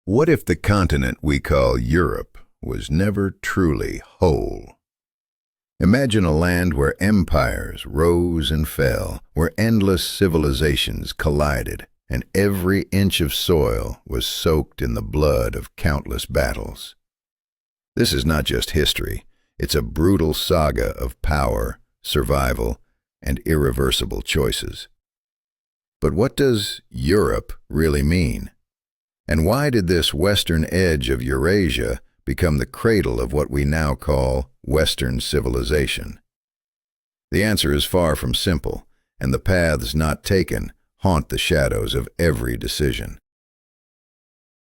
What if the continent we call Europe was never truly whole? Imagine a land where empires rose and fell, where endless civilizations collided, and every inch of soil was soaked in the blood of countless battles. This is not just history, it's a brutal saga of power, survival, and irreversible choices. But what does Europe really mean? And why did this western edge of Eurasia become the cradle of what we now call Western civilization? The answer is far from simple, and the paths not taken haunt the shadows of every decision.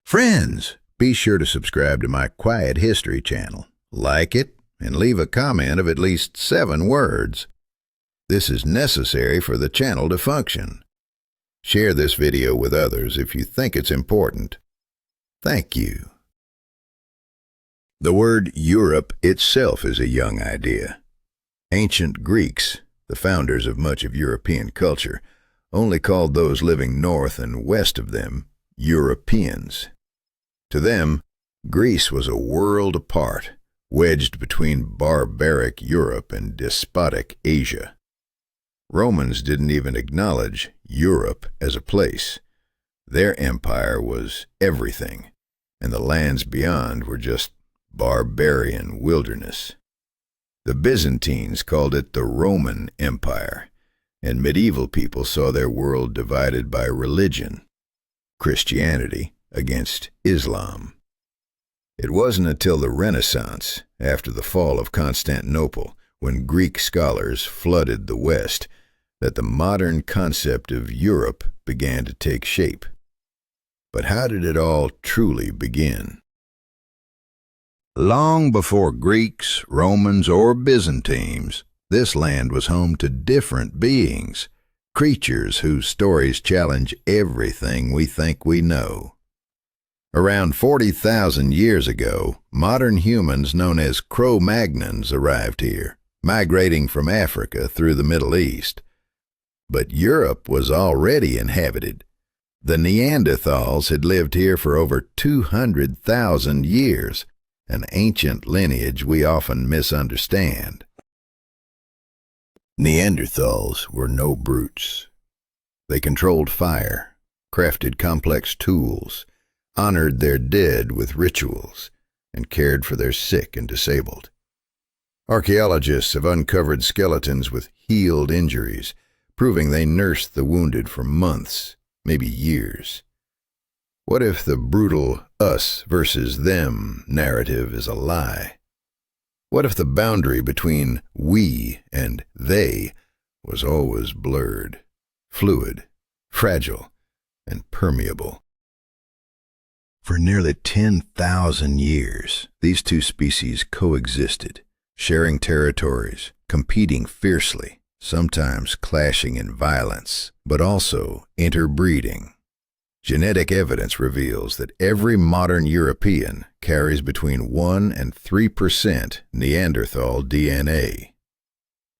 Friends, be sure to subscribe to my Quiet History channel, like it, and leave a comment of at least 7 words. This is necessary for the channel to function. Share this video with others if you think it's important. Thank you. The word Europe itself is a young idea. Ancient Greeks, the founders of much of European culture, only called those living north and west of them Europeans. To them, Greece was a world apart, wedged between barbaric Europe and despotic Asia. Romans didn't even acknowledge Europe as a place. Their empire was everything, and the lands beyond were just barbarian wilderness. The Byzantines called it the Roman Empire, and medieval people saw their world divided by religion, Christianity against Islam. It wasn't until the Renaissance, after the fall of Constantinople, when Greek scholars flooded the West, that the modern concept of Europe began to take shape. But how did it all truly begin? Long before Greeks, Romans, or Byzantines, this land was home to different beings, creatures whose stories challenge everything we think we know. Around 40,000 years ago, modern humans known as Cro-Magnons arrived here, migrating from Africa through the Middle East. But Europe was already inhabited. The Neanderthals had lived here for over 200,000 years, an ancient lineage we often misunderstand. Neanderthals were no brutes. They controlled fire, crafted complex tools, honored their dead with rituals, and cared for their sick and disabled. Archaeologists have uncovered skeletons with healed injuries, proving they nursed the wounded for months, maybe years. What if the brutal us versus them narrative is a lie? What if the boundary between we and they was always blurred, fluid, fragile, and permeable? For nearly 10,000 years, these two species coexisted, sharing territories, competing fiercely, sometimes clashing in violence, but also interbreeding. Genetic evidence reveals that every modern European carries between 1 and 3% Neanderthal DNA.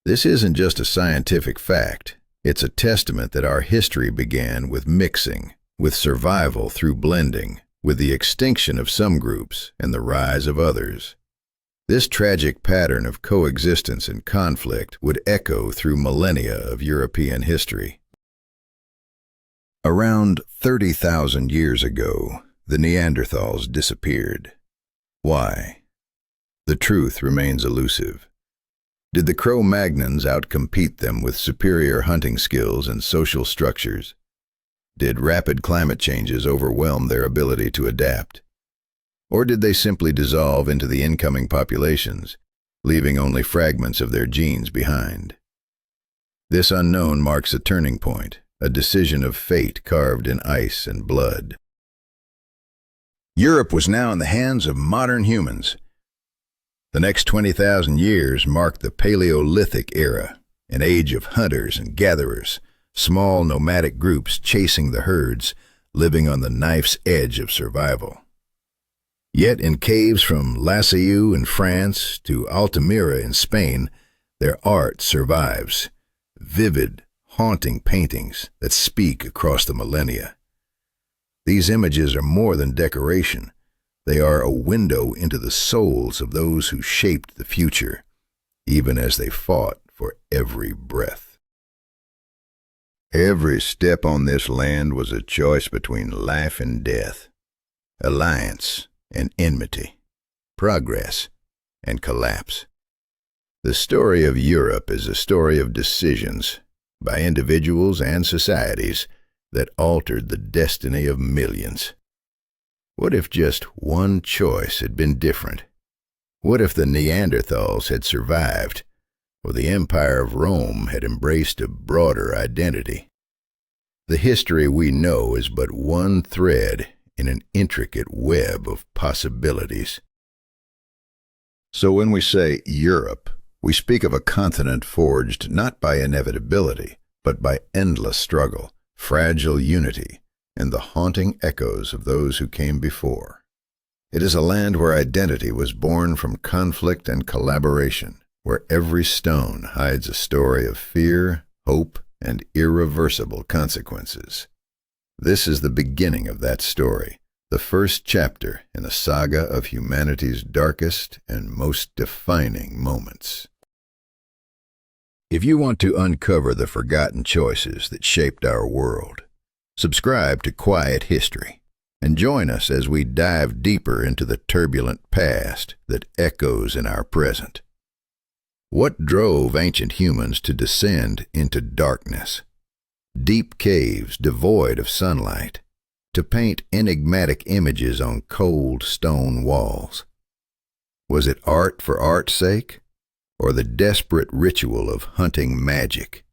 This isn't just a scientific fact, it's a testament that our history began with mixing, with survival through blending, with the extinction of some groups and the rise of others. This tragic pattern of coexistence and conflict would echo through millennia of European history. Around 30,000 years ago, the Neanderthals disappeared. Why? The truth remains elusive. Did the Cro-Magnons outcompete them with superior hunting skills and social structures? Did rapid climate changes overwhelm their ability to adapt? Or did they simply dissolve into the incoming populations, leaving only fragments of their genes behind? This unknown marks a turning point, a decision of fate carved in ice and blood. Europe was now in the hands of modern humans. The next 20,000 years marked the Paleolithic era, an age of hunters and gatherers, small nomadic groups chasing the herds, living on the knife's edge of survival. Yet in caves from Lascaux in France to Altamira in Spain, their art survives, vivid, haunting paintings that speak across the millennia. These images are more than decoration. They are a window into the souls of those who shaped the future, even as they fought for every breath. Every step on this land was a choice between life and death, alliance and enmity, progress and collapse. The story of Europe is a story of decisions by individuals and societies that altered the destiny of millions. What if just one choice had been different? What if the Neanderthals had survived, or the Empire of Rome had embraced a broader identity? The history we know is but one thread in an intricate web of possibilities. So when we say Europe, we speak of a continent forged not by inevitability, but by endless struggle, fragile unity, and the haunting echoes of those who came before. It is a land where identity was born from conflict and collaboration, where every stone hides a story of fear, hope, and irreversible consequences. This is the beginning of that story, the first chapter in a saga of humanity's darkest and most defining moments. If you want to uncover the forgotten choices that shaped our world, subscribe to Quiet History and join us as we dive deeper into the turbulent past that echoes in our present. What drove ancient humans to descend into darkness? Deep caves devoid of sunlight, to paint enigmatic images on cold stone walls. Was it art for art's sake, or the desperate ritual of hunting magic?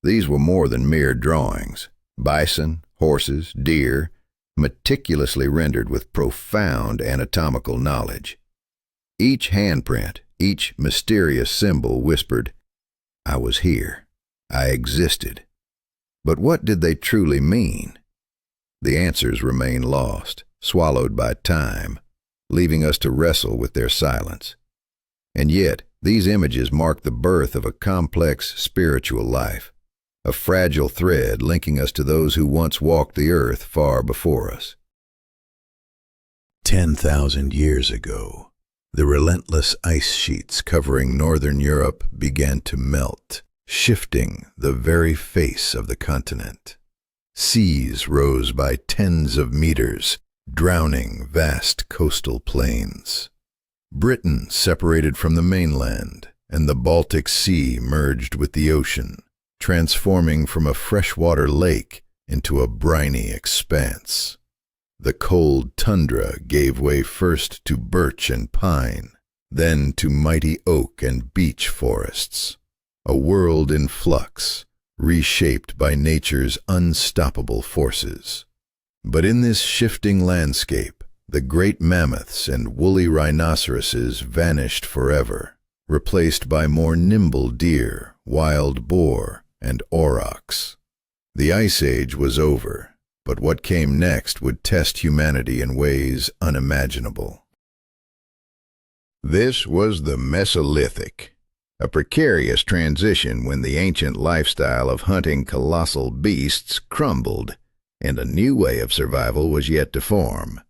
These were more than mere drawings. Bison, horses, deer, meticulously rendered with profound anatomical knowledge. Each handprint, each mysterious symbol whispered, "I was here. I existed." But what did they truly mean? The answers remain lost, swallowed by time, leaving us to wrestle with their silence. And yet, these images mark the birth of a complex spiritual life, a fragile thread linking us to those who once walked the earth far before us. 10,000 years ago, the relentless ice sheets covering northern Europe began to melt, shifting the very face of the continent. Seas rose by tens of meters, drowning vast coastal plains. Britain separated from the mainland, and the Baltic Sea merged with the ocean, transforming from a freshwater lake into a briny expanse. The cold tundra gave way first to birch and pine, then to mighty oak and beech forests. A world in flux, reshaped by nature's unstoppable forces. But in this shifting landscape, the great mammoths and woolly rhinoceroses vanished forever, replaced by more nimble deer, wild boar, and aurochs. The Ice Age was over, but what came next would test humanity in ways unimaginable. This was the Mesolithic, a precarious transition when the ancient lifestyle of hunting colossal beasts crumbled, and a new way of survival was yet to form.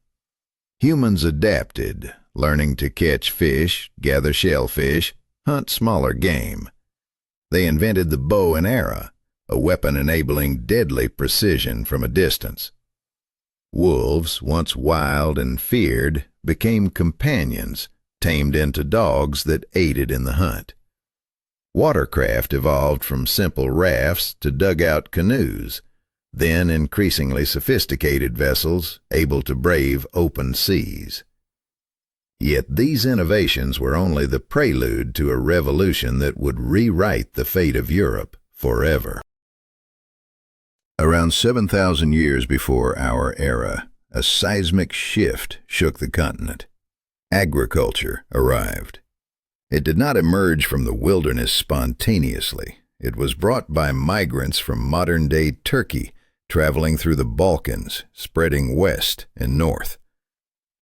Humans adapted, learning to catch fish, gather shellfish, hunt smaller game. They invented the bow and arrow, a weapon enabling deadly precision from a distance. Wolves, once wild and feared, became companions, tamed into dogs that aided in the hunt. Watercraft evolved from simple rafts to dugout canoes, then increasingly sophisticated vessels able to brave open seas. Yet these innovations were only the prelude to a revolution that would rewrite the fate of Europe forever. Around 7,000 years before our era, a seismic shift shook the continent. Agriculture arrived. It did not emerge from the wilderness spontaneously. It was brought by migrants from modern-day Turkey, traveling through the Balkans, spreading west and north.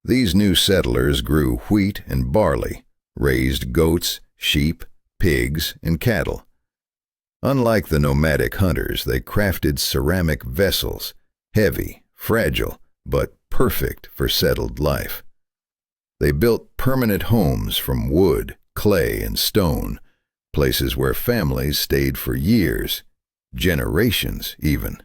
These new settlers grew wheat and barley, raised goats, sheep, pigs, and cattle. Unlike the nomadic hunters, they crafted ceramic vessels, heavy, fragile, but perfect for settled life. They built permanent homes from wood, clay, and stone, places where families stayed for years, generations even.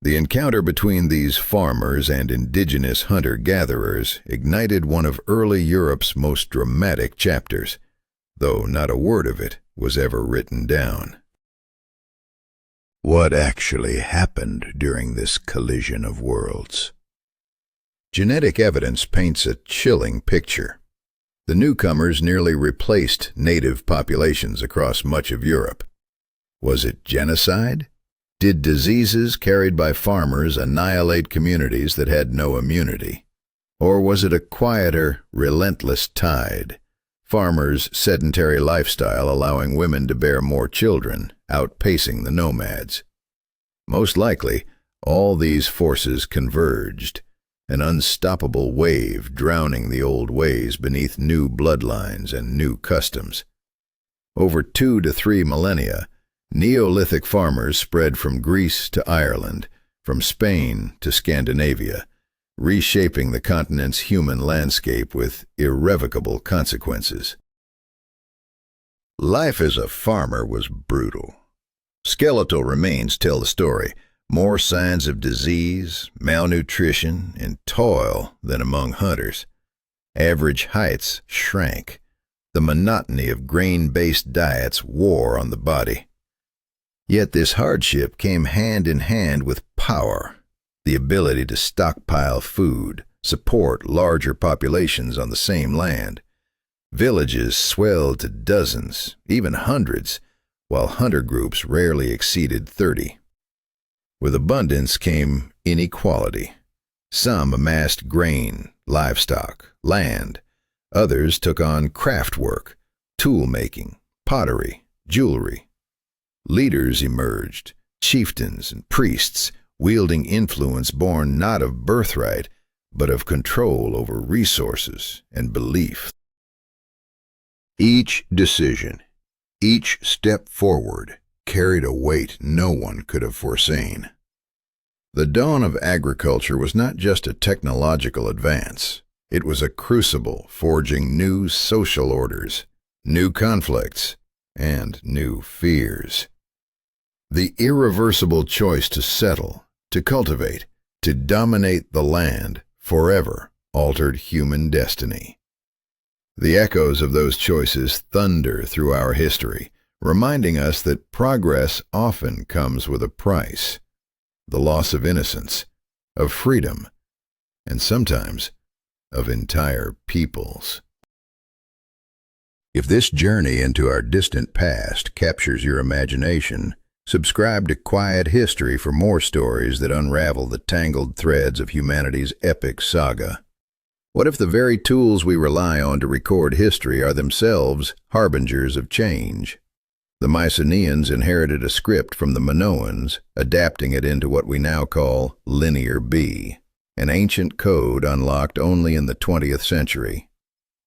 The encounter between these farmers and indigenous hunter-gatherers ignited one of early Europe's most dramatic chapters, though not a word of it was ever written down. What actually happened during this collision of worlds? Genetic evidence paints a chilling picture. The newcomers nearly replaced native populations across much of Europe. Was it genocide? Did diseases carried by farmers annihilate communities that had no immunity? Or was it a quieter, relentless tide? Farmers' sedentary lifestyle allowing women to bear more children, outpacing the nomads. Most likely, all these forces converged, an unstoppable wave drowning the old ways beneath new bloodlines and new customs. Over 2 to 3 millennia, Neolithic farmers spread from Greece to Ireland, from Spain to Scandinavia, reshaping the continent's human landscape with irrevocable consequences. Life as a farmer was brutal. Skeletal remains tell the story. More signs of disease, malnutrition, and toil than among hunters. Average heights shrank. The monotony of grain-based diets wore on the body. Yet this hardship came hand in hand with power, the ability to stockpile food, support larger populations on the same land. Villages swelled to dozens, even hundreds, while hunter groups rarely exceeded 30. With abundance came inequality. Some amassed grain, livestock, land. Others took on craft work, tool-making, pottery, jewelry. Leaders emerged, chieftains and priests, wielding influence born not of birthright, but of control over resources and belief. Each decision, each step forward, carried a weight no one could have foreseen. The dawn of agriculture was not just a technological advance. It was a crucible forging new social orders, new conflicts, and new fears. The irreversible choice to settle, to cultivate, to dominate the land forever altered human destiny. The echoes of those choices thunder through our history, reminding us that progress often comes with a price, the loss of innocence, of freedom, and sometimes of entire peoples. If this journey into our distant past captures your imagination, subscribe to Quiet History for more stories that unravel the tangled threads of humanity's epic saga. What if the very tools we rely on to record history are themselves harbingers of change? The Mycenaeans inherited a script from the Minoans, adapting it into what we now call Linear B, an ancient code unlocked only in the 20th century.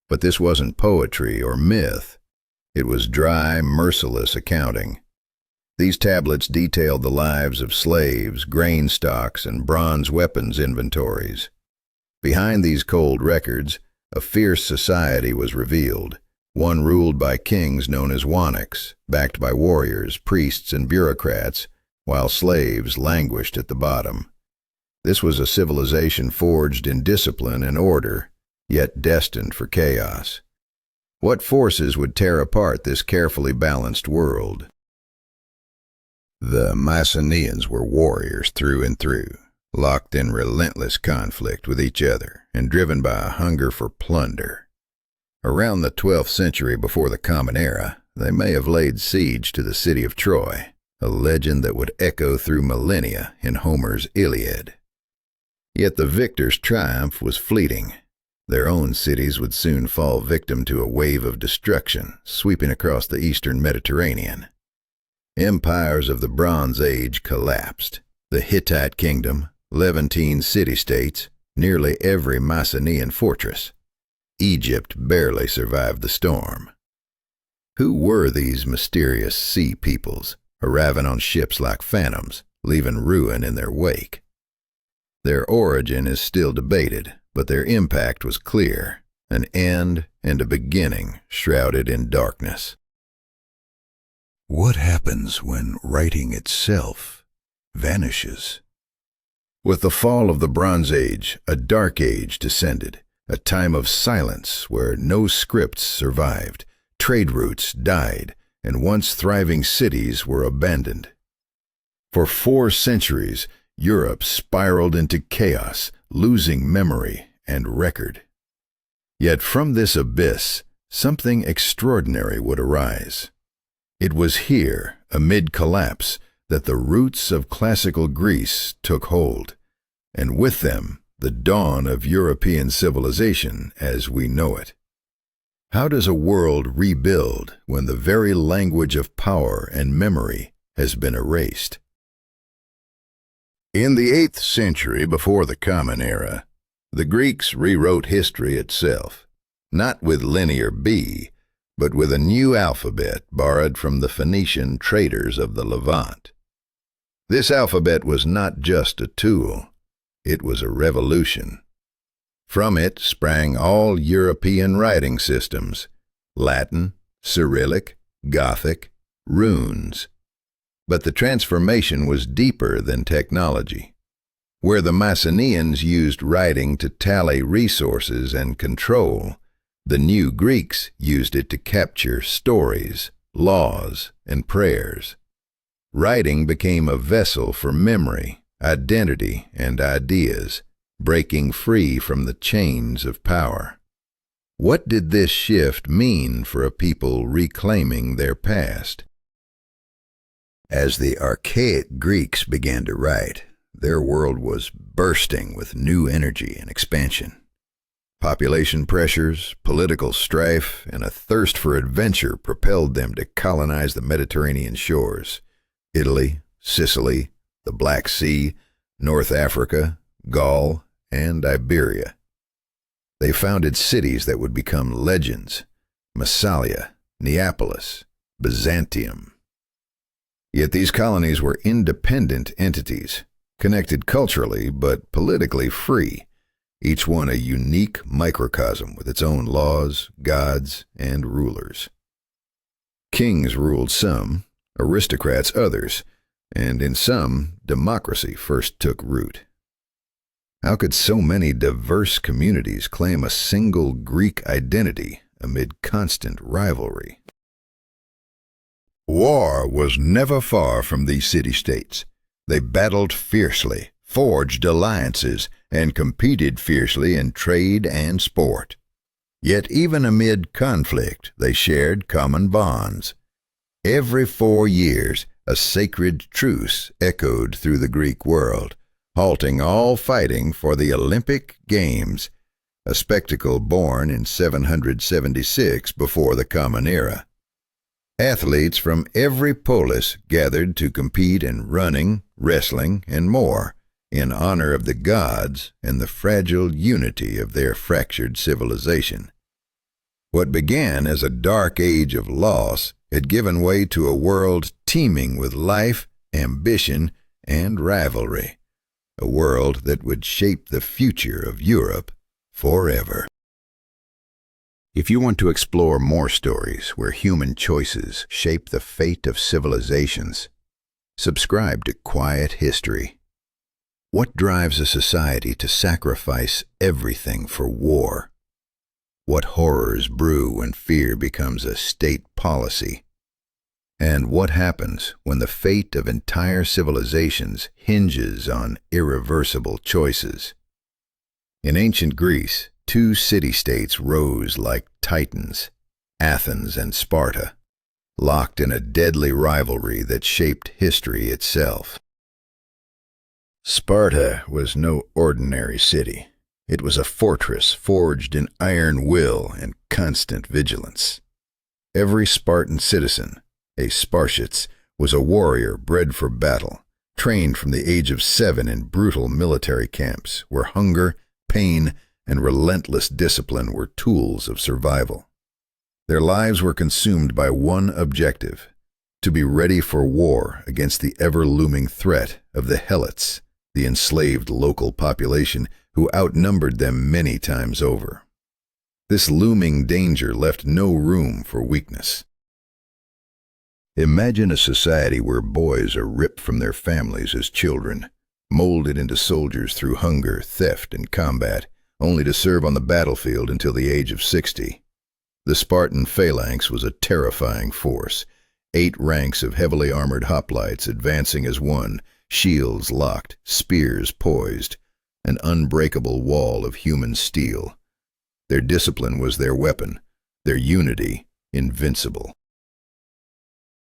But this wasn't poetry or myth. It was dry, merciless accounting. These tablets detailed the lives of slaves, grain stocks, and bronze weapons inventories. Behind these cold records, a fierce society was revealed, one ruled by kings known as wannachs, backed by warriors, priests, and bureaucrats, while slaves languished at the bottom. This was a civilization forged in discipline and order, yet destined for chaos. What forces would tear apart this carefully balanced world? The Mycenaeans were warriors through and through, locked in relentless conflict with each other and driven by a hunger for plunder. Around the 12th century before the Common Era, they may have laid siege to the city of Troy, a legend that would echo through millennia in Homer's Iliad. Yet the victor's triumph was fleeting. Their own cities would soon fall victim to a wave of destruction sweeping across the eastern Mediterranean. Empires of the Bronze Age collapsed. The Hittite kingdom, Levantine city-states, nearly every Mycenaean fortress. Egypt barely survived the storm. Who were these mysterious sea peoples, arriving on ships like phantoms, leaving ruin in their wake? Their origin is still debated, but their impact was clear, an end and a beginning shrouded in darkness. What happens when writing itself vanishes? With the fall of the Bronze Age, a dark age descended, a time of silence where no scripts survived, trade routes died, and once thriving cities were abandoned. For 4 centuries, Europe spiraled into chaos, losing memory and record. Yet from this abyss, something extraordinary would arise. It was here, amid collapse, that the roots of classical Greece took hold, and with them, the dawn of European civilization as we know it. How does a world rebuild when the very language of power and memory has been erased? In the 8th century before the Common Era, the Greeks rewrote history itself, not with linear B, but with a new alphabet borrowed from the Phoenician traders of the Levant. This alphabet was not just a tool, it was a revolution. From it sprang all European writing systems, Latin, Cyrillic, Gothic, runes. But the transformation was deeper than technology. Where the Mycenaeans used writing to tally resources and control, the new Greeks used it to capture stories, laws, and prayers. Writing became a vessel for memory, identity, and ideas, breaking free from the chains of power. What did this shift mean for a people reclaiming their past? As the archaic Greeks began to write, their world was bursting with new energy and expansion. Population pressures, political strife, and a thirst for adventure propelled them to colonize the Mediterranean shores. Italy, Sicily, the Black Sea, North Africa, Gaul, and Iberia. They founded cities that would become legends: Massalia, Neapolis, Byzantium. Yet these colonies were independent entities, connected culturally but politically free, each one a unique microcosm with its own laws, gods, and rulers. Kings ruled some, aristocrats others, and in some, democracy first took root. How could so many diverse communities claim a single Greek identity amid constant rivalry? War was never far from these city-states. They battled fiercely, forged alliances, and competed fiercely in trade and sport. Yet even amid conflict, they shared common bonds. Every 4 years, a sacred truce echoed through the Greek world, halting all fighting for the Olympic Games, a spectacle born in 776 before the Common Era. Athletes from every polis gathered to compete in running, wrestling, and more, in honor of the gods and the fragile unity of their fractured civilization. What began as a dark age of loss had given way to a world teeming with life, ambition, and rivalry, a world that would shape the future of Europe forever. If you want to explore more stories where human choices shape the fate of civilizations, subscribe to Quiet History. What drives a society to sacrifice everything for war? What horrors brew when fear becomes a state policy? And what happens when the fate of entire civilizations hinges on irreversible choices? In ancient Greece, 2 city-states rose like titans, Athens and Sparta, locked in a deadly rivalry that shaped history itself. Sparta was no ordinary city. It was a fortress forged in iron will and constant vigilance. Every Spartan citizen, a Spartiates, was a warrior bred for battle, trained from the age of 7 in brutal military camps where hunger, pain, and relentless discipline were tools of survival. Their lives were consumed by one objective: to be ready for war against the ever-looming threat of the Helots, the enslaved local population who outnumbered them many times over. This looming danger left no room for weakness. Imagine a society where boys are ripped from their families as children, molded into soldiers through hunger, theft, and combat, only to serve on the battlefield until the age of 60. The Spartan phalanx was a terrifying force, 8 ranks of heavily armored hoplites advancing as one, shields locked, spears poised, an unbreakable wall of human steel. Their discipline was their weapon, their unity invincible.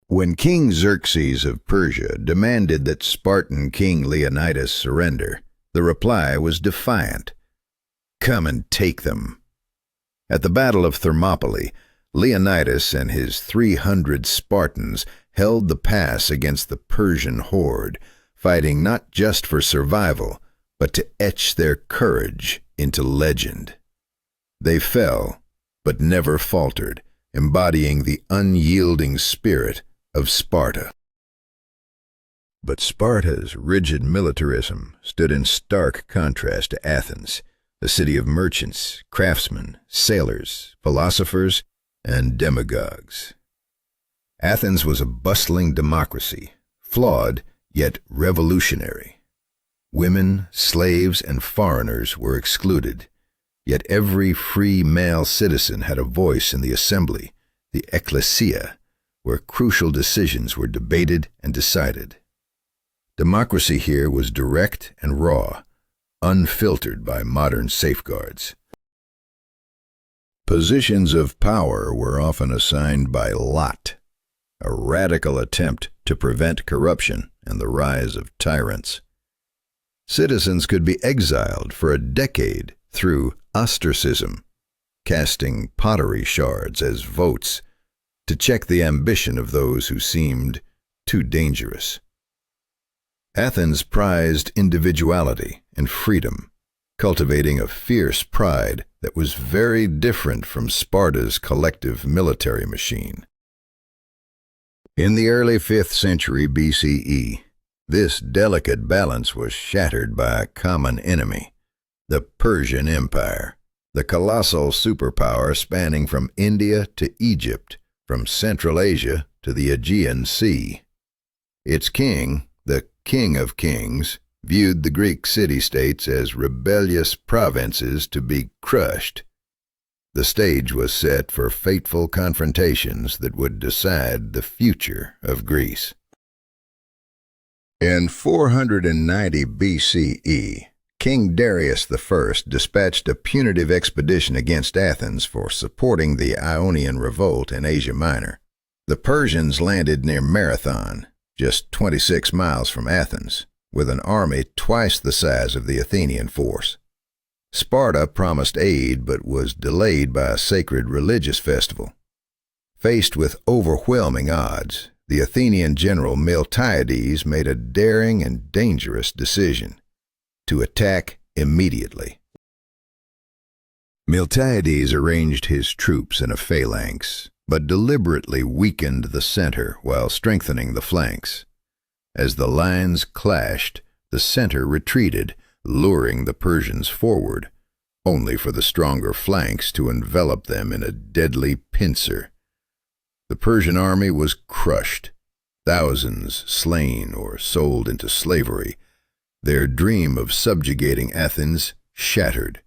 When King Xerxes of Persia demanded that Spartan King Leonidas surrender, the reply was defiant. "Come and take them." At the Battle of Thermopylae, Leonidas and his 300 Spartans held the pass against the Persian horde, fighting not just for survival, but to etch their courage into legend. They fell, but never faltered, embodying the unyielding spirit of Sparta. But Sparta's rigid militarism stood in stark contrast to Athens, a city of merchants, craftsmen, sailors, philosophers, and demagogues. Athens was a bustling democracy, flawed yet revolutionary. Women, slaves, and foreigners were excluded, yet every free male citizen had a voice in the assembly, the ecclesia, where crucial decisions were debated and decided. Democracy here was direct and raw, unfiltered by modern safeguards. Positions of power were often assigned by lot, a radical attempt to prevent corruption and the rise of tyrants. Citizens could be exiled for a decade through ostracism, casting pottery shards as votes to check the ambition of those who seemed too dangerous. Athens prized individuality and freedom, cultivating a fierce pride that was very different from Sparta's collective military machine. In the early 5th century BCE, this delicate balance was shattered by a common enemy, the Persian Empire, the colossal superpower spanning from India to Egypt, from Central Asia to the Aegean Sea. Its king, the King of Kings, viewed the Greek city-states as rebellious provinces to be crushed. The stage was set for fateful confrontations that would decide the future of Greece. In 490 BCE, King Darius I dispatched a punitive expedition against Athens for supporting the Ionian revolt in Asia Minor. The Persians landed near Marathon, just 26 miles from Athens, with an army twice the size of the Athenian force. Sparta promised aid but was delayed by a sacred religious festival. Faced with overwhelming odds, the Athenian general Miltiades made a daring and dangerous decision: to attack immediately. Miltiades arranged his troops in a phalanx, but deliberately weakened the center while strengthening the flanks. As the lines clashed, the center retreated, luring the Persians forward, only for the stronger flanks to envelop them in a deadly pincer. The Persian army was crushed, thousands slain or sold into slavery, their dream of subjugating Athens shattered,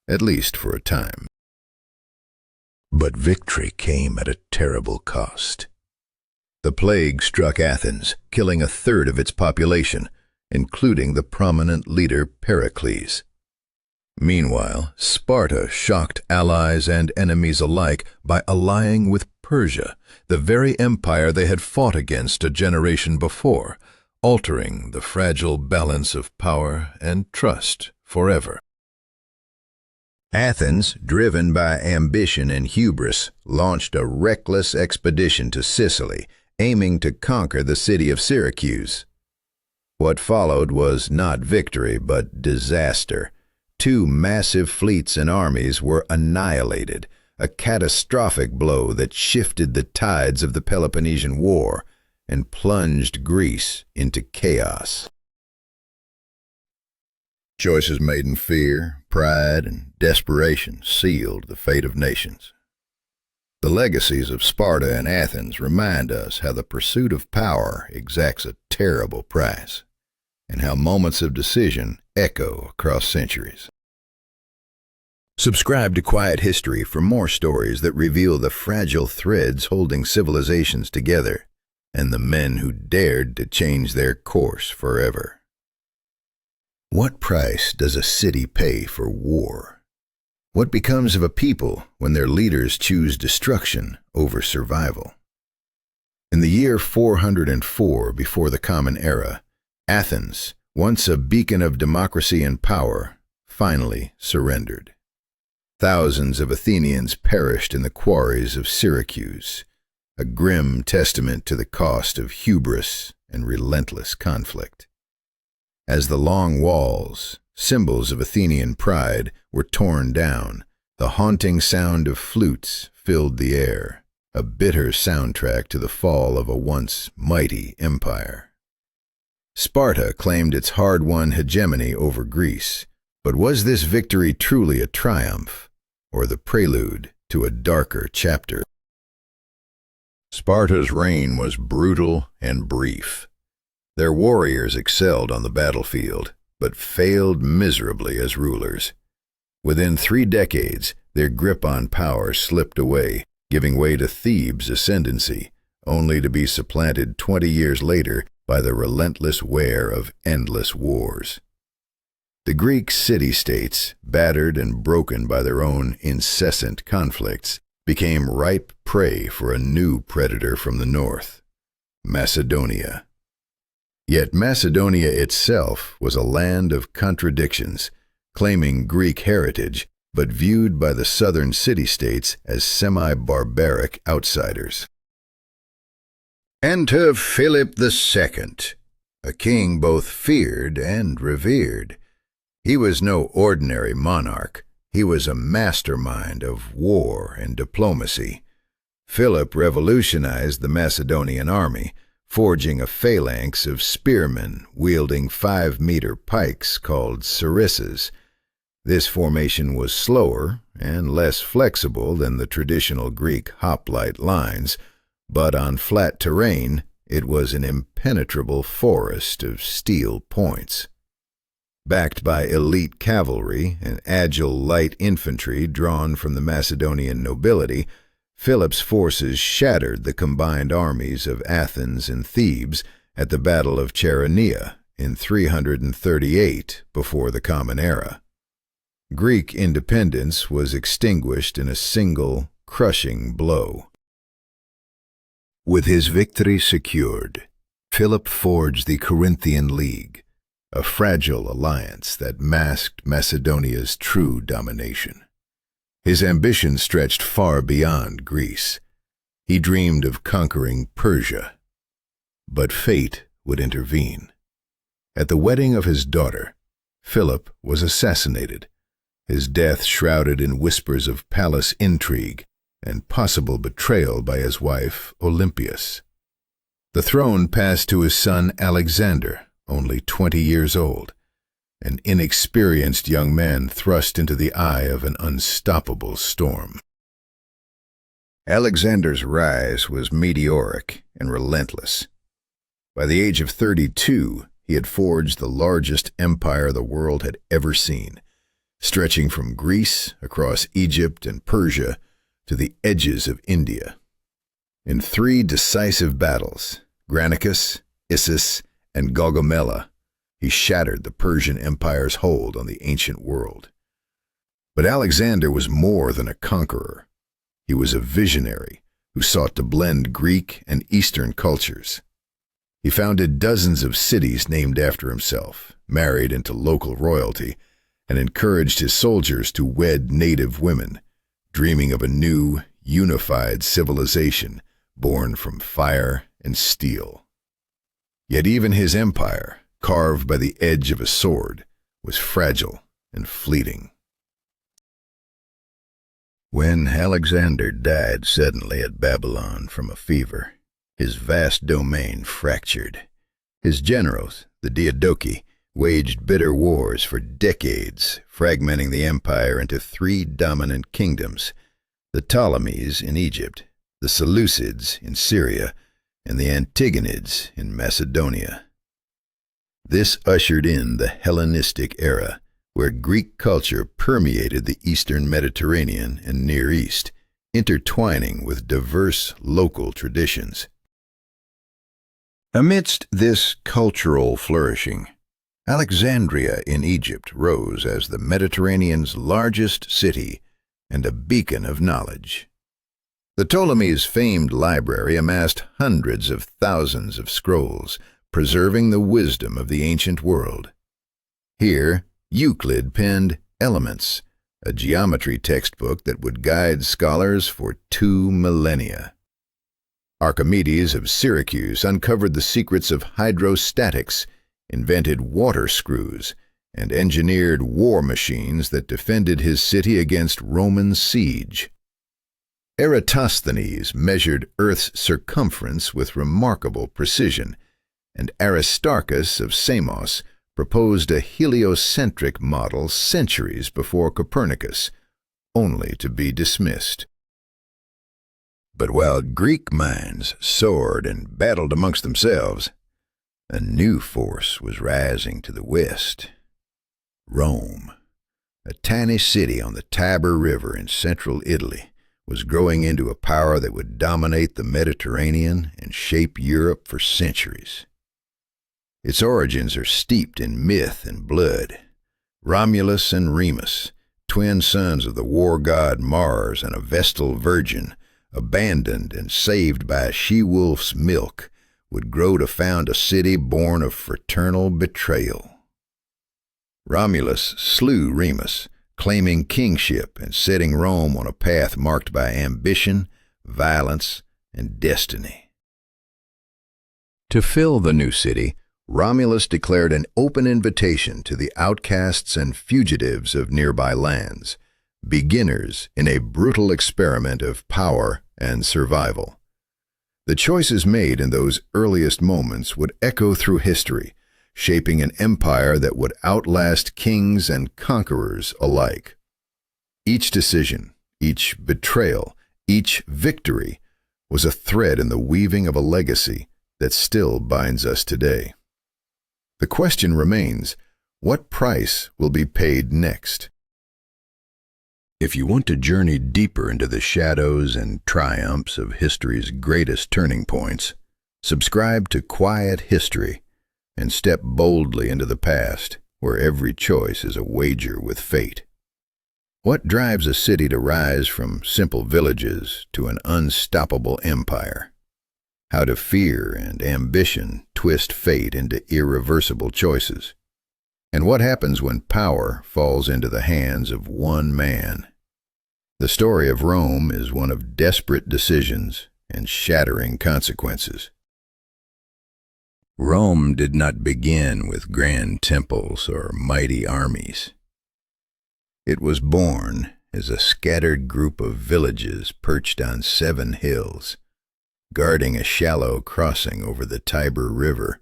at least for a time. But victory came at a terrible cost. The plague struck Athens, killing a third of its population, including the prominent leader Pericles. Meanwhile, Sparta shocked allies and enemies alike by allying with Persia, the very empire they had fought against a generation before, altering the fragile balance of power and trust forever. Athens, driven by ambition and hubris, launched a reckless expedition to Sicily, aiming to conquer the city of Syracuse. What followed was not victory, but disaster. 2 massive fleets and armies were annihilated, a catastrophic blow that shifted the tides of the Peloponnesian War and plunged Greece into chaos. Choices made in fear, pride, and desperation sealed the fate of nations. The legacies of Sparta and Athens remind us how the pursuit of power exacts a terrible price, and how moments of decision echo across centuries. Subscribe to Quiet History for more stories that reveal the fragile threads holding civilizations together and the men who dared to change their course forever. What price does a city pay for war? What becomes of a people when their leaders choose destruction over survival? In the year 404 before the Common Era, Athens, once a beacon of democracy and power, finally surrendered. Thousands of Athenians perished in the quarries of Syracuse, a grim testament to the cost of hubris and relentless conflict. As the long walls, symbols of Athenian pride, were torn down, the haunting sound of flutes filled the air, a bitter soundtrack to the fall of a once mighty empire. Sparta claimed its hard-won hegemony over Greece, but was this victory truly a triumph, or the prelude to a darker chapter? Sparta's reign was brutal and brief. Their warriors excelled on the battlefield, but failed miserably as rulers. Within 3 decades, their grip on power slipped away, giving way to Thebes' ascendancy, only to be supplanted 20 years later by the relentless wear of endless wars. The Greek city-states, battered and broken by their own incessant conflicts, became ripe prey for a new predator from the north, Macedonia. Yet Macedonia itself was a land of contradictions, claiming Greek heritage, but viewed by the southern city-states as semi-barbaric outsiders. Enter Philip II, a king both feared and revered. He was no ordinary monarch. He was a mastermind of war and diplomacy. Philip revolutionized the Macedonian army, forging a phalanx of spearmen wielding 5-meter pikes called sarissas. This formation was slower and less flexible than the traditional Greek hoplite lines, but on flat terrain it was an impenetrable forest of steel points. Backed by elite cavalry and agile light infantry drawn from the Macedonian nobility, Philip's forces shattered the combined armies of Athens and Thebes at the Battle of Chaeronea in 338 before the Common Era. Greek independence was extinguished in a single, crushing blow. With his victory secured, Philip forged the Corinthian League, a fragile alliance that masked Macedonia's true domination. His ambition stretched far beyond Greece. He dreamed of conquering Persia. But fate would intervene. At the wedding of his daughter, Philip was assassinated, his death shrouded in whispers of palace intrigue and possible betrayal by his wife Olympias. The throne passed to his son Alexander, only 20 years old, an inexperienced young man thrust into the eye of an unstoppable storm. Alexander's rise was meteoric and relentless. By the age of 32, he had forged the largest empire the world had ever seen, stretching from Greece across Egypt and Persia to the edges of India. In 3 decisive battles, Granicus, Issus, and Gaugamela, he shattered the Persian Empire's hold on the ancient world. But Alexander was more than a conqueror. He was a visionary who sought to blend Greek and Eastern cultures. He founded dozens of cities named after himself, married into local royalty, and encouraged his soldiers to wed native women, dreaming of a new, unified civilization born from fire and steel. Yet even his empire, carved by the edge of a sword, was fragile and fleeting. When Alexander died suddenly at Babylon from a fever, his vast domain fractured. His generals, the Diadochi, waged bitter wars for decades, fragmenting the empire into three dominant kingdoms: the Ptolemies in Egypt, the Seleucids in Syria, and the Antigonids in Macedonia. This ushered in the Hellenistic era, where Greek culture permeated the Eastern Mediterranean and Near East, intertwining with diverse local traditions. Amidst this cultural flourishing, Alexandria in Egypt rose as the Mediterranean's largest city and a beacon of knowledge. The Ptolemies' famed library amassed hundreds of thousands of scrolls, preserving the wisdom of the ancient world. Here, Euclid penned Elements, a geometry textbook that would guide scholars for 2 millennia. Archimedes of Syracuse uncovered the secrets of hydrostatics, invented water screws, and engineered war machines that defended his city against Roman siege. Eratosthenes measured Earth's circumference with remarkable precision, and Aristarchus of Samos proposed a heliocentric model centuries before Copernicus, only to be dismissed. But while Greek minds soared and battled amongst themselves, a new force was rising to the west. Rome, a tiny city on the Tiber River in central Italy, was growing into a power that would dominate the Mediterranean and shape Europe for centuries. Its origins are steeped in myth and blood. Romulus and Remus, twin sons of the war god Mars and a Vestal virgin, abandoned and saved by a she-wolf's milk, would grow to found a city born of fraternal betrayal. Romulus slew Remus, claiming kingship and setting Rome on a path marked by ambition, violence, and destiny. To fill the new city, Romulus declared an open invitation to the outcasts and fugitives of nearby lands, beginners in a brutal experiment of power and survival. The choices made in those earliest moments would echo through history, shaping an empire that would outlast kings and conquerors alike. Each decision, each betrayal, each victory was a thread in the weaving of a legacy that still binds us today. The question remains, what price will be paid next? If you want to journey deeper into the shadows and triumphs of history's greatest turning points, subscribe to Quiet History and step boldly into the past, where every choice is a wager with fate. What drives a city to rise from simple villages to an unstoppable empire? How do fear and ambition twist fate into irreversible choices? And what happens when power falls into the hands of one man? The story of Rome is one of desperate decisions and shattering consequences. Rome did not begin with grand temples or mighty armies. It was born as a scattered group of villages perched on 7 hills, guarding a shallow crossing over the Tiber River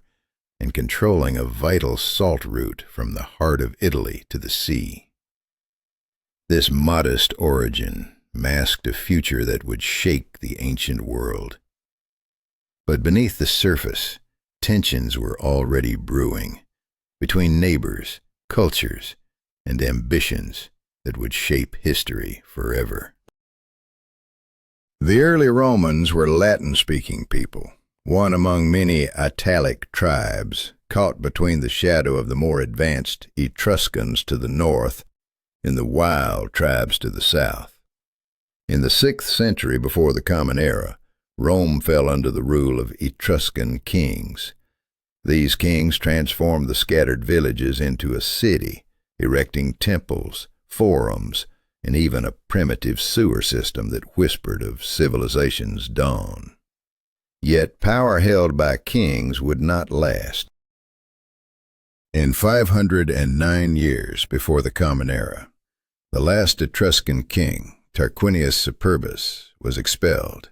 and controlling a vital salt route from the heart of Italy to the sea. This modest origin masked a future that would shake the ancient world. But beneath the surface, tensions were already brewing between neighbors, cultures, and ambitions that would shape history forever. The early Romans were Latin-speaking people, one among many Italic tribes, caught between the shadow of the more advanced Etruscans to the north and the wild tribes to the south. In the 6th century before the Common Era, Rome fell under the rule of Etruscan kings. These kings transformed the scattered villages into a city, erecting temples, forums, and even a primitive sewer system that whispered of civilization's dawn. Yet power held by kings would not last. In 509 years before the Common Era, the last Etruscan king, Tarquinius Superbus, was expelled.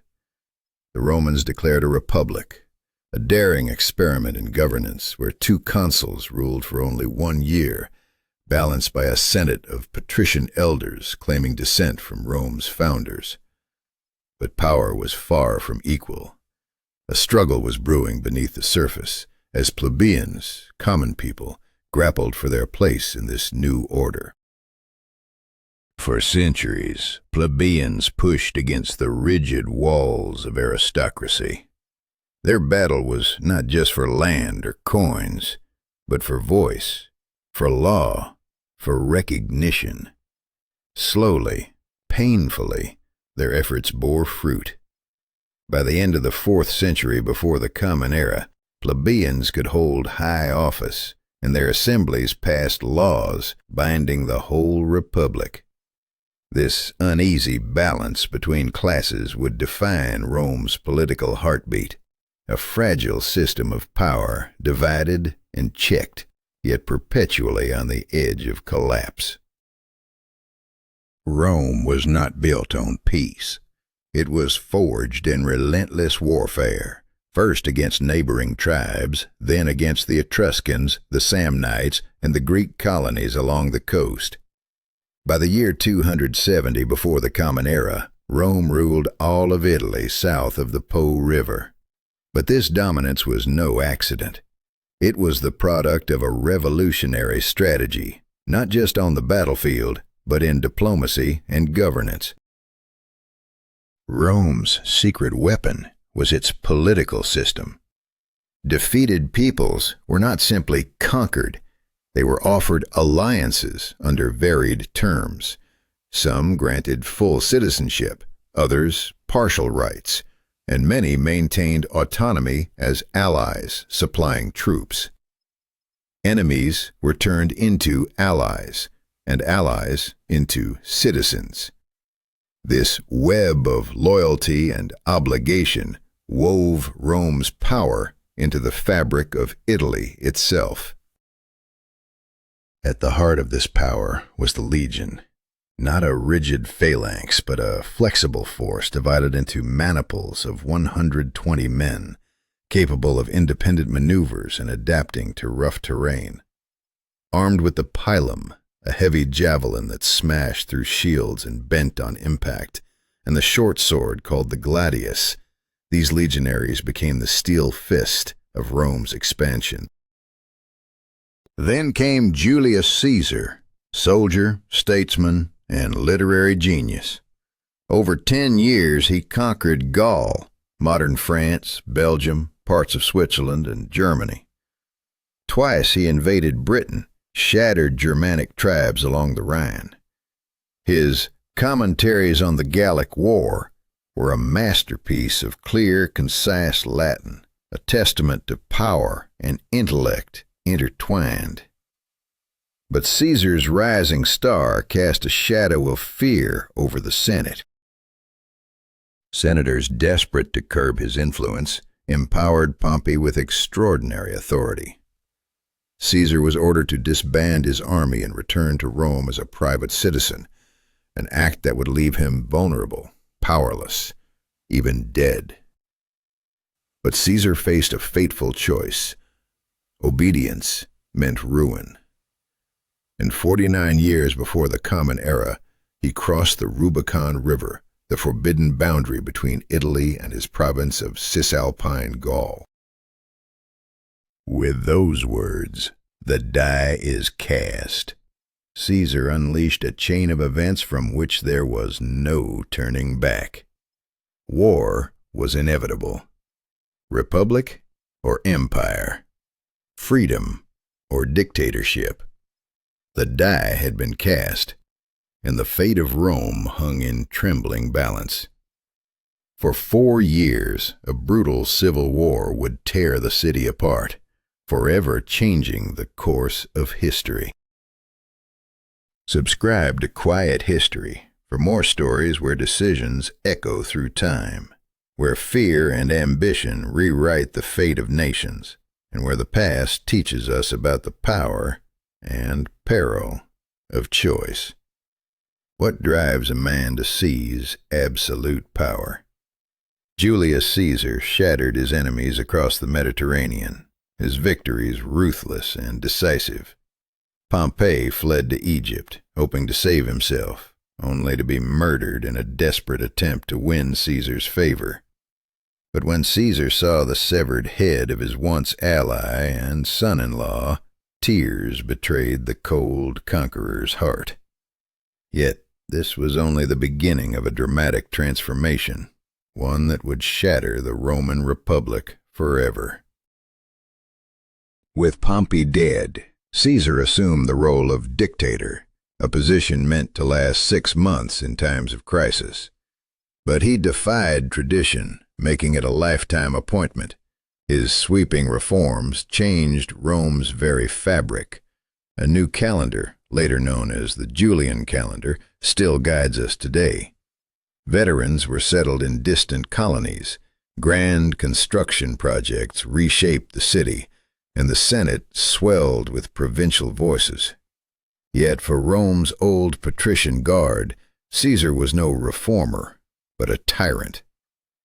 The Romans declared a republic, a daring experiment in governance where two consuls ruled for only 1 year, balanced by a senate of patrician elders claiming descent from Rome's founders. But power was far from equal. A struggle was brewing beneath the surface as plebeians, common people, grappled for their place in this new order. For centuries, plebeians pushed against the rigid walls of aristocracy. Their battle was not just for land or coins, but for voice, for law, for recognition. Slowly, painfully, their efforts bore fruit. By the end of the 4th century before the Common Era, plebeians could hold high office, and their assemblies passed laws binding the whole republic. This uneasy balance between classes would define Rome's political heartbeat, a fragile system of power divided and checked, yet perpetually on the edge of collapse. Rome was not built on peace. It was forged in relentless warfare, first against neighboring tribes, then against the Etruscans, the Samnites, and the Greek colonies along the coast. By the year 270 before the Common Era, Rome ruled all of Italy south of the Po River. But this dominance was no accident. It was the product of a revolutionary strategy, not just on the battlefield, but in diplomacy and governance. Rome's secret weapon was its political system. Defeated peoples were not simply conquered, they were offered alliances under varied terms. Some granted full citizenship, others partial rights, and many maintained autonomy as allies supplying troops. Enemies were turned into allies, and allies into citizens. This web of loyalty and obligation wove Rome's power into the fabric of Italy itself. At the heart of this power was the legion, not a rigid phalanx, but a flexible force divided into maniples of 120 men, capable of independent maneuvers and adapting to rough terrain. Armed with the pilum, a heavy javelin that smashed through shields and bent on impact, and the short sword called the gladius, these legionaries became the steel fist of Rome's expansion. Then came Julius Caesar, soldier, statesman, and literary genius. Over 10 years he conquered Gaul, modern France, Belgium, parts of Switzerland, and Germany. Twice he invaded Britain, shattered Germanic tribes along the Rhine. His Commentaries on the Gallic War were a masterpiece of clear, concise Latin, a testament to power and intellect intertwined. But Caesar's rising star cast a shadow of fear over the Senate. Senators desperate to curb his influence empowered Pompey with extraordinary authority. Caesar was ordered to disband his army and return to Rome as a private citizen, an act that would leave him vulnerable, powerless, even dead. But Caesar faced a fateful choice. Obedience meant ruin. And 49 years before the Common Era, he crossed the Rubicon River, the forbidden boundary between Italy and his province of Cisalpine Gaul. With those words, the die is cast. Caesar unleashed a chain of events from which there was no turning back. War was inevitable. Republic or empire? Freedom or dictatorship? The die had been cast, and the fate of Rome hung in trembling balance. For 4 years, a brutal civil war would tear the city apart, forever changing the course of history. Subscribe to Quiet History for more stories where decisions echo through time, where fear and ambition rewrite the fate of nations, and where the past teaches us about the power and peril of choice. What drives a man to seize absolute power? Julius Caesar shattered his enemies across the Mediterranean, his victories ruthless and decisive. Pompey fled to Egypt, hoping to save himself, only to be murdered in a desperate attempt to win Caesar's favor. But when Caesar saw the severed head of his once ally and son-in-law, tears betrayed the cold conqueror's heart. Yet this was only the beginning of a dramatic transformation, one that would shatter the Roman Republic forever. With Pompey dead, Caesar assumed the role of dictator, a position meant to last 6 months in times of crisis. But he defied tradition, making it a lifetime appointment. His sweeping reforms changed Rome's very fabric. A new calendar, later known as the Julian calendar, still guides us today. Veterans were settled in distant colonies. Grand construction projects reshaped the city, and the Senate swelled with provincial voices. Yet for Rome's old patrician guard, Caesar was no reformer, but a tyrant.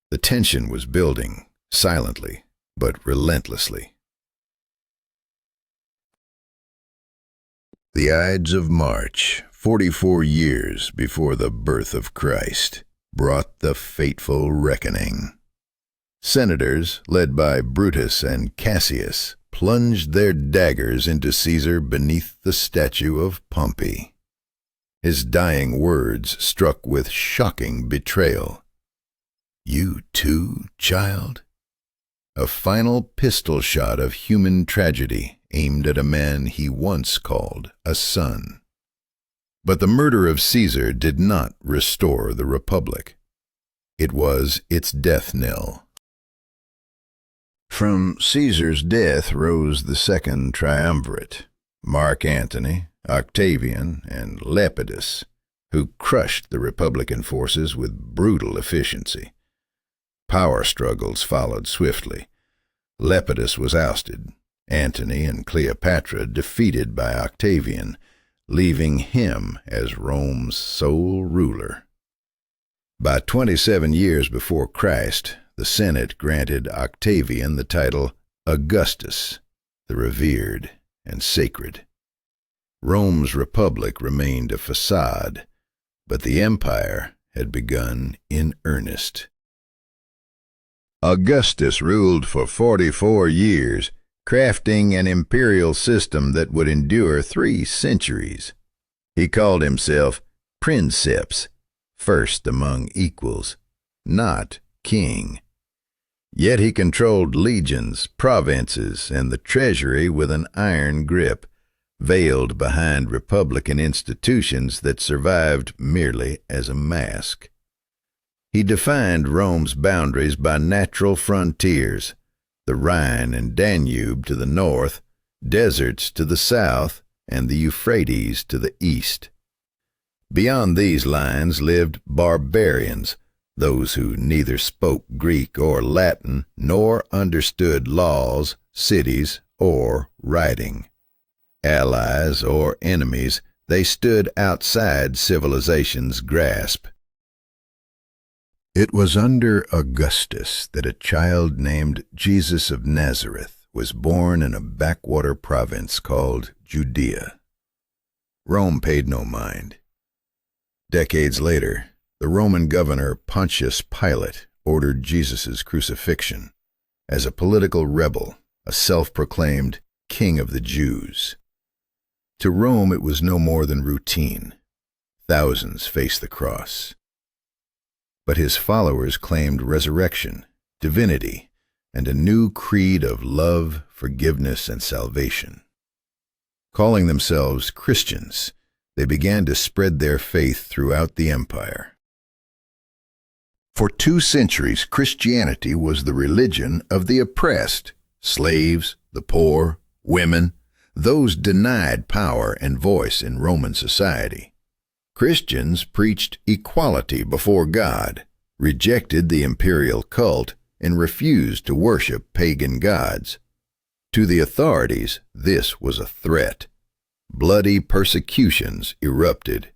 The tension was building, silently, but relentlessly. The Ides of March, 44 years before the birth of Christ, brought the fateful reckoning. Senators, led by Brutus and Cassius, plunged their daggers into Caesar beneath the statue of Pompey. His dying words struck with shocking betrayal. "You too, child?" A final pistol shot of human tragedy aimed at a man he once called a son. But the murder of Caesar did not restore the Republic. It was its death knell. From Caesar's death rose the second triumvirate, Mark Antony, Octavian, and Lepidus, who crushed the Republican forces with brutal efficiency. Power struggles followed swiftly. Lepidus was ousted, Antony and Cleopatra defeated by Octavian, leaving him as Rome's sole ruler. By 27 years before Christ, the Senate granted Octavian the title Augustus, the revered and sacred. Rome's republic remained a facade, but the empire had begun in earnest. Augustus ruled for 44 years, crafting an imperial system that would endure 3 centuries. He called himself princeps, first among equals, not king. Yet he controlled legions, provinces, and the treasury with an iron grip, veiled behind republican institutions that survived merely as a mask. He defined Rome's boundaries by natural frontiers, the Rhine and Danube to the north, deserts to the south, and the Euphrates to the east. Beyond these lines lived barbarians, those who neither spoke Greek or Latin nor understood laws, cities, or writing. Allies or enemies, they stood outside civilization's grasp. It was under Augustus that a child named Jesus of Nazareth was born in a backwater province called Judea. Rome paid no mind. Decades later, the Roman governor Pontius Pilate ordered Jesus' crucifixion as a political rebel, a self-proclaimed king of the Jews. To Rome it was no more than routine. Thousands faced the cross. But his followers claimed resurrection, divinity, and a new creed of love, forgiveness, and salvation. Calling themselves Christians, they began to spread their faith throughout the empire. For 2 centuries, Christianity was the religion of the oppressed, slaves, the poor, women, those denied power and voice in Roman society. Christians preached equality before God, rejected the imperial cult, and refused to worship pagan gods. To the authorities, this was a threat. Bloody persecutions erupted.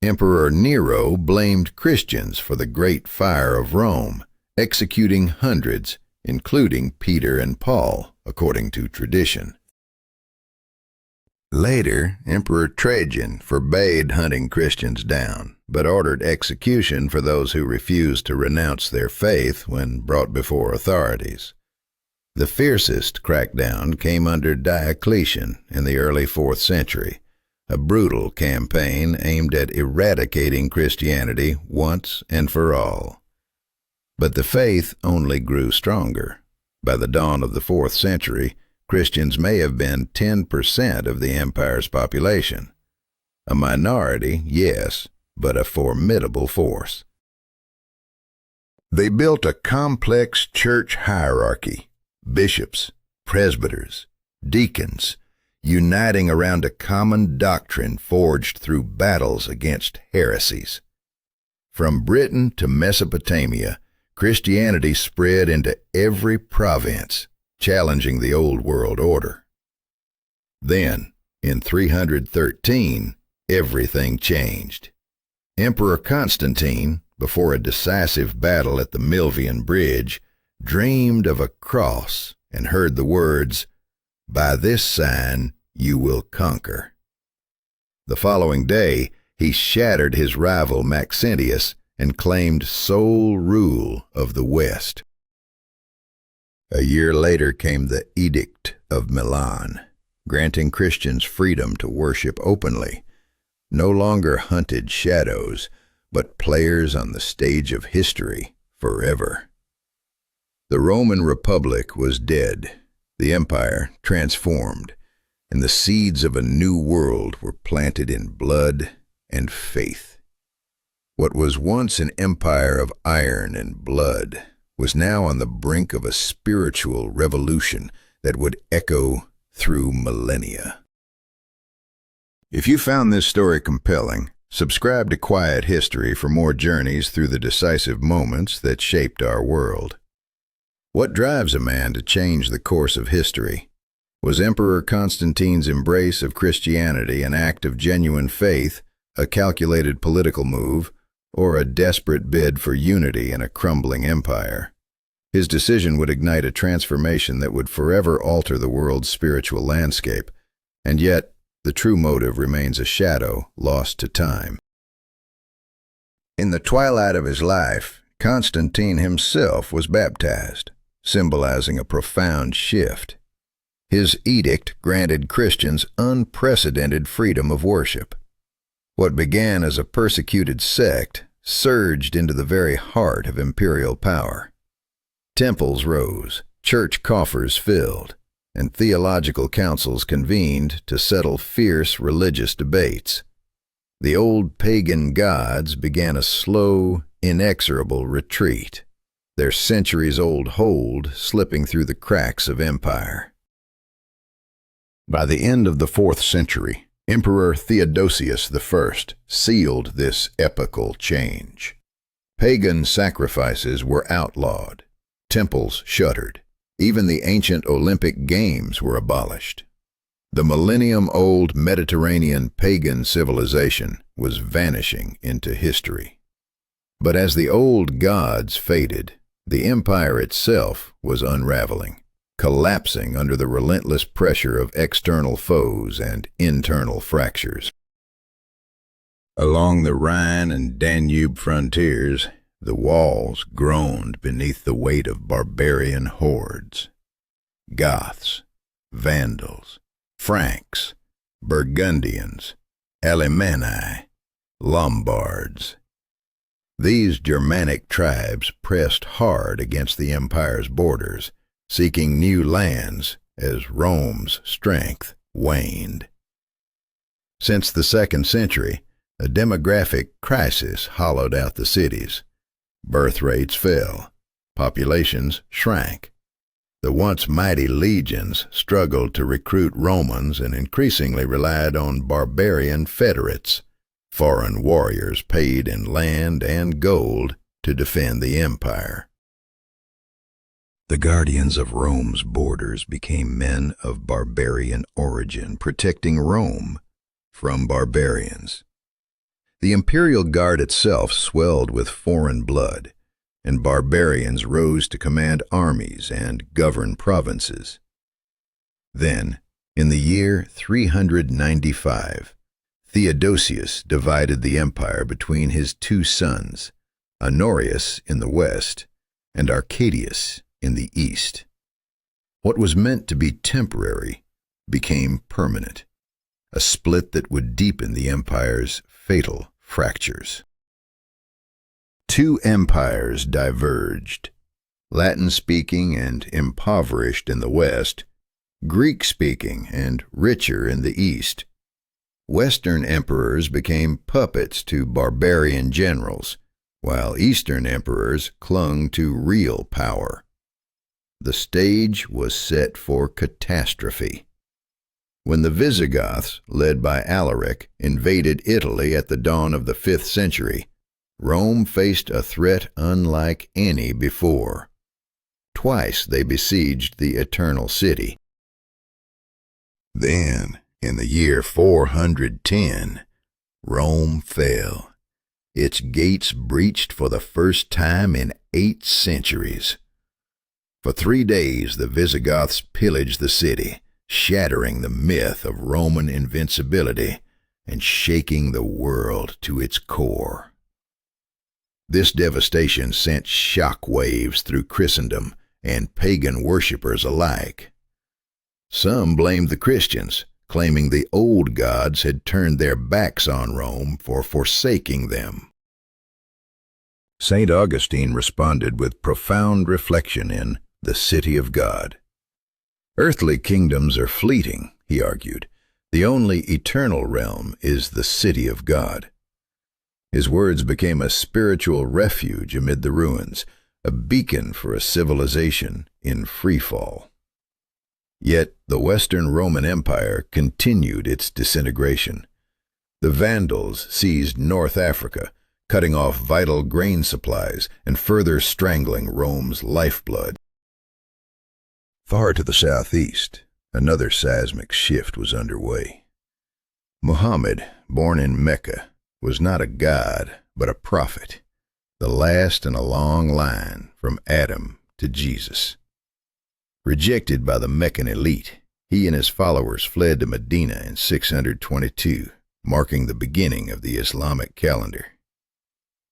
Emperor Nero blamed Christians for the Great Fire of Rome, executing hundreds, including Peter and Paul, according to tradition. Later, Emperor Trajan forbade hunting Christians down, but ordered execution for those who refused to renounce their faith when brought before authorities. The fiercest crackdown came under Diocletian in the early 4th century, a brutal campaign aimed at eradicating Christianity once and for all. But the faith only grew stronger. By the dawn of the 4th century, Christians may have been 10% of the empire's population. A minority, yes, but a formidable force. They built a complex church hierarchy, bishops, presbyters, deacons, uniting around a common doctrine forged through battles against heresies. From Britain to Mesopotamia, Christianity spread into every province, challenging the old world order. Then, in 313, everything changed. Emperor Constantine, before a decisive battle at the Milvian Bridge, dreamed of a cross and heard the words, "By this sign you will conquer." The following day, he shattered his rival Maxentius and claimed sole rule of the West. A year later came the Edict of Milan, granting Christians freedom to worship openly, no longer hunted shadows, but players on the stage of history forever. The Roman Republic was dead, the empire transformed, and the seeds of a new world were planted in blood and faith. What was once an empire of iron and blood was now on the brink of a spiritual revolution that would echo through millennia. If you found this story compelling, subscribe to Quiet History for more journeys through the decisive moments that shaped our world. What drives a man to change the course of history? Was Emperor Constantine's embrace of Christianity an act of genuine faith, a calculated political move, or a desperate bid for unity in a crumbling empire? His decision would ignite a transformation that would forever alter the world's spiritual landscape, and yet the true motive remains a shadow lost to time. In the twilight of his life, Constantine himself was baptized, symbolizing a profound shift. His edict granted Christians unprecedented freedom of worship. What began as a persecuted sect surged into the very heart of imperial power. Temples rose, church coffers filled, and theological councils convened to settle fierce religious debates. The old pagan gods began a slow, inexorable retreat, their centuries-old hold slipping through the cracks of empire. By the end of the 4th century, Emperor Theodosius I sealed this epochal change. Pagan sacrifices were outlawed, temples shuttered, even the ancient Olympic Games were abolished. The millennium-old Mediterranean pagan civilization was vanishing into history. But as the old gods faded, the empire itself was unraveling, collapsing under the relentless pressure of external foes and internal fractures. Along the Rhine and Danube frontiers, the walls groaned beneath the weight of barbarian hordes. Goths, Vandals, Franks, Burgundians, Alemanni, Lombards. These Germanic tribes pressed hard against the empire's borders, seeking new lands as Rome's strength waned. Since the 2nd century, a demographic crisis hollowed out the cities. Birth rates fell, populations shrank. The once mighty legions struggled to recruit Romans and increasingly relied on barbarian federates, foreign warriors paid in land and gold to defend the empire. The guardians of Rome's borders became men of barbarian origin, protecting Rome from barbarians. The imperial guard itself swelled with foreign blood, and barbarians rose to command armies and govern provinces. Then, in the year 395, Theodosius divided the empire between his two sons, Honorius in the west and Arcadius in the east. What was meant to be temporary became permanent, a split that would deepen the empire's fatal fractures. Two empires diverged, Latin-speaking and impoverished in the west, Greek-speaking and richer in the east. Western emperors became puppets to barbarian generals, while Eastern emperors clung to real power. The stage was set for catastrophe. When the Visigoths, led by Alaric, invaded Italy at the dawn of the 5th century, Rome faced a threat unlike any before. Twice they besieged the Eternal City. Then, in the year 410, Rome fell, its gates breached for the first time in 8 centuries. For 3 days the Visigoths pillaged the city, shattering the myth of Roman invincibility and shaking the world to its core. This devastation sent shock waves through Christendom and pagan worshippers alike. Some blamed the Christians, claiming the old gods had turned their backs on Rome for forsaking them. St. Augustine responded with profound reflection in The City of God. Earthly kingdoms are fleeting, he argued. The only eternal realm is the city of God. His words became a spiritual refuge amid the ruins, a beacon for a civilization in freefall. Yet the Western Roman Empire continued its disintegration. The Vandals seized North Africa, cutting off vital grain supplies and further strangling Rome's lifeblood. Far to the southeast, another seismic shift was underway. Muhammad, born in Mecca, was not a god, but a prophet, the last in a long line from Adam to Jesus. Rejected by the Meccan elite, he and his followers fled to Medina in 622, marking the beginning of the Islamic calendar.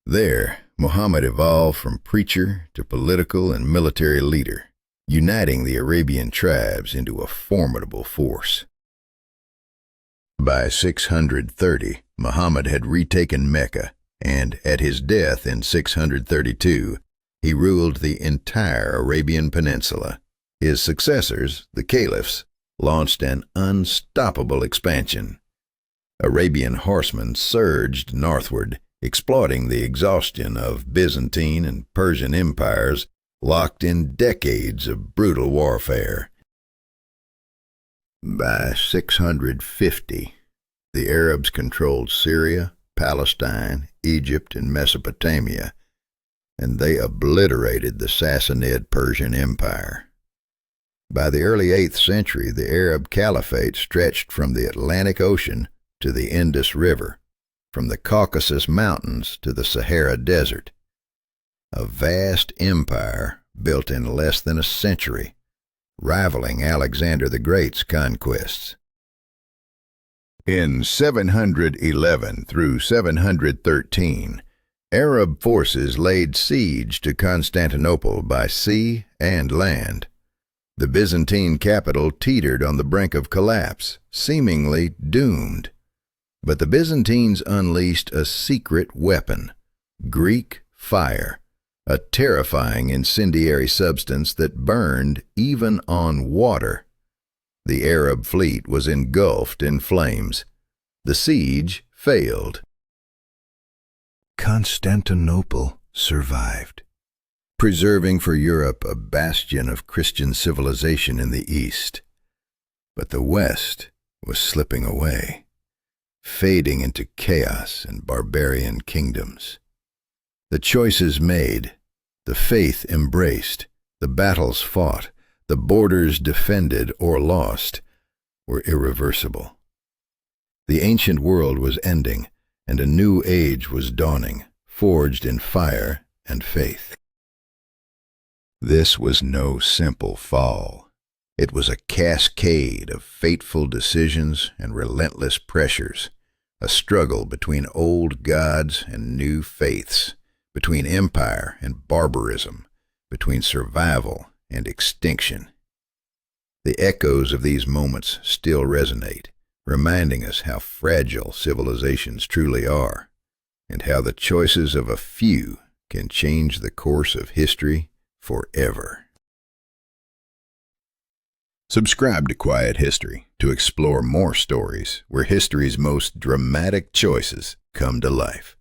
There, Muhammad evolved from preacher to political and military leader, uniting the Arabian tribes into a formidable force. By 630, Muhammad had retaken Mecca, and at his death in 632, he ruled the entire Arabian Peninsula. His successors, the caliphs, launched an unstoppable expansion. Arabian horsemen surged northward, exploiting the exhaustion of Byzantine and Persian empires locked in decades of brutal warfare. By 650, the Arabs controlled Syria, Palestine, Egypt, and Mesopotamia, and they obliterated the Sassanid Persian Empire. By the early 8th century, the Arab Caliphate stretched from the Atlantic Ocean to the Indus River, from the Caucasus Mountains to the Sahara Desert. A vast empire built in less than a century, rivaling Alexander the Great's conquests. In 711 through 713, Arab forces laid siege to Constantinople by sea and land. The Byzantine capital teetered on the brink of collapse, seemingly doomed. But the Byzantines unleashed a secret weapon, Greek fire, a terrifying incendiary substance that burned even on water. The Arab fleet was engulfed in flames. The siege failed. Constantinople survived, preserving for Europe a bastion of Christian civilization in the East. But the West was slipping away, fading into chaos and barbarian kingdoms. The choices made, the faith embraced, the battles fought, the borders defended or lost, were irreversible. The ancient world was ending, and a new age was dawning, forged in fire and faith. This was no simple fall. It was a cascade of fateful decisions and relentless pressures, a struggle between old gods and new faiths, between empire and barbarism, between survival and extinction. The echoes of these moments still resonate, reminding us how fragile civilizations truly are, and how the choices of a few can change the course of history forever. Subscribe to Quiet History to explore more stories where history's most dramatic choices come to life.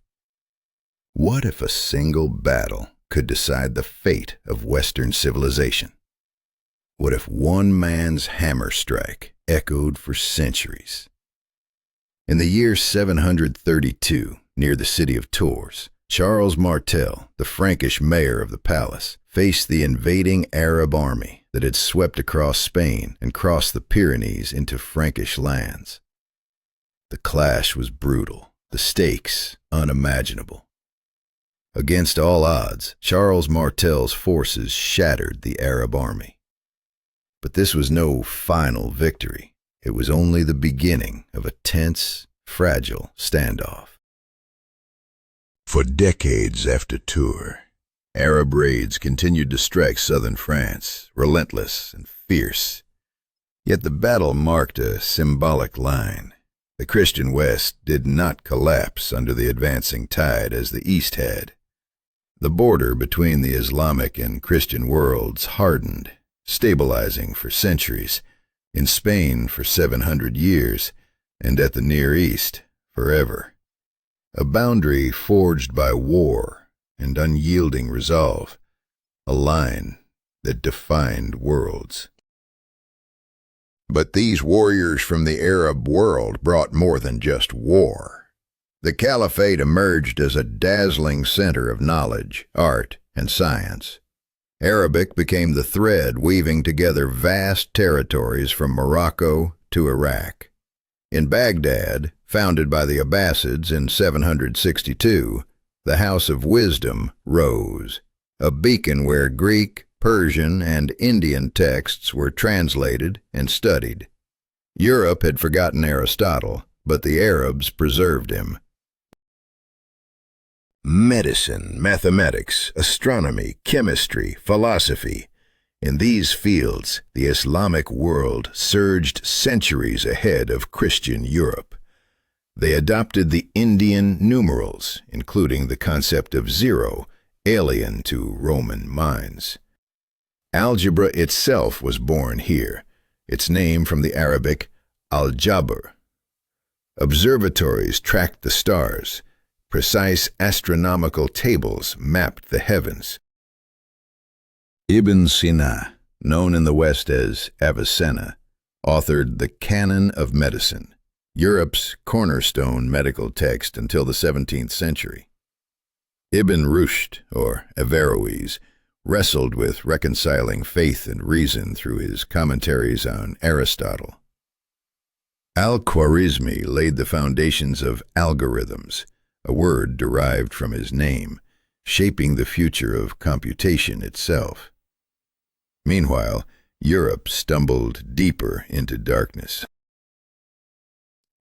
What if a single battle could decide the fate of Western civilization? What if one man's hammer strike echoed for centuries? In the year 732, near the city of Tours, Charles Martel, the Frankish mayor of the palace, faced the invading Arab army that had swept across Spain and crossed the Pyrenees into Frankish lands. The clash was brutal, the stakes unimaginable. Against all odds, Charles Martel's forces shattered the Arab army. But this was no final victory. It was only the beginning of a tense, fragile standoff. For decades after Tours, Arab raids continued to strike southern France, relentless and fierce. Yet the battle marked a symbolic line. The Christian West did not collapse under the advancing tide as the East had. The border between the Islamic and Christian worlds hardened, stabilizing for centuries, in Spain for 700 years, and at the Near East forever. A boundary forged by war and unyielding resolve, a line that defined worlds. But these warriors from the Arab world brought more than just war. The Caliphate emerged as a dazzling center of knowledge, art, and science. Arabic became the thread weaving together vast territories from Morocco to Iraq. In Baghdad, founded by the Abbasids in 762, the House of Wisdom rose, a beacon where Greek, Persian, and Indian texts were translated and studied. Europe had forgotten Aristotle, but the Arabs preserved him. Medicine, mathematics, astronomy, chemistry, philosophy. In these fields, the Islamic world surged centuries ahead of Christian Europe. They adopted the Indian numerals, including the concept of zero, alien to Roman minds. Algebra itself was born here, its name from the Arabic al-Jabr. Observatories tracked the stars. Precise astronomical tables mapped the heavens. Ibn Sina, known in the West as Avicenna, authored the Canon of Medicine, Europe's cornerstone medical text until the 17th century. Ibn Rushd, or Averroes, wrestled with reconciling faith and reason through his commentaries on Aristotle. Al-Khwarizmi laid the foundations of algorithms, a word derived from his name, shaping the future of computation itself. Meanwhile, Europe stumbled deeper into darkness.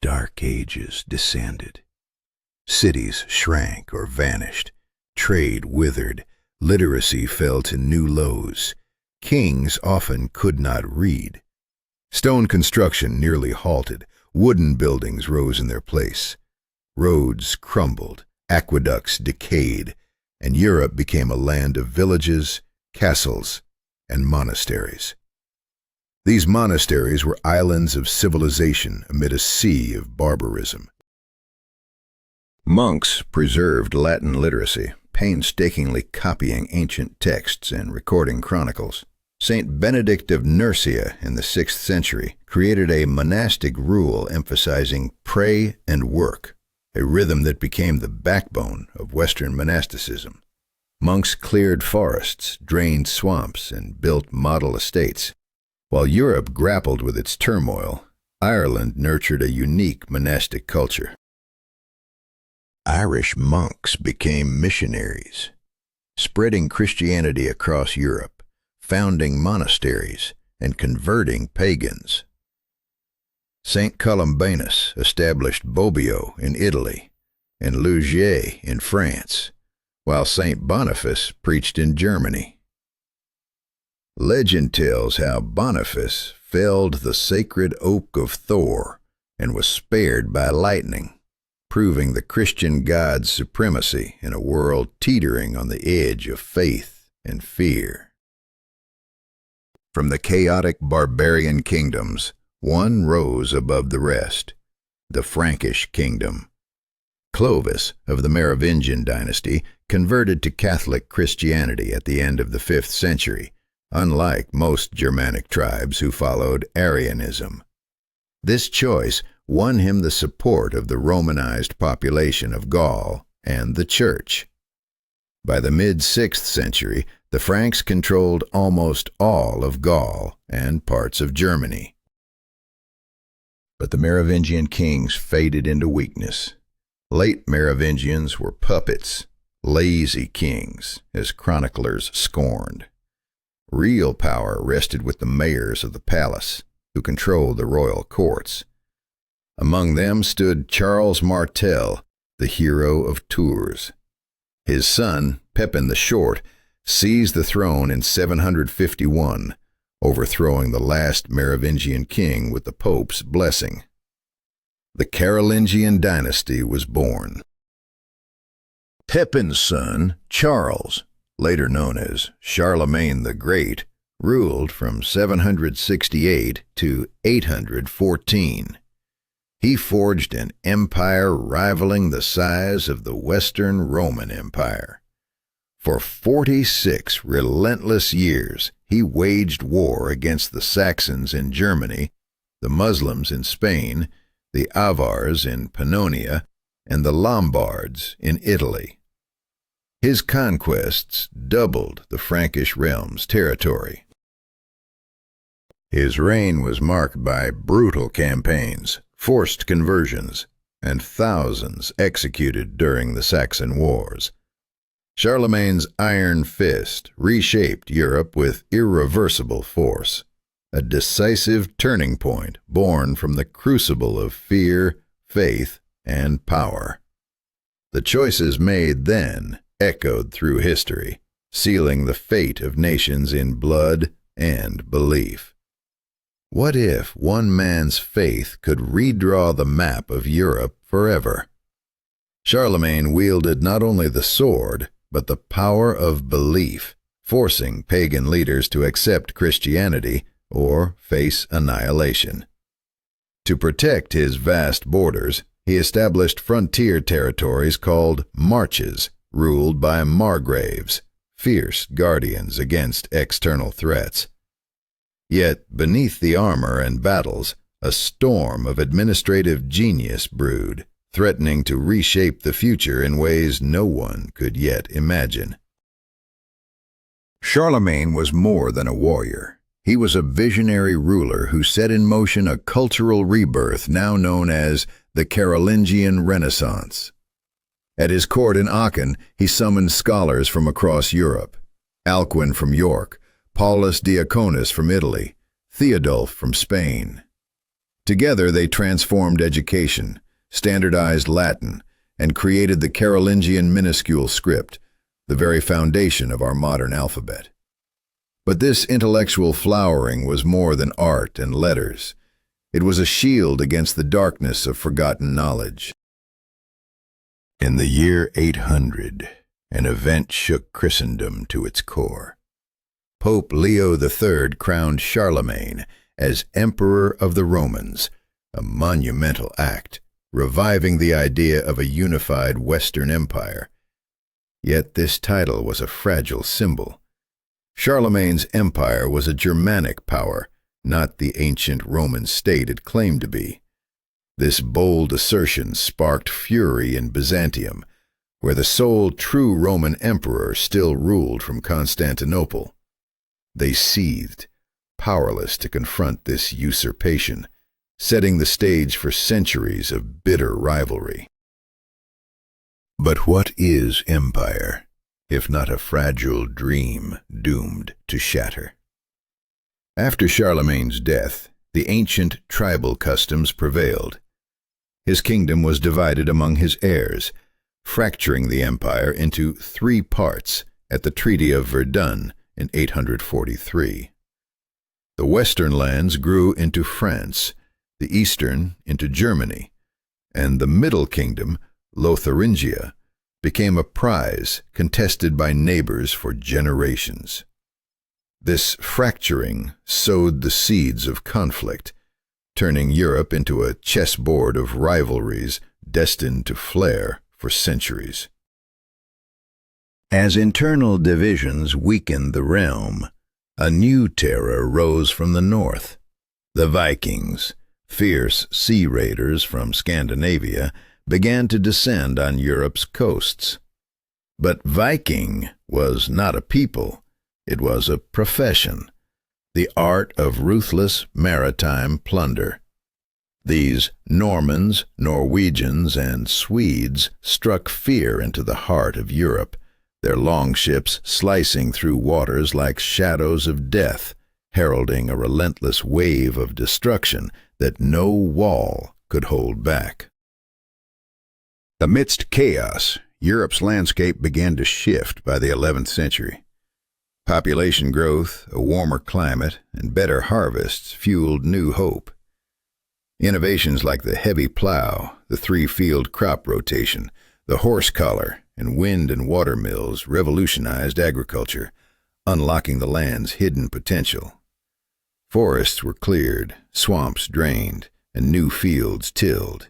Dark ages descended. Cities shrank or vanished. Trade withered. Literacy fell to new lows. Kings often could not read. Stone construction nearly halted. Wooden buildings rose in their place. Roads crumbled, aqueducts decayed, and Europe became a land of villages, castles, and monasteries. These monasteries were islands of civilization amid a sea of barbarism. Monks preserved Latin literacy, painstakingly copying ancient texts and recording chronicles. Saint Benedict of Nursia in the 6th century created a monastic rule emphasizing pray and work, a rhythm that became the backbone of Western monasticism. Monks cleared forests, drained swamps, and built model estates. While Europe grappled with its turmoil, Ireland nurtured a unique monastic culture. Irish monks became missionaries, spreading Christianity across Europe, founding monasteries and converting pagans. Saint Columbanus established Bobbio in Italy and Lisieux in France, while Saint Boniface preached in Germany. Legend tells how Boniface felled the sacred oak of Thor and was spared by lightning, proving the Christian God's supremacy in a world teetering on the edge of faith and fear. From the chaotic barbarian kingdoms, one rose above the rest, the Frankish kingdom. Clovis of the Merovingian dynasty converted to Catholic Christianity at the end of the 5th century, unlike most Germanic tribes who followed Arianism. This choice won him the support of the Romanized population of Gaul and the Church. By the mid-6th century, the Franks controlled almost all of Gaul and parts of Germany. But the Merovingian kings faded into weakness. Late Merovingians were puppets, lazy kings, as chroniclers scorned. Real power rested with the mayors of the palace, who controlled the royal courts. Among them stood Charles Martel, the hero of Tours. His son, Pepin the Short, seized the throne in 751, overthrowing the last Merovingian king with the Pope's blessing. The Carolingian dynasty was born. Pepin's son, Charles, later known as Charlemagne the Great, ruled from 768 to 814. He forged an empire rivaling the size of the Western Roman Empire. For 46 relentless years, he waged war against the Saxons in Germany, the Muslims in Spain, the Avars in Pannonia, and the Lombards in Italy. His conquests doubled the Frankish realm's territory. His reign was marked by brutal campaigns, forced conversions, and thousands executed during the Saxon Wars. Charlemagne's iron fist reshaped Europe with irreversible force, a decisive turning point born from the crucible of fear, faith, and power. The choices made then echoed through history, sealing the fate of nations in blood and belief. What if one man's faith could redraw the map of Europe forever? Charlemagne wielded not only the sword, but the power of belief, forcing pagan leaders to accept Christianity or face annihilation. To protect his vast borders, he established frontier territories called marches, ruled by margraves, fierce guardians against external threats. Yet beneath the armor and battles, a storm of administrative genius brewed, threatening to reshape the future in ways no one could yet imagine. Charlemagne was more than a warrior. He was a visionary ruler who set in motion a cultural rebirth now known as the Carolingian Renaissance. At his court in Aachen, he summoned scholars from across Europe: Alcuin from York, Paulus Diaconus from Italy, Theodulf from Spain. Together they transformed education, standardized Latin, and created the Carolingian minuscule script, the very foundation of our modern alphabet. But this intellectual flowering was more than art and letters. It was a shield against the darkness of forgotten knowledge. In the year 800, an event shook Christendom to its core. Pope Leo III crowned Charlemagne as Emperor of the Romans, a monumental act, reviving the idea of a unified Western Empire. Yet this title was a fragile symbol. Charlemagne's empire was a Germanic power, not the ancient Roman state it claimed to be. This bold assertion sparked fury in Byzantium, where the sole true Roman emperor still ruled from Constantinople. They seethed, powerless to confront this usurpation, setting the stage for centuries of bitter rivalry. But what is empire? if not a fragile dream doomed to shatter. After Charlemagne's death, the ancient tribal customs prevailed. His kingdom was divided among his heirs, fracturing the empire into 3 parts at the Treaty of Verdun in 843. The western lands grew into France, the eastern into Germany, and the middle kingdom, Lotharingia, became a prize contested by neighbors for generations. This fracturing sowed the seeds of conflict, turning Europe into a chessboard of rivalries destined to flare for centuries. As internal divisions weakened the realm, a new terror rose from the north. The Vikings, fierce sea raiders from Scandinavia, began to descend on Europe's coasts. But Viking was not a people, it was a profession, the art of ruthless maritime plunder. These Normans, Norwegians, and Swedes struck fear into the heart of Europe, their longships slicing through waters like shadows of death, heralding a relentless wave of destruction that no wall could hold back. Amidst chaos, Europe's landscape began to shift by the 11th century. Population growth, a warmer climate, and better harvests fueled new hope. Innovations like the heavy plow, the 3-field crop rotation, the horse collar, and wind and water mills revolutionized agriculture, unlocking the land's hidden potential. Forests were cleared, swamps drained, and new fields tilled.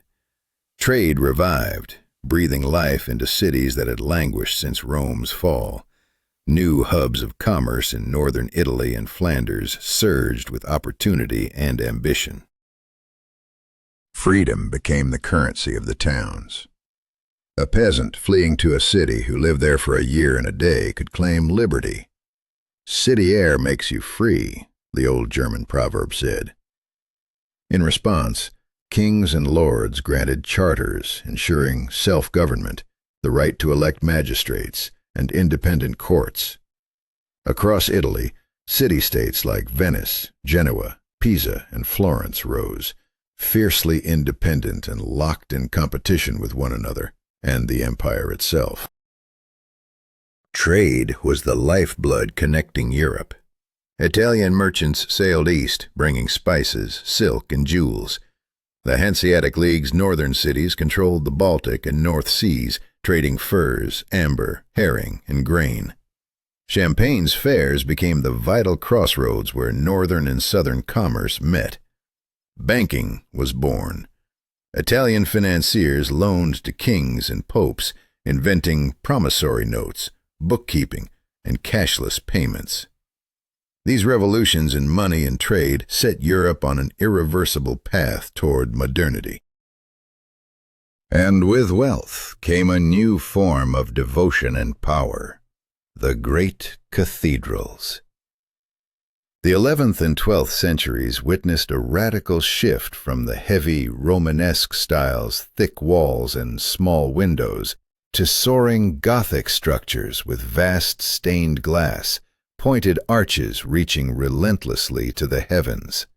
Trade revived, breathing life into cities that had languished since Rome's fall. New hubs of commerce in northern Italy and Flanders surged with opportunity and ambition. Freedom became the currency of the towns. A peasant fleeing to a city who lived there for a year and a day could claim liberty. "City air makes you free," the old German proverb said. In response, kings and lords granted charters ensuring self-government, the right to elect magistrates, and independent courts. Across Italy, city-states like Venice, Genoa, Pisa, and Florence rose, fiercely independent and locked in competition with one another and the empire itself. Trade was the lifeblood connecting Europe. Italian merchants sailed east, bringing spices, silk, and jewels. The Hanseatic League's northern cities controlled the Baltic and North Seas, trading furs, amber, herring, and grain. Champagne's fairs became the vital crossroads where northern and southern commerce met. Banking was born. Italian financiers loaned to kings and popes, inventing promissory notes, bookkeeping, and cashless payments. These revolutions in money and trade set Europe on an irreversible path toward modernity. And with wealth came a new form of devotion and power, the great cathedrals. The 11th and 12th centuries witnessed a radical shift from the heavy Romanesque style's thick walls and small windows to soaring Gothic structures with vast stained glass, pointed arches reaching relentlessly to the heavens.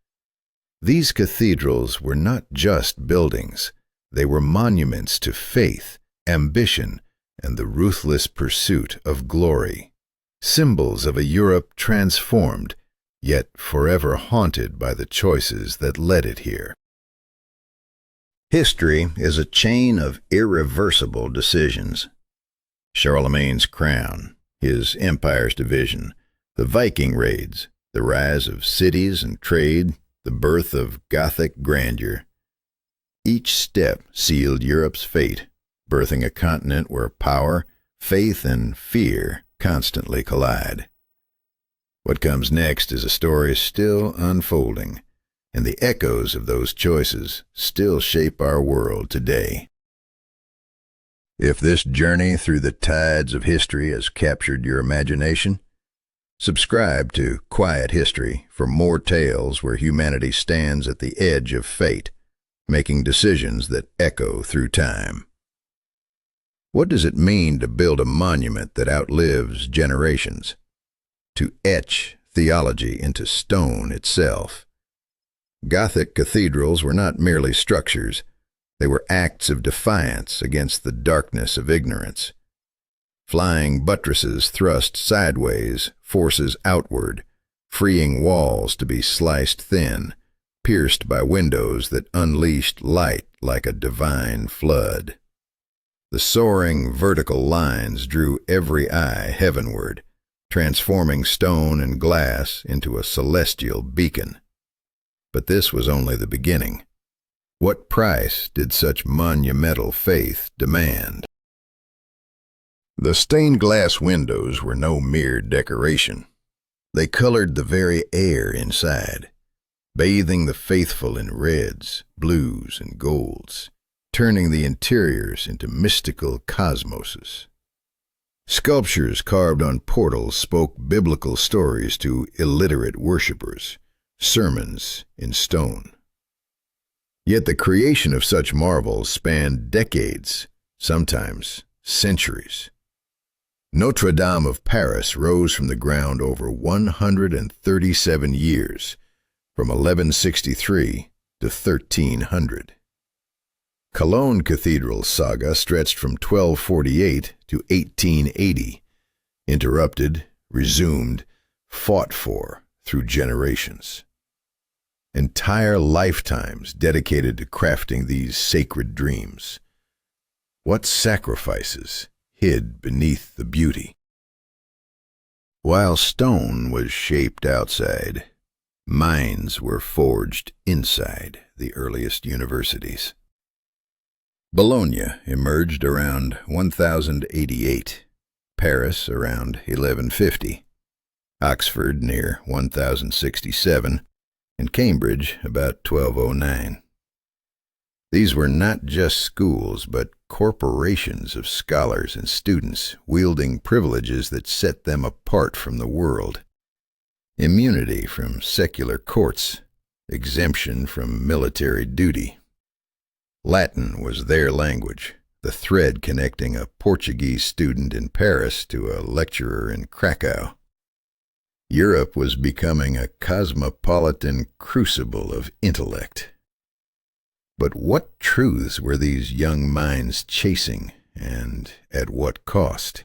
These cathedrals were not just buildings, they were monuments to faith, ambition, and the ruthless pursuit of glory, symbols of a Europe transformed, yet forever haunted by the choices that led it here. History is a chain of irreversible decisions. Charlemagne's crown, his empire's division, the Viking raids, the rise of cities and trade, the birth of Gothic grandeur. Each step sealed Europe's fate, birthing a continent where power, faith, and fear constantly collide. What comes next is a story still unfolding, and the echoes of those choices still shape our world today. If this journey through the tides of history has captured your imagination, subscribe to Quiet History for more tales where humanity stands at the edge of fate, making decisions that echo through time. What does it mean to build a monument that outlives generations? To etch theology into stone itself. Gothic cathedrals were not merely structures. They were acts of defiance against the darkness of ignorance. Flying buttresses thrust sideways, forces outward, freeing walls to be sliced thin, pierced by windows that unleashed light like a divine flood. The soaring vertical lines drew every eye heavenward, transforming stone and glass into a celestial beacon. But this was only the beginning. What price did such monumental faith demand? The stained glass windows were no mere decoration. They colored the very air inside, bathing the faithful in reds, blues, and golds, turning the interiors into mystical cosmoses. Sculptures carved on portals spoke biblical stories to illiterate worshippers, sermons in stone. Yet the creation of such marvels spanned decades, sometimes centuries. Notre Dame of Paris rose from the ground over 137 years, from 1163 to 1300. Cologne Cathedral's saga stretched from 1248 to 1880, interrupted, resumed, fought for through generations. Entire lifetimes dedicated to crafting these sacred dreams. What sacrifices hid beneath the beauty? While stone was shaped outside, minds were forged inside the earliest universities. Bologna emerged around 1088, Paris around 1150, Oxford near 1067, and Cambridge about 1209. These were not just schools, but corporations of scholars and students wielding privileges that set them apart from the world. Immunity from secular courts, exemption from military duty. Latin was their language, the thread connecting a Portuguese student in Paris to a lecturer in Krakow. Europe was becoming a cosmopolitan crucible of intellect. But what truths were these young minds chasing, and at what cost?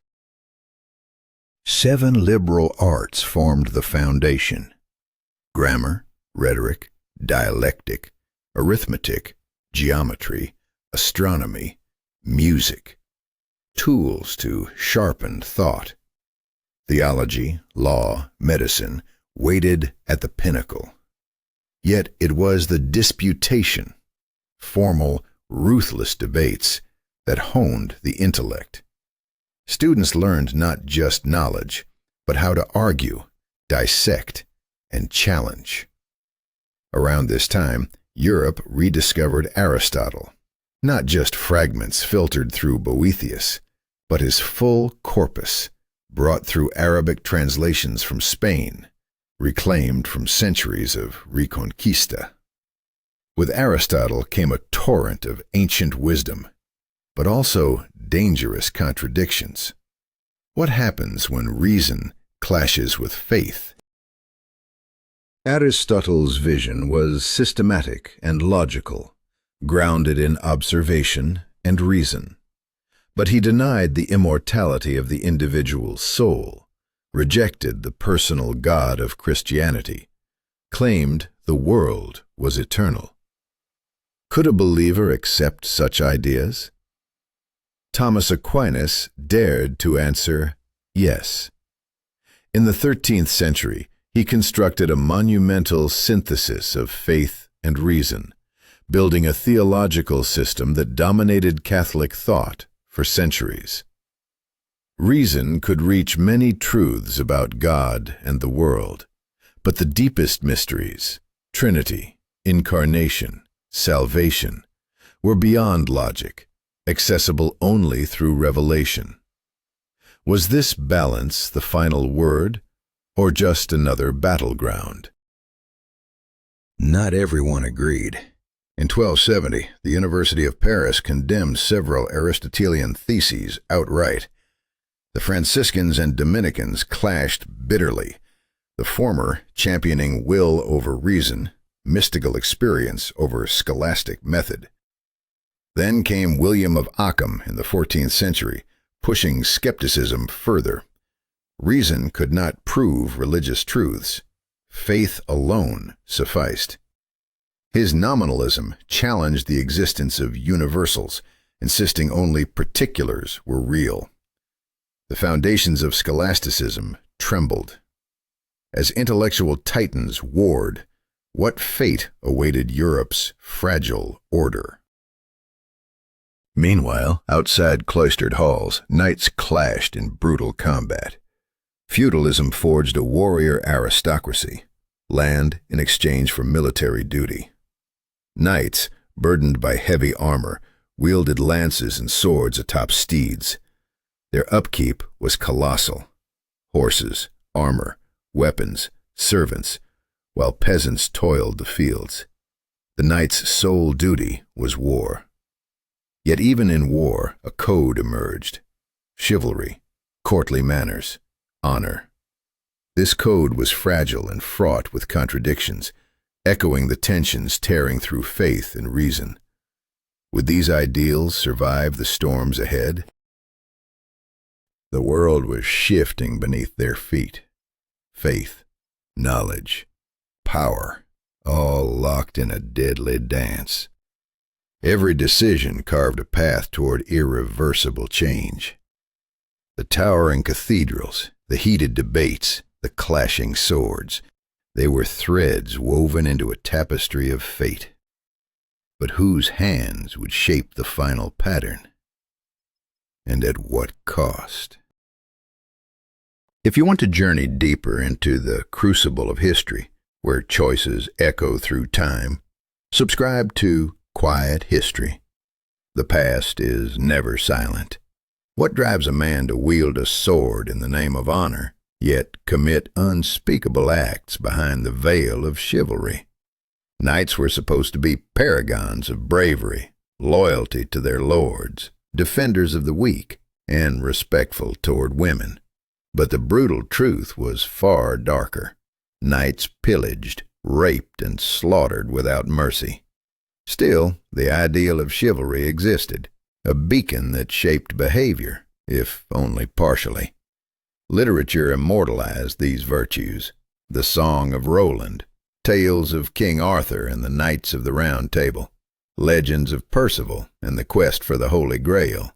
7 liberal arts formed the foundation: grammar, rhetoric, dialectic, arithmetic, geometry, astronomy, music, tools to sharpen thought. Theology, law, medicine waited at the pinnacle. Yet it was the disputation, formal, ruthless debates, that honed the intellect. Students learned not just knowledge, but how to argue, dissect, and challenge. Around this time, Europe rediscovered Aristotle, not just fragments filtered through Boethius, but his full corpus, brought through Arabic translations from Spain, reclaimed from centuries of Reconquista. With Aristotle came a torrent of ancient wisdom, but also dangerous contradictions. What happens when reason clashes with faith? Aristotle's vision was systematic and logical, grounded in observation and reason. But he denied the immortality of the individual soul, rejected the personal God of Christianity, claimed the world was eternal. Could a believer accept such ideas? Thomas Aquinas dared to answer yes. In the 13th century, he constructed a monumental synthesis of faith and reason, building a theological system that dominated Catholic thought for centuries. Reason could reach many truths about God and the world, but the deepest mysteries, Trinity, incarnation, salvation, were beyond logic, accessible only through revelation. Was this balance the final word, or just another battleground? Not everyone agreed. In 1270, the University of Paris condemned several Aristotelian theses outright. The Franciscans and Dominicans clashed bitterly, the former championing will over reason, mystical experience over scholastic method. Then came William of Ockham in the 14th century, pushing skepticism further. Reason could not prove religious truths. Faith alone sufficed. His nominalism challenged the existence of universals, insisting only particulars were real. The foundations of scholasticism trembled. As intellectual titans warred, what fate awaited Europe's fragile order? Meanwhile, outside cloistered halls, knights clashed in brutal combat. Feudalism forged a warrior aristocracy, land in exchange for military duty. Knights, burdened by heavy armor, wielded lances and swords atop steeds. Their upkeep was colossal. Horses, armor, weapons, servants, while peasants toiled the fields. The knight's sole duty was war. Yet even in war, a code emerged: chivalry, courtly manners, honor. This code was fragile and fraught with contradictions, echoing the tensions tearing through faith and reason. Would these ideals survive the storms ahead? The world was shifting beneath their feet. Faith, knowledge, power, all locked in a deadly dance. Every decision carved a path toward irreversible change. The towering cathedrals, the heated debates, the clashing swords, they were threads woven into a tapestry of fate. But whose hands would shape the final pattern? And at what cost? If you want to journey deeper into the crucible of history, where choices echo through time, subscribe to Quiet History. The past is never silent. What drives a man to wield a sword in the name of honor, yet commit unspeakable acts behind the veil of chivalry? Knights were supposed to be paragons of bravery, loyalty to their lords, defenders of the weak, and respectful toward women. But the brutal truth was far darker. Knights pillaged, raped, and slaughtered without mercy. Still, the ideal of chivalry existed, a beacon that shaped behavior, if only partially. Literature immortalized these virtues: the Song of Roland, tales of King Arthur and the Knights of the Round Table, legends of Percival and the quest for the Holy Grail.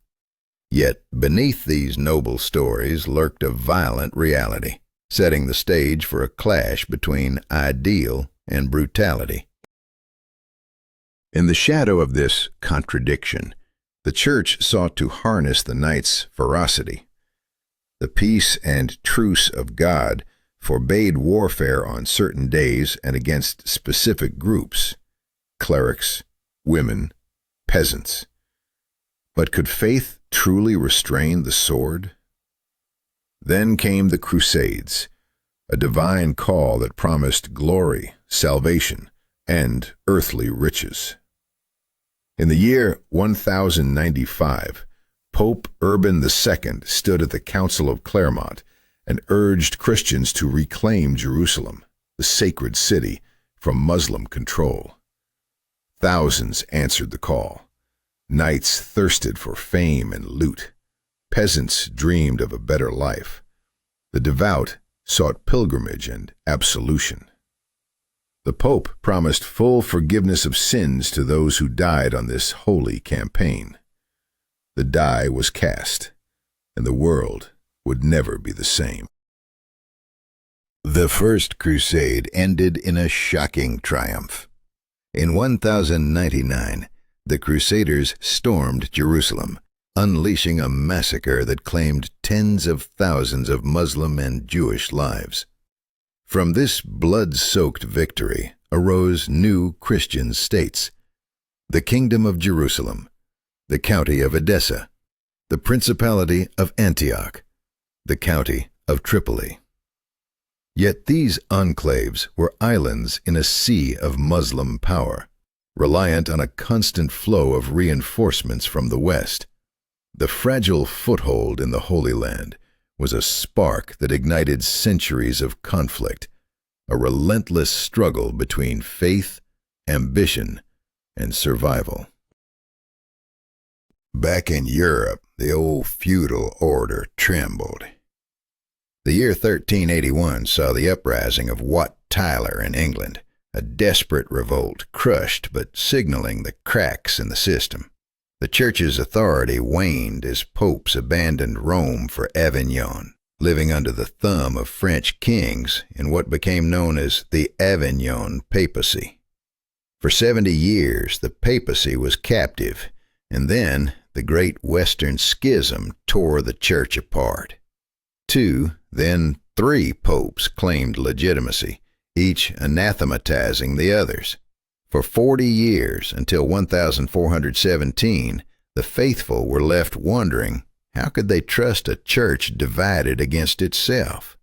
Yet beneath these noble stories lurked a violent reality, setting the stage for a clash between ideal and brutality. In the shadow of this contradiction, the Church sought to harness the knight's ferocity. The peace and truce of God forbade warfare on certain days and against specific groups: clerics, women, peasants. But could faith truly restrain the sword? Then came the Crusades, a divine call that promised glory, salvation, and earthly riches. In the year 1095, Pope Urban II stood at the Council of Clermont and urged Christians to reclaim Jerusalem, the sacred city, from Muslim control. Thousands answered the call. Knights thirsted for fame and loot. Peasants dreamed of a better life. The devout sought pilgrimage and absolution. The Pope promised full forgiveness of sins to those who died on this holy campaign. The die was cast, and the world would never be the same. The First Crusade ended in a shocking triumph. In 1099, the Crusaders stormed Jerusalem, unleashing a massacre that claimed tens of thousands of Muslim and Jewish lives. From this blood-soaked victory arose new Christian states: the Kingdom of Jerusalem, the County of Edessa, the Principality of Antioch, the County of Tripoli. Yet these enclaves were islands in a sea of Muslim power. reliant on a constant flow of reinforcements from the West. The fragile foothold in the Holy Land was a spark that ignited centuries of conflict, a relentless struggle between faith, ambition, and survival. Back in Europe, the old feudal order trembled. The year 1381 saw the uprising of Wat Tyler in England, a desperate revolt crushed but signaling the cracks in the system. The Church's authority waned as popes abandoned Rome for Avignon, living under the thumb of French kings in what became known as the Avignon Papacy. For 70 years, the papacy was captive, and then the Great Western Schism tore the Church apart. 2, then 3 popes claimed legitimacy, each anathematizing the others. For 40 years, until 1417, the faithful were left wondering, how could they trust a church divided against itself?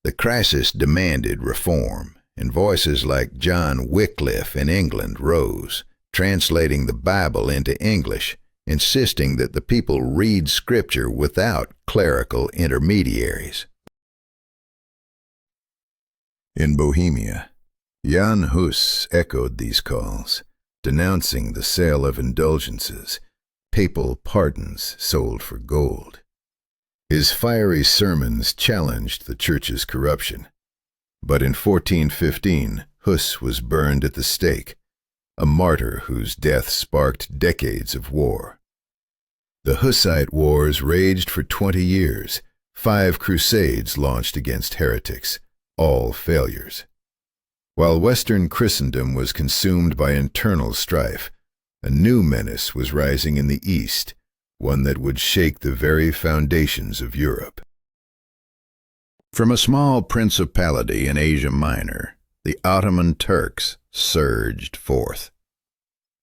The crisis demanded reform, and voices like John Wycliffe in England rose, translating the Bible into English, insisting that the people read Scripture without clerical intermediaries. In Bohemia, Jan Hus echoed these calls, denouncing the sale of indulgences, papal pardons sold for gold. His fiery sermons challenged the Church's corruption, but in 1415 Hus was burned at the stake, a martyr whose death sparked decades of war. The Hussite Wars raged for 20 years, 5 crusades launched against heretics, all failures. While Western Christendom was consumed by internal strife, a new menace was rising in the East, one that would shake the very foundations of Europe. From a small principality in Asia Minor, the Ottoman Turks surged forth.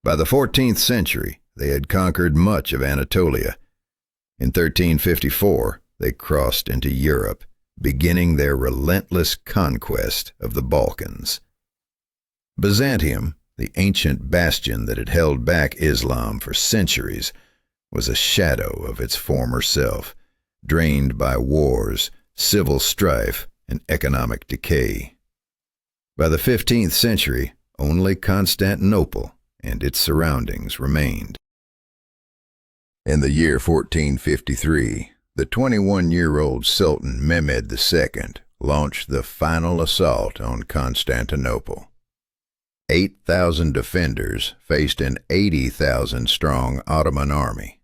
By the 14th century, they had conquered much of Anatolia. In 1354, they crossed into Europe, beginning their relentless conquest of the Balkans. Byzantium, the ancient bastion that had held back Islam for centuries, was a shadow of its former self, drained by wars, civil strife, and economic decay. By the 15th century, only Constantinople and its surroundings remained. In the year 1453, the 21-year-old Sultan Mehmed II launched the final assault on Constantinople. 8,000 defenders faced an 80,000-strong Ottoman army.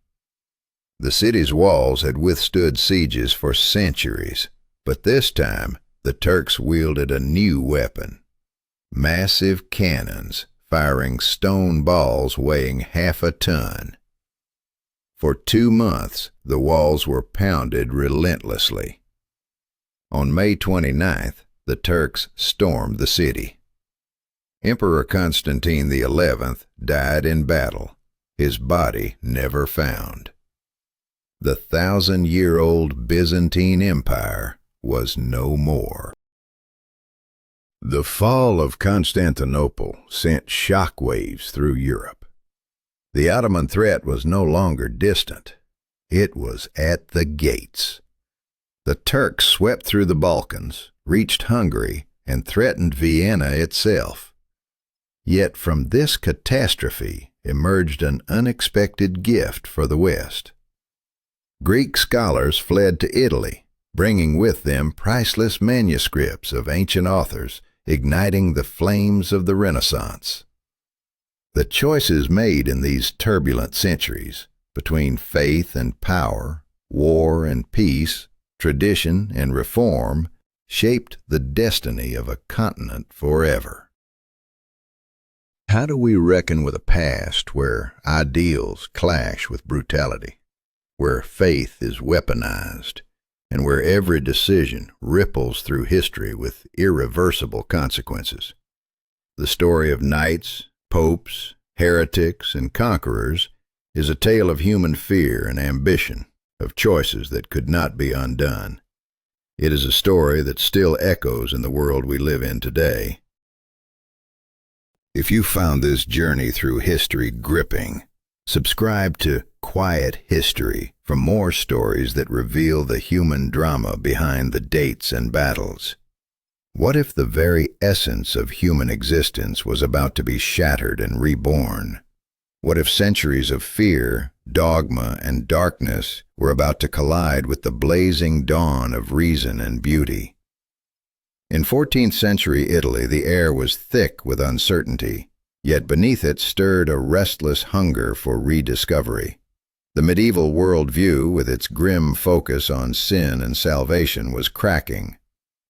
The city's walls had withstood sieges for centuries, but this time the Turks wielded a new weapon: massive cannons firing stone balls weighing half a ton. For 2 months, the walls were pounded relentlessly. On May 29th, the Turks stormed the city. Emperor Constantine XI died in battle, his body never found. The 1,000-year-old Byzantine Empire was no more. The fall of Constantinople sent shockwaves through Europe. The Ottoman threat was no longer distant. It was at the gates. The Turks swept through the Balkans, reached Hungary, and threatened Vienna itself. Yet from this catastrophe emerged an unexpected gift for the West. Greek scholars fled to Italy, bringing with them priceless manuscripts of ancient authors, igniting the flames of the Renaissance. The choices made in these turbulent centuries, between faith and power, war and peace, tradition and reform, shaped the destiny of a continent forever. How do we reckon with a past where ideals clash with brutality, where faith is weaponized, and where every decision ripples through history with irreversible consequences? The story of knights, popes, heretics, and conquerors is a tale of human fear and ambition, of choices that could not be undone. It is a story that still echoes in the world we live in today. If you found this journey through history gripping, subscribe to Quiet History for more stories that reveal the human drama behind the dates and battles. What if the very essence of human existence was about to be shattered and reborn? What if centuries of fear, dogma, and darkness were about to collide with the blazing dawn of reason and beauty? In 14th century Italy, the air was thick with uncertainty, yet beneath it stirred a restless hunger for rediscovery. The medieval worldview, with its grim focus on sin and salvation, was cracking.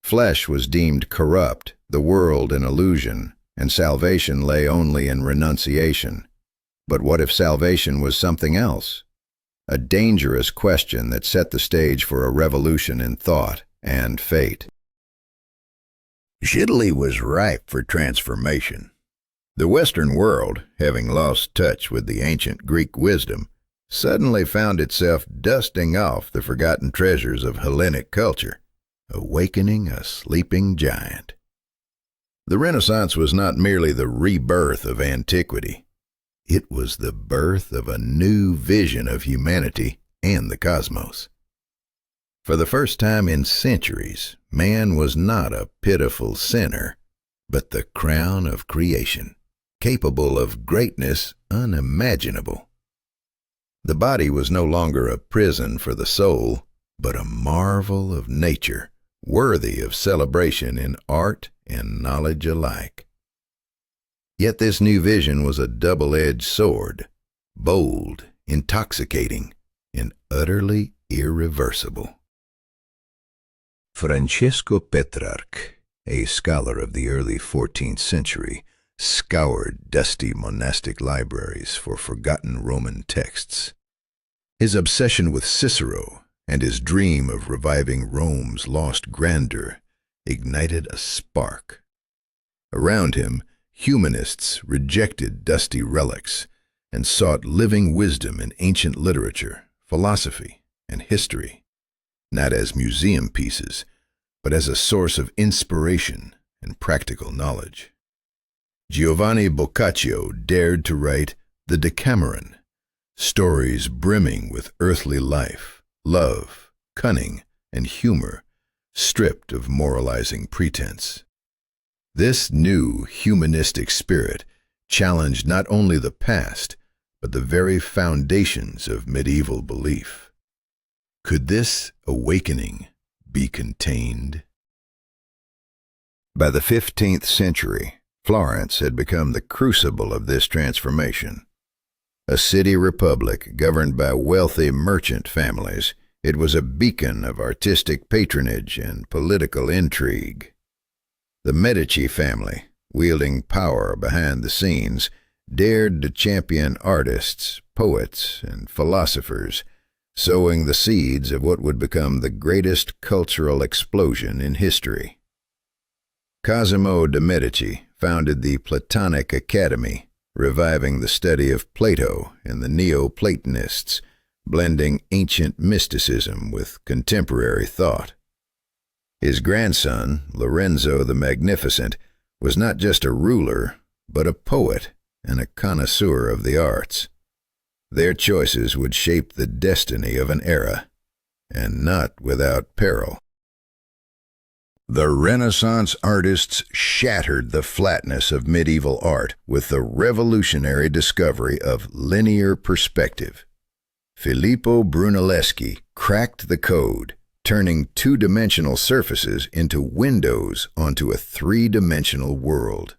Flesh was deemed corrupt, the world an illusion, and salvation lay only in renunciation. But what if salvation was something else? A dangerous question that set the stage for a revolution in thought and fate. Italy was ripe for transformation. The Western world, having lost touch with the ancient Greek wisdom, suddenly found itself dusting off the forgotten treasures of Hellenic culture, awakening a sleeping giant. The Renaissance was not merely the rebirth of antiquity. It was the birth of a new vision of humanity and the cosmos. For the first time in centuries, man was not a pitiful sinner, but the crown of creation, capable of greatness unimaginable. The body was no longer a prison for the soul, but a marvel of nature, worthy of celebration in art and knowledge alike. Yet this new vision was a double-edged sword, bold, intoxicating, and utterly irreversible. Francesco Petrarch, a scholar of the early 14th century, scoured dusty monastic libraries for forgotten Roman texts. His obsession with Cicero and his dream of reviving Rome's lost grandeur ignited a spark. Around him, humanists rejected dusty relics and sought living wisdom in ancient literature, philosophy, and history, not as museum pieces, but as a source of inspiration and practical knowledge. Giovanni Boccaccio dared to write the Decameron, stories brimming with earthly life, love, cunning, and humor, stripped of moralizing pretense. This new humanistic spirit challenged not only the past, but the very foundations of medieval belief. Could this awakening be contained? By the 15th century, Florence had become the crucible of this transformation. A city republic governed by wealthy merchant families, it was a beacon of artistic patronage and political intrigue. The Medici family, wielding power behind the scenes, dared to champion artists, poets, and philosophers, sowing the seeds of what would become the greatest cultural explosion in history. Cosimo de' Medici founded the Platonic Academy, reviving the study of Plato and the Neoplatonists, blending ancient mysticism with contemporary thought. His grandson, Lorenzo the Magnificent, was not just a ruler, but a poet and a connoisseur of the arts. Their choices would shape the destiny of an era, and not without peril. The Renaissance artists shattered the flatness of medieval art with the revolutionary discovery of linear perspective. Filippo Brunelleschi cracked the code, turning two-dimensional surfaces into windows onto a three-dimensional world.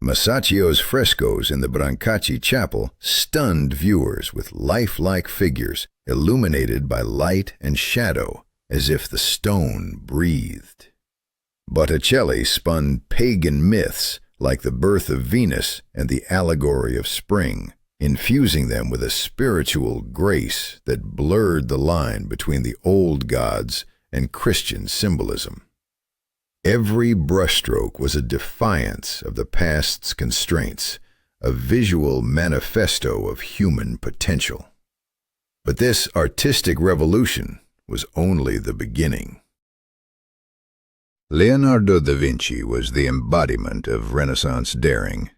Masaccio's frescoes in the Brancacci Chapel stunned viewers with lifelike figures illuminated by light and shadow as if the stone breathed. Botticelli spun pagan myths like the birth of Venus and the allegory of spring, infusing them with a spiritual grace that blurred the line between the old gods and Christian symbolism. Every brushstroke was a defiance of the past's constraints, a visual manifesto of human potential. But this artistic revolution was only the beginning. Leonardo da Vinci was the embodiment of Renaissance daring,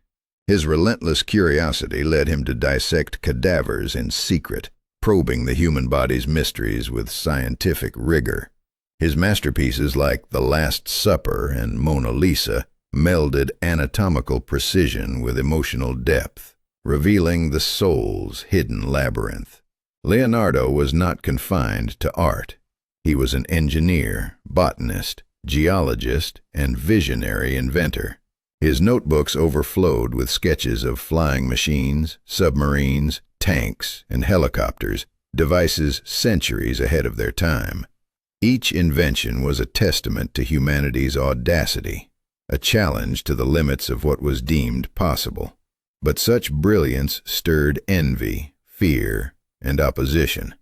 His relentless curiosity led him to dissect cadavers in secret, probing the human body's mysteries with scientific rigor. His masterpieces like The Last Supper and Mona Lisa melded anatomical precision with emotional depth, revealing the soul's hidden labyrinth. Leonardo was not confined to art. He was an engineer, botanist, geologist, and visionary inventor. His notebooks overflowed with sketches of flying machines, submarines, tanks, and helicopters, devices centuries ahead of their time. Each invention was a testament to humanity's audacity, a challenge to the limits of what was deemed possible. But such brilliance stirred envy, fear, and opposition.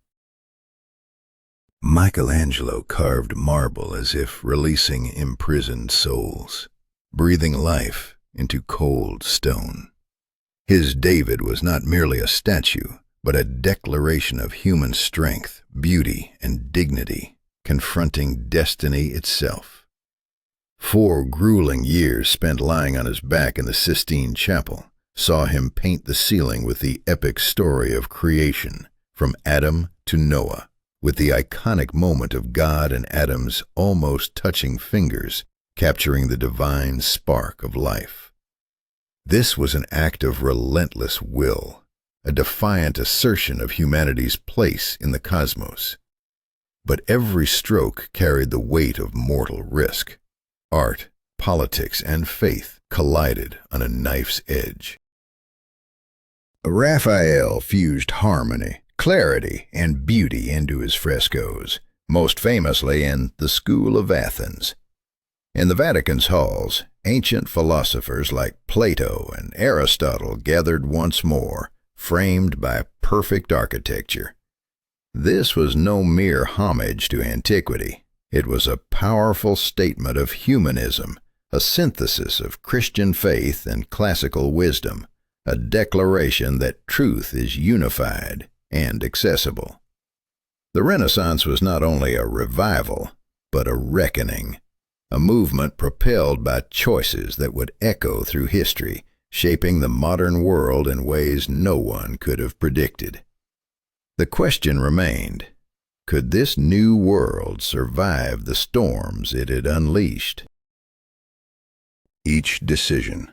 Michelangelo carved marble as if releasing imprisoned souls, breathing life into cold stone. His David was not merely a statue, but a declaration of human strength, beauty, and dignity, confronting destiny itself. 4 grueling years spent lying on his back in the Sistine Chapel saw him paint the ceiling with the epic story of creation, from Adam to Noah, with the iconic moment of God and Adam's almost touching fingers, capturing the divine spark of life. This was an act of relentless will, a defiant assertion of humanity's place in the cosmos. But every stroke carried the weight of mortal risk. Art, politics, and faith collided on a knife's edge. Raphael fused harmony, clarity, and beauty into his frescoes, most famously in the School of Athens. In the Vatican's halls, ancient philosophers like Plato and Aristotle gathered once more, framed by perfect architecture. This was no mere homage to antiquity. It was a powerful statement of humanism, a synthesis of Christian faith and classical wisdom, a declaration that truth is unified and accessible. The Renaissance was not only a revival, but a reckoning, a movement propelled by choices that would echo through history, shaping the modern world in ways no one could have predicted. The question remained, could this new world survive the storms it had unleashed? Each decision,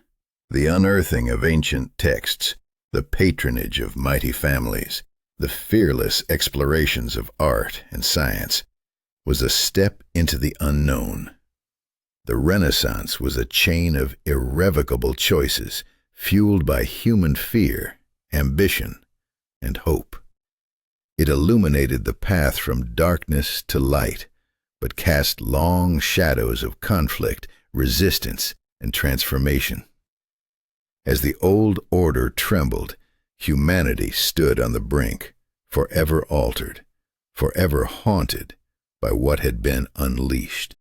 the unearthing of ancient texts, the patronage of mighty families, the fearless explorations of art and science, was a step into the unknown. The Renaissance was a chain of irrevocable choices, fueled by human fear, ambition, and hope. It illuminated the path from darkness to light, but cast long shadows of conflict, resistance, and transformation. As the old order trembled, humanity stood on the brink, forever altered, forever haunted by what had been unleashed.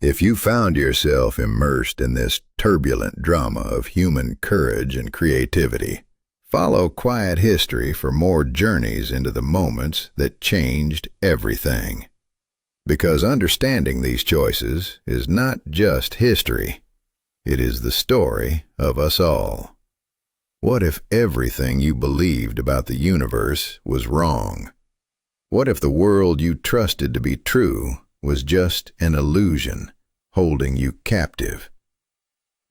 If you found yourself immersed in this turbulent drama of human courage and creativity, follow Quiet History for more journeys into the moments that changed everything. Because understanding these choices is not just history, it is the story of us all. What if everything you believed about the universe was wrong? What if the world you trusted to be true was just an illusion, holding you captive?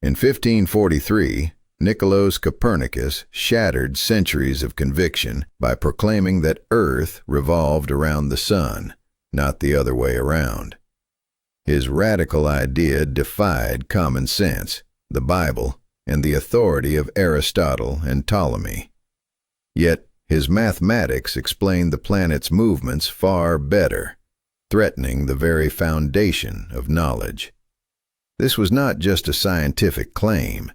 In 1543, Nicolaus Copernicus shattered centuries of conviction by proclaiming that Earth revolved around the sun, not the other way around. His radical idea defied common sense, the Bible, and the authority of Aristotle and Ptolemy. Yet his mathematics explained the planet's movements far better, threatening the very foundation of knowledge. This was not just a scientific claim.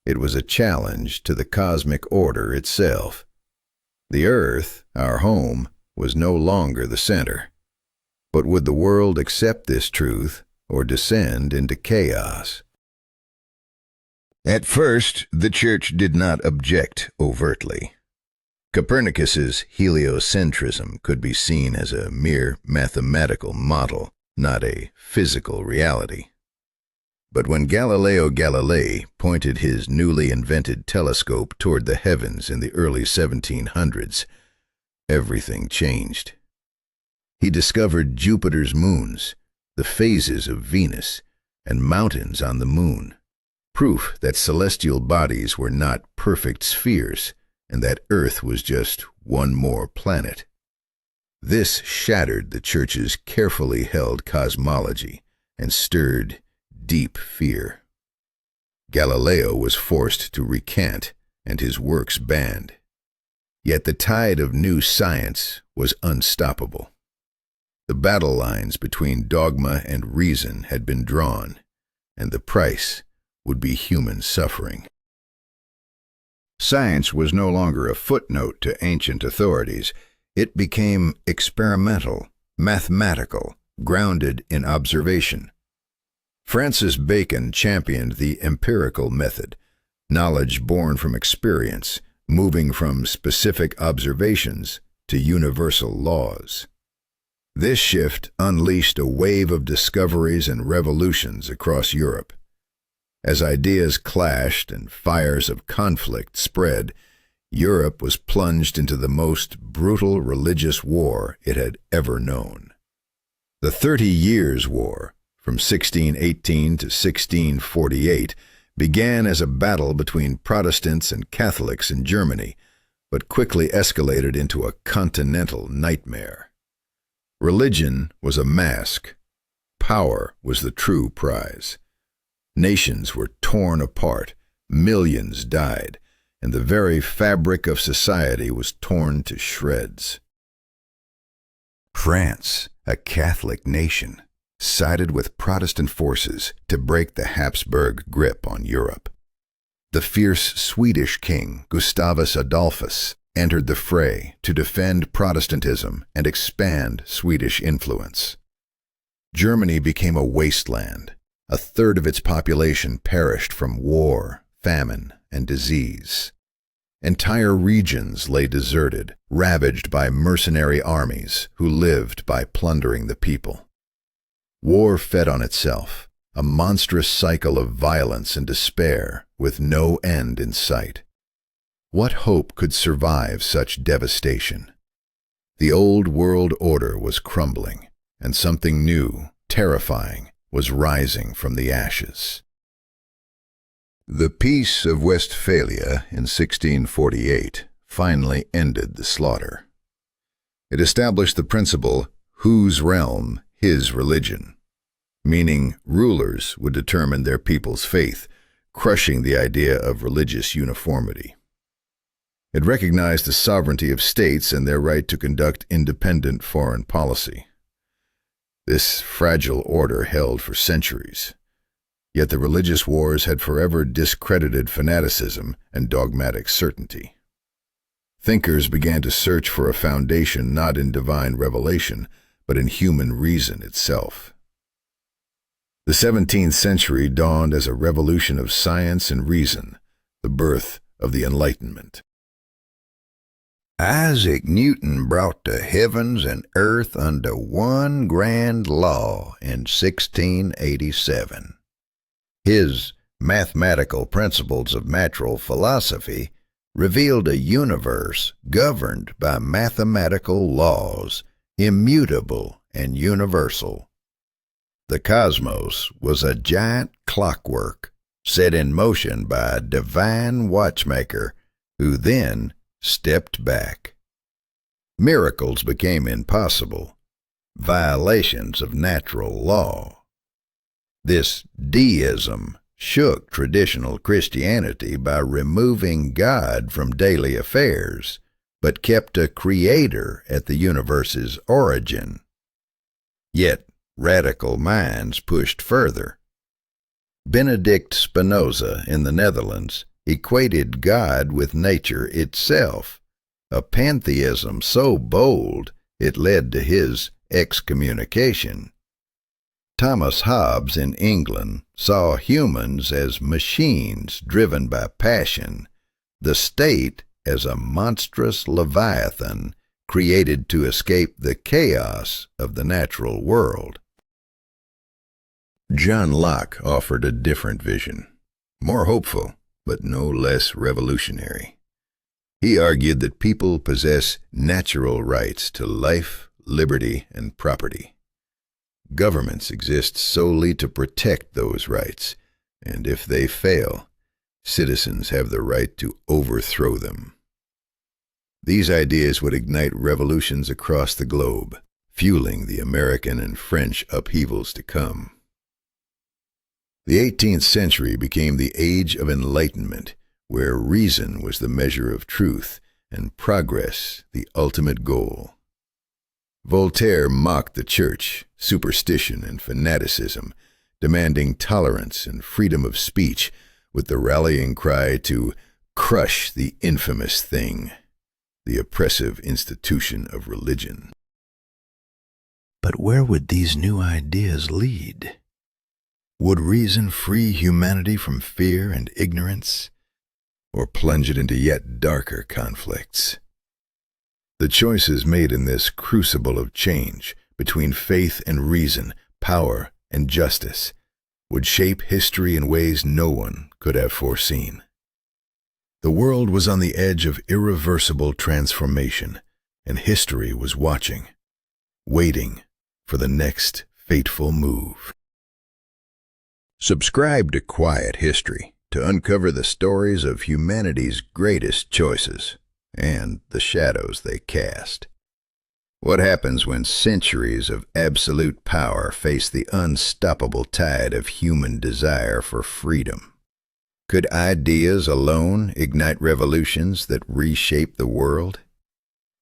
It was a challenge to the cosmic order itself. The Earth, our home, was no longer the center. But would the world accept this truth or descend into chaos? At first, the Church did not object overtly. Copernicus's heliocentrism could be seen as a mere mathematical model, not a physical reality. But when Galileo Galilei pointed his newly invented telescope toward the heavens in the early 1700s, everything changed. He discovered Jupiter's moons, the phases of Venus, and mountains on the moon, proof that celestial bodies were not perfect spheres and that Earth was just one more planet. This shattered the Church's carefully held cosmology and stirred deep fear. Galileo was forced to recant and his works banned. Yet the tide of new science was unstoppable. The battle lines between dogma and reason had been drawn, and the price would be human suffering. Science was no longer a footnote to ancient authorities. It became experimental, mathematical, grounded in observation. Francis Bacon championed the empirical method, knowledge born from experience, moving from specific observations to universal laws. This shift unleashed a wave of discoveries and revolutions across Europe. As ideas clashed and fires of conflict spread, Europe was plunged into the most brutal religious war it had ever known. The 30 Years' War, from 1618 to 1648, began as a battle between Protestants and Catholics in Germany, but quickly escalated into a continental nightmare. Religion was a mask. Power was the true prize. Nations were torn apart, millions died, and the very fabric of society was torn to shreds. France, a Catholic nation, sided with Protestant forces to break the Habsburg grip on Europe. The fierce Swedish king, Gustavus Adolphus, entered the fray to defend Protestantism and expand Swedish influence. Germany became a wasteland. A third of its population perished from war, famine, and disease. Entire regions lay deserted, ravaged by mercenary armies who lived by plundering the people. War fed on itself, a monstrous cycle of violence and despair with no end in sight. What hope could survive such devastation? The old world order was crumbling, and something new, terrifying, was rising from the ashes. The Peace of Westphalia in 1648 finally ended the slaughter. It established the principle, whose realm, his religion, meaning rulers would determine their people's faith, crushing the idea of religious uniformity. It recognized the sovereignty of states and their right to conduct independent foreign policy. This fragile order held for centuries. Yet the religious wars had forever discredited fanaticism and dogmatic certainty. Thinkers began to search for a foundation not in divine revelation, but in human reason itself. The 17th century dawned as a revolution of science and reason, the birth of the Enlightenment. Isaac Newton brought the heavens and earth under one grand law in 1687. His mathematical principles of natural philosophy revealed a universe governed by mathematical laws, immutable and universal. The cosmos was a giant clockwork set in motion by a divine watchmaker who then stepped back. Miracles became impossible, violations of natural law. This deism shook traditional Christianity by removing God from daily affairs, but kept a creator at the universe's origin. Yet radical minds pushed further. Benedict Spinoza in the Netherlands equated God with nature itself, a pantheism so bold it led to his excommunication. Thomas Hobbes in England saw humans as machines driven by passion, the state as a monstrous leviathan created to escape the chaos of the natural world. John Locke offered a different vision, more hopeful, but no less revolutionary. He argued that people possess natural rights to life, liberty, and property. Governments exist solely to protect those rights, and if they fail, citizens have the right to overthrow them. These ideas would ignite revolutions across the globe, fueling the American and French upheavals to come. The 18th century became the age of enlightenment, where reason was the measure of truth and progress the ultimate goal. Voltaire mocked the church, superstition, and fanaticism, demanding tolerance and freedom of speech with the rallying cry to crush the infamous thing, the oppressive institution of religion. But where would these new ideas lead? Would reason free humanity from fear and ignorance, or plunge it into yet darker conflicts? The choices made in this crucible of change between faith and reason, power and justice, would shape history in ways no one could have foreseen. The world was on the edge of irreversible transformation, and history was watching, waiting for the next fateful move. Subscribe to Quiet History to uncover the stories of humanity's greatest choices and the shadows they cast. What happens when centuries of absolute power face the unstoppable tide of human desire for freedom? Could ideas alone ignite revolutions that reshape the world?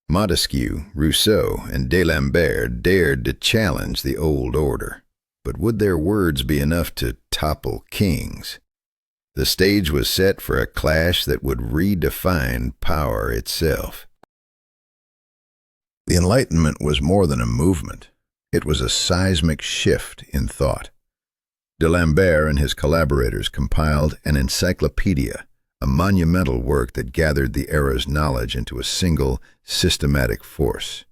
Montesquieu, Rousseau, and D'Alembert dared to challenge the old order, but would their words be enough to topple kings? The stage was set for a clash that would redefine power itself. The Enlightenment was more than a movement. It was a seismic shift in thought. D'Alembert and his collaborators compiled an encyclopedia, a monumental work that gathered the era's knowledge into a single, systematic force.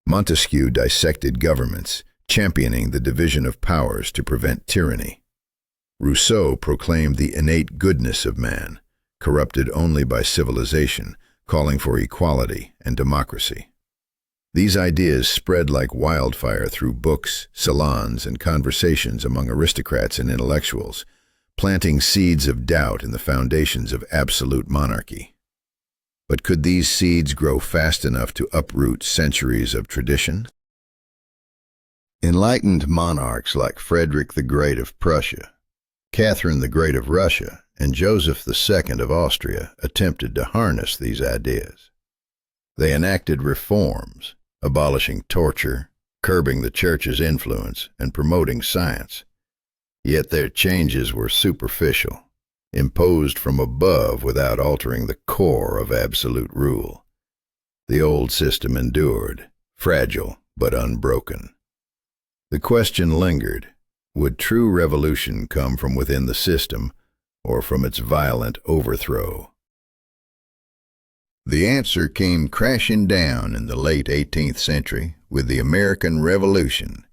Montesquieu dissected governments, championing the division of powers to prevent tyranny. Rousseau proclaimed the innate goodness of man, corrupted only by civilization, calling for equality and democracy. These ideas spread like wildfire through books, salons, and conversations among aristocrats and intellectuals, planting seeds of doubt in the foundations of absolute monarchy. But could these seeds grow fast enough to uproot centuries of tradition? Enlightened monarchs like Frederick the Great of Prussia, Catherine the Great of Russia, and Joseph II of Austria attempted to harness these ideas. They enacted reforms, abolishing torture, curbing the church's influence, and promoting science. Yet their changes were superficial, imposed from above without altering the core of absolute rule. The old system endured, fragile but unbroken. The question lingered: would true revolution come from within the system or from its violent overthrow? The answer came crashing down in the late 18th century with the American Revolution,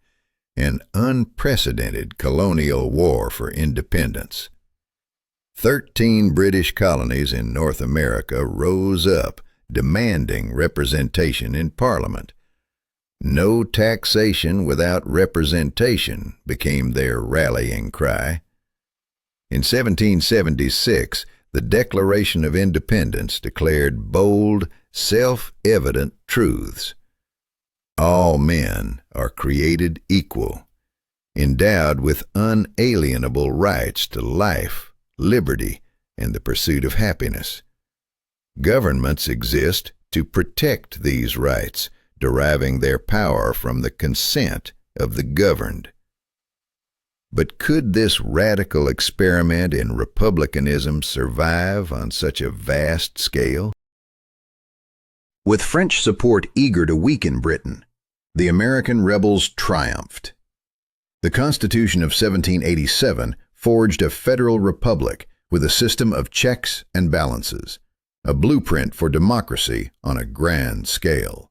an unprecedented colonial war for independence. 13 British colonies in North America rose up, demanding representation in Parliament. No taxation without representation became their rallying cry. In 1776, the Declaration of Independence declared bold, self-evident truths. All men are created equal, endowed with unalienable rights to life, liberty, and the pursuit of happiness. Governments exist to protect these rights, deriving their power from the consent of the governed. But could this radical experiment in republicanism survive on such a vast scale? With French support eager to weaken Britain, the American rebels triumphed. The Constitution of 1787 forged a federal republic with a system of checks and balances, a blueprint for democracy on a grand scale.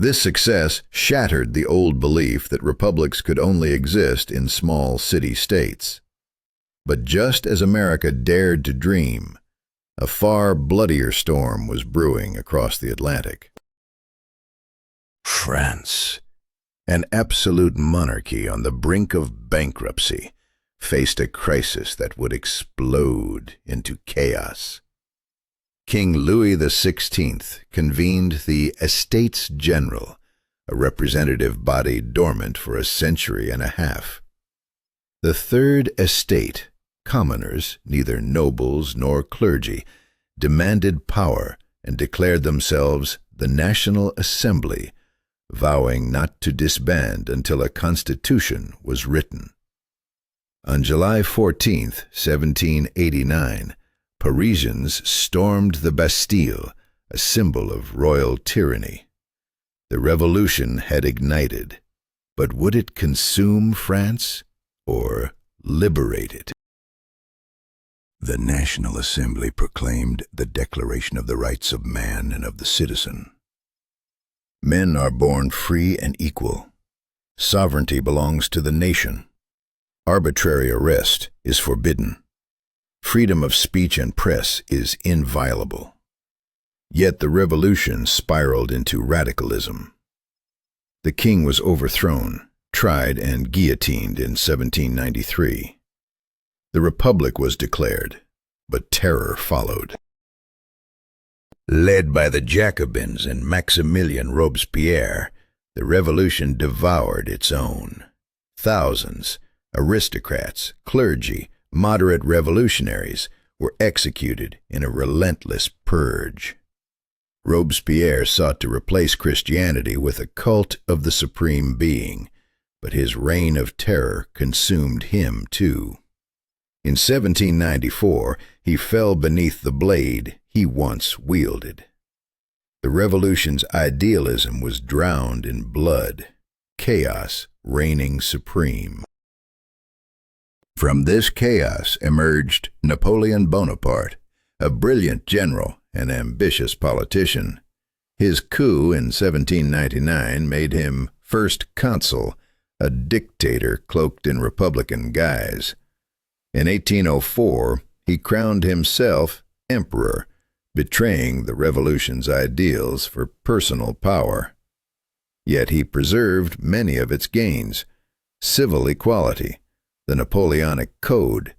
This success shattered the old belief that republics could only exist in small city-states. But just as America dared to dream, a far bloodier storm was brewing across the Atlantic. France, an absolute monarchy on the brink of bankruptcy, faced a crisis that would explode into chaos. King Louis XVI convened the Estates General, a representative body dormant for a century and a half. The Third Estate, commoners, neither nobles nor clergy, demanded power and declared themselves the National Assembly, vowing not to disband until a constitution was written. On July 14, 1789, Parisians stormed the Bastille, a symbol of royal tyranny. The revolution had ignited, but would it consume France or liberate it? The National Assembly proclaimed the Declaration of the Rights of Man and of the Citizen. Men are born free and equal. Sovereignty belongs to the nation. Arbitrary arrest is forbidden. Freedom of speech and press is inviolable. Yet the revolution spiraled into radicalism. The king was overthrown, tried, and guillotined in 1793. The Republic was declared, but terror followed. Led by the Jacobins and Maximilien Robespierre, the revolution devoured its own. Thousands, aristocrats, clergy, moderate revolutionaries, were executed in a relentless purge. Robespierre sought to replace Christianity with a cult of the Supreme Being, but his reign of terror consumed him too. In 1794, he fell beneath the blade he once wielded. The revolution's idealism was drowned in blood, chaos reigning supreme. From this chaos emerged Napoleon Bonaparte, a brilliant general and ambitious politician. His coup in 1799 made him first consul, a dictator cloaked in republican guise. In 1804, he crowned himself emperor, betraying the revolution's ideals for personal power. Yet he preserved many of its gains: civil equality, the Napoleonic Code,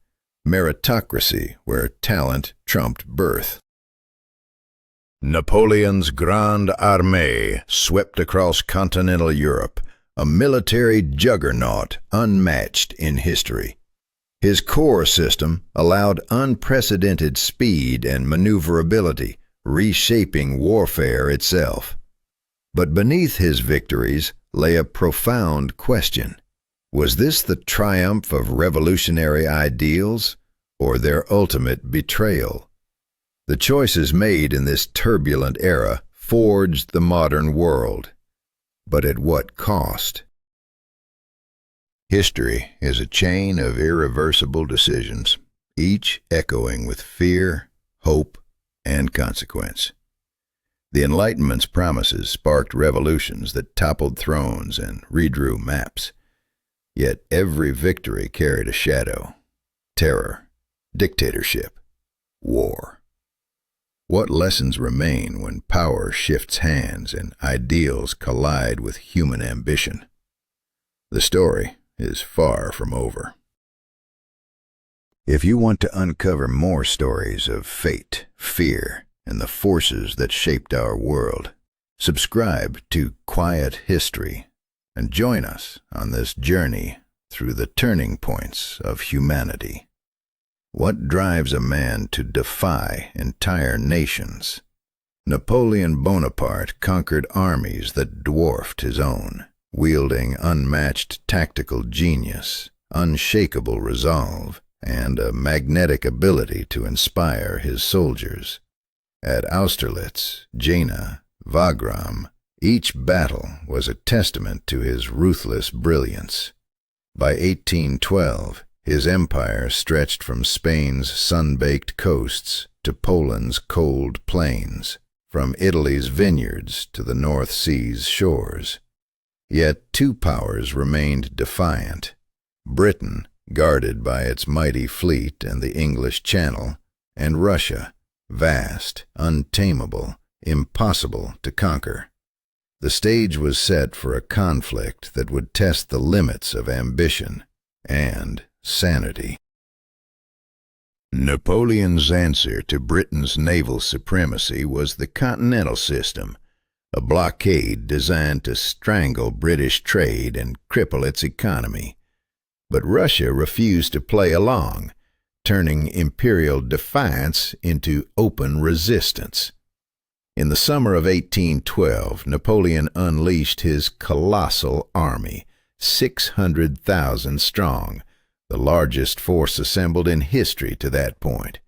meritocracy where talent trumped birth. Napoleon's Grande Armée swept across continental Europe, a military juggernaut unmatched in history. His core system allowed unprecedented speed and maneuverability, reshaping warfare itself. But beneath his victories lay a profound question. Was this the triumph of revolutionary ideals, or their ultimate betrayal? The choices made in this turbulent era forged the modern world. But at what cost? History is a chain of irreversible decisions, each echoing with fear, hope, and consequence. The Enlightenment's promises sparked revolutions that toppled thrones and redrew maps. Yet every victory carried a shadow: terror, dictatorship, war. What lessons remain when power shifts hands and ideals collide with human ambition? The story is far from over. If you want to uncover more stories of fate, fear, and the forces that shaped our world, subscribe to Quiet History and join us on this journey through the turning points of humanity. What drives a man to defy entire nations? Napoleon Bonaparte conquered armies that dwarfed his own, wielding unmatched tactical genius, unshakable resolve, and a magnetic ability to inspire his soldiers. At Austerlitz, Jena, Wagram, each battle was a testament to his ruthless brilliance. By 1812, his empire stretched from Spain's sun-baked coasts to Poland's cold plains, from Italy's vineyards to the North Sea's shores. Yet two powers remained defiant: Britain, guarded by its mighty fleet and the English Channel, and Russia, vast, untamable, impossible to conquer. The stage was set for a conflict that would test the limits of ambition and sanity. Napoleon's answer to Britain's naval supremacy was the Continental System, a blockade designed to strangle British trade and cripple its economy. But Russia refused to play along, turning imperial defiance into open resistance. In the summer of 1812, Napoleon unleashed his colossal army, 600,000 strong, the largest force assembled in history to that point.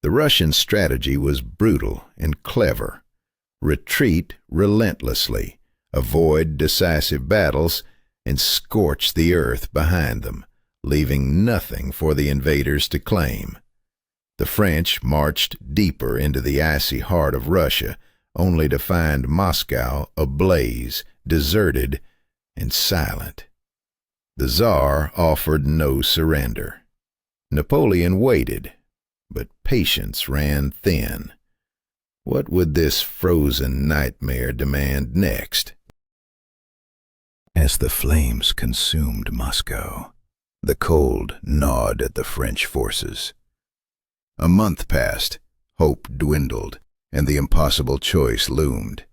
The Russian strategy was brutal and clever. Retreat relentlessly, avoid decisive battles, and scorch the earth behind them, leaving nothing for the invaders to claim. The French marched deeper into the icy heart of Russia, only to find Moscow ablaze, deserted, and silent. The Tsar offered no surrender. Napoleon waited, but patience ran thin. What would this frozen nightmare demand next? As the flames consumed Moscow, the cold gnawed at the French forces. A month passed, hope dwindled, and the impossible choice loomed: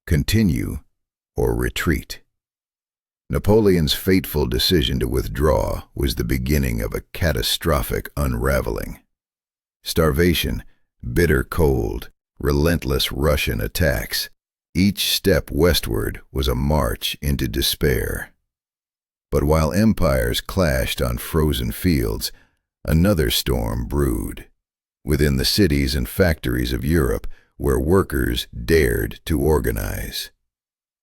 continue or retreat. Napoleon's fateful decision to withdraw was the beginning of a catastrophic unraveling. Starvation, bitter cold, relentless Russian attacks. Each step westward was a march into despair. But while empires clashed on frozen fields, another storm brewed within the cities and factories of Europe, where workers dared to organize.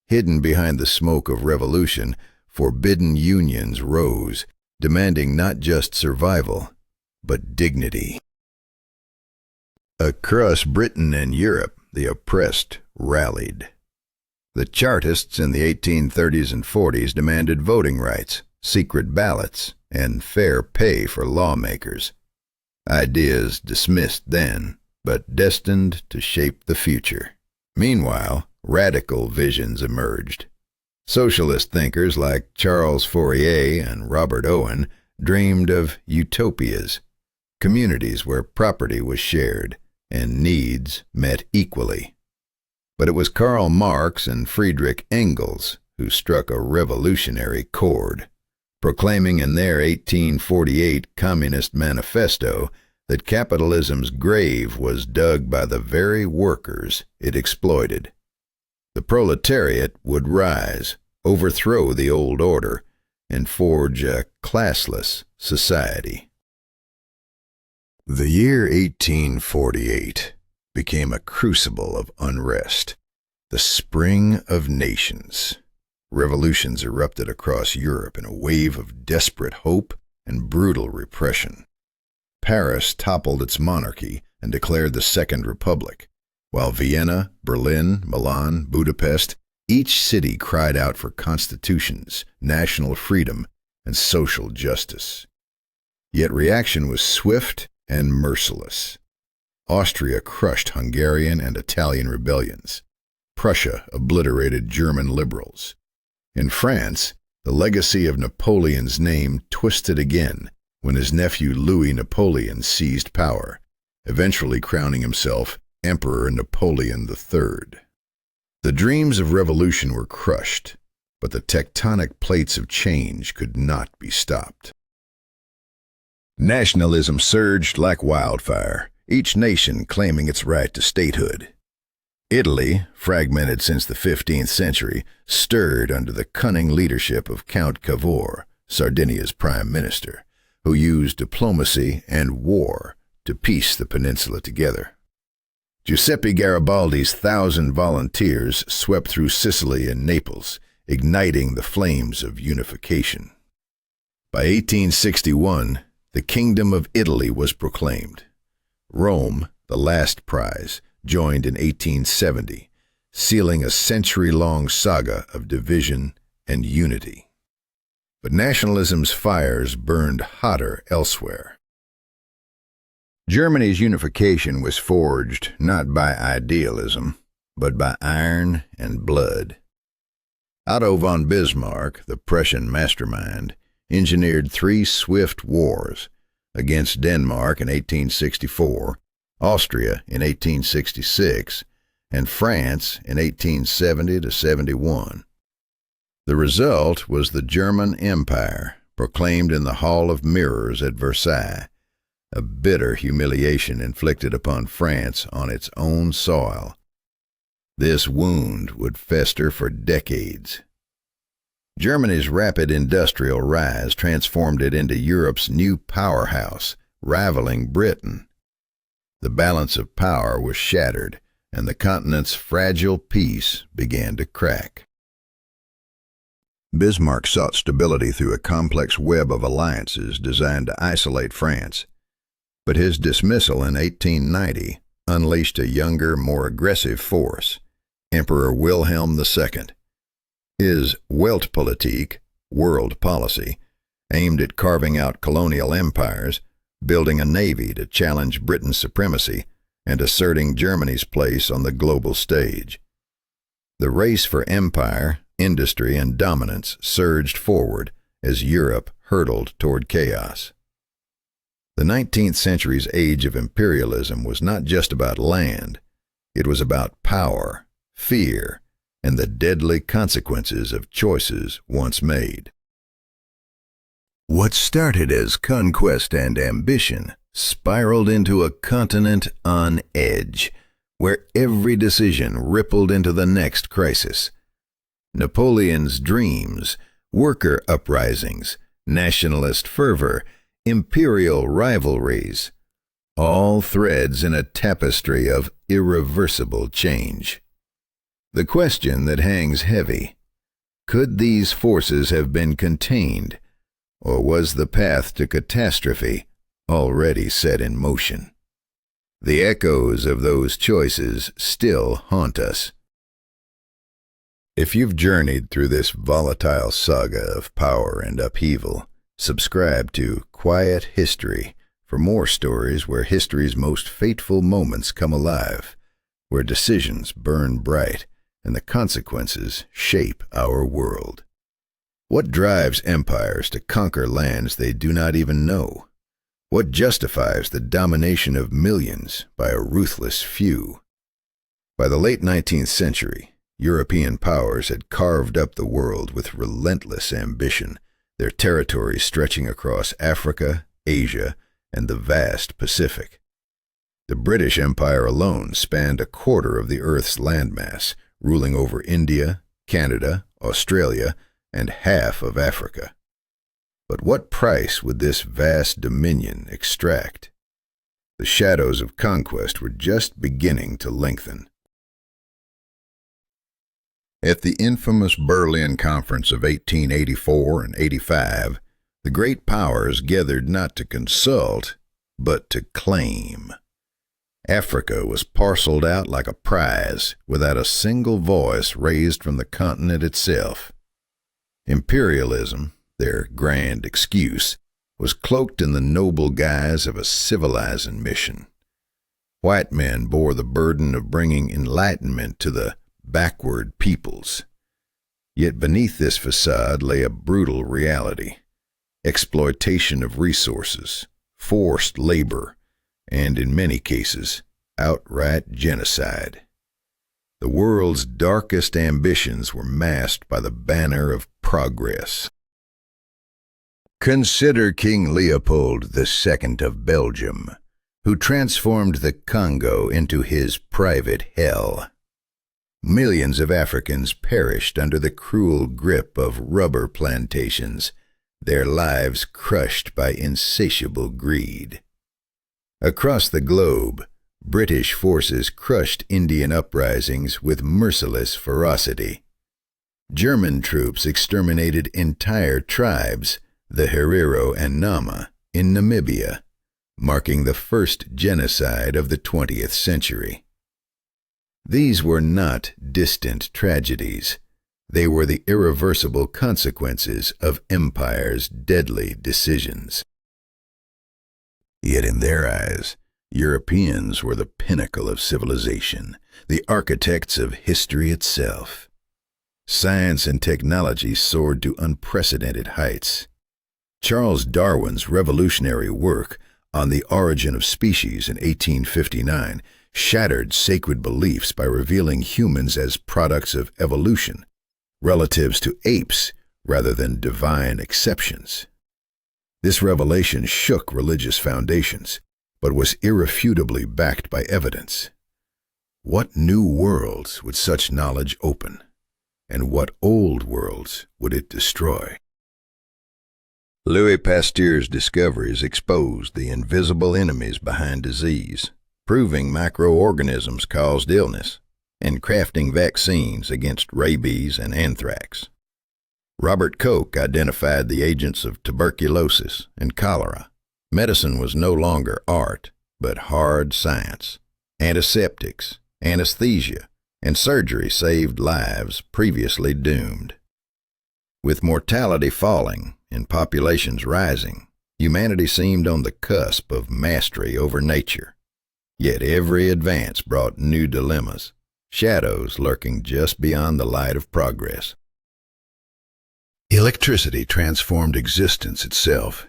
Hidden behind the smoke of revolution, forbidden unions rose, demanding not just survival, but dignity. Across Britain and Europe, the oppressed rallied. The Chartists in the 1830s and 40s demanded voting rights, secret ballots, and fair pay for lawmakers. Ideas dismissed then, but destined to shape the future. Meanwhile, radical visions emerged. Socialist thinkers like Charles Fourier and Robert Owen dreamed of utopias, communities where property was shared and needs met equally. But it was Karl Marx and Friedrich Engels who struck a revolutionary chord, proclaiming in their 1848 Communist Manifesto that capitalism's grave was dug by the very workers it exploited. The proletariat would rise, overthrow the old order, and forge a classless society. The year 1848 became a crucible of unrest, the spring of nations. Revolutions erupted across Europe in a wave of desperate hope and brutal repression. Paris toppled its monarchy and declared the Second Republic, while Vienna, Berlin, Milan, Budapest, each city cried out for constitutions, national freedom, and social justice. Yet reaction was swift and merciless. Austria crushed Hungarian and Italian rebellions. Prussia obliterated German liberals. In France, the legacy of Napoleon's name twisted again when his nephew Louis Napoleon seized power, eventually crowning himself Emperor Napoleon III. The dreams of revolution were crushed, but the tectonic plates of change could not be stopped. Nationalism surged like wildfire, each nation claiming its right to statehood. Italy, fragmented since the 15th century, stirred under the cunning leadership of Count Cavour, Sardinia's prime minister, who used diplomacy and war to piece the peninsula together. Giuseppe Garibaldi's 1,000 volunteers swept through Sicily and Naples, igniting the flames of unification. By 1861, the Kingdom of Italy was proclaimed. Rome, the last prize, joined in 1870, sealing a century-long saga of division and unity. But nationalism's fires burned hotter elsewhere. Germany's unification was forged not by idealism, but by iron and blood. Otto von Bismarck, the Prussian mastermind, engineered 3 swift wars against Denmark in 1864, Austria in 1866, and France in 1870–71. The result was the German Empire, proclaimed in the Hall of Mirrors at Versailles, a bitter humiliation inflicted upon France on its own soil. This wound would fester for decades. Germany's rapid industrial rise transformed it into Europe's new powerhouse, rivaling Britain. The balance of power was shattered, and the continent's fragile peace began to crack. Bismarck sought stability through a complex web of alliances designed to isolate France, but his dismissal in 1890 unleashed a younger, more aggressive force, Emperor Wilhelm II. His Weltpolitik, world policy, aimed at carving out colonial empires, building a navy to challenge Britain's supremacy, and asserting Germany's place on the global stage. The race for empire, industry, and dominance surged forward as Europe hurtled toward chaos. The 19th century's age of imperialism was not just about land. It was about power, fear, and the deadly consequences of choices once made. What started as conquest and ambition spiraled into a continent on edge, where every decision rippled into the next crisis. Napoleon's dreams, worker uprisings, nationalist fervor, imperial rivalries, all threads in a tapestry of irreversible change. The question that hangs heavy: could these forces have been contained, or was the path to catastrophe already set in motion? The echoes of those choices still haunt us. If you've journeyed through this volatile saga of power and upheaval, subscribe to Quiet History for more stories where history's most fateful moments come alive, where decisions burn bright and the consequences shape our world. What drives empires to conquer lands they do not even know? What justifies the domination of millions by a ruthless few? By the late 19th century, European powers had carved up the world with relentless ambition, their territories stretching across Africa, Asia, and the vast Pacific. The British Empire alone spanned a quarter of the Earth's landmass, ruling over India, Canada, Australia, and half of Africa. But what price would this vast dominion extract? The shadows of conquest were just beginning to lengthen. At the infamous Berlin Conference of 1884 and 85, the great powers gathered not to consult, but to claim. Africa was parceled out like a prize, without a single voice raised from the continent itself. Imperialism, their grand excuse, was cloaked in the noble guise of a civilizing mission. White men bore the burden of bringing enlightenment to the backward peoples. Yet beneath this facade lay a brutal reality: exploitation of resources, forced labor, and in many cases, outright genocide. The world's darkest ambitions were masked by the banner of progress. Consider King Leopold II of Belgium, who transformed the Congo into his private hell. Millions of Africans perished under the cruel grip of rubber plantations, their lives crushed by insatiable greed. Across the globe, British forces crushed Indian uprisings with merciless ferocity. German troops exterminated entire tribes, the Herero and Nama, in Namibia, marking the first genocide of the 20th century. These were not distant tragedies. They were the irreversible consequences of empire's deadly decisions. Yet in their eyes, Europeans were the pinnacle of civilization, the architects of history itself. Science and technology soared to unprecedented heights. Charles Darwin's revolutionary work on the origin of species in 1859 shattered sacred beliefs by revealing humans as products of evolution, relatives to apes rather than divine exceptions. This revelation shook religious foundations, but was irrefutably backed by evidence. What new worlds would such knowledge open, and what old worlds would it destroy? Louis Pasteur's discoveries exposed the invisible enemies behind disease, proving microorganisms caused illness, and crafting vaccines against rabies and anthrax. Robert Koch identified the agents of tuberculosis and cholera. Medicine was no longer art, but hard science. Antiseptics, anesthesia, and surgery saved lives previously doomed. With mortality falling and populations rising, humanity seemed on the cusp of mastery over nature. Yet every advance brought new dilemmas, shadows lurking just beyond the light of progress. Electricity transformed existence itself.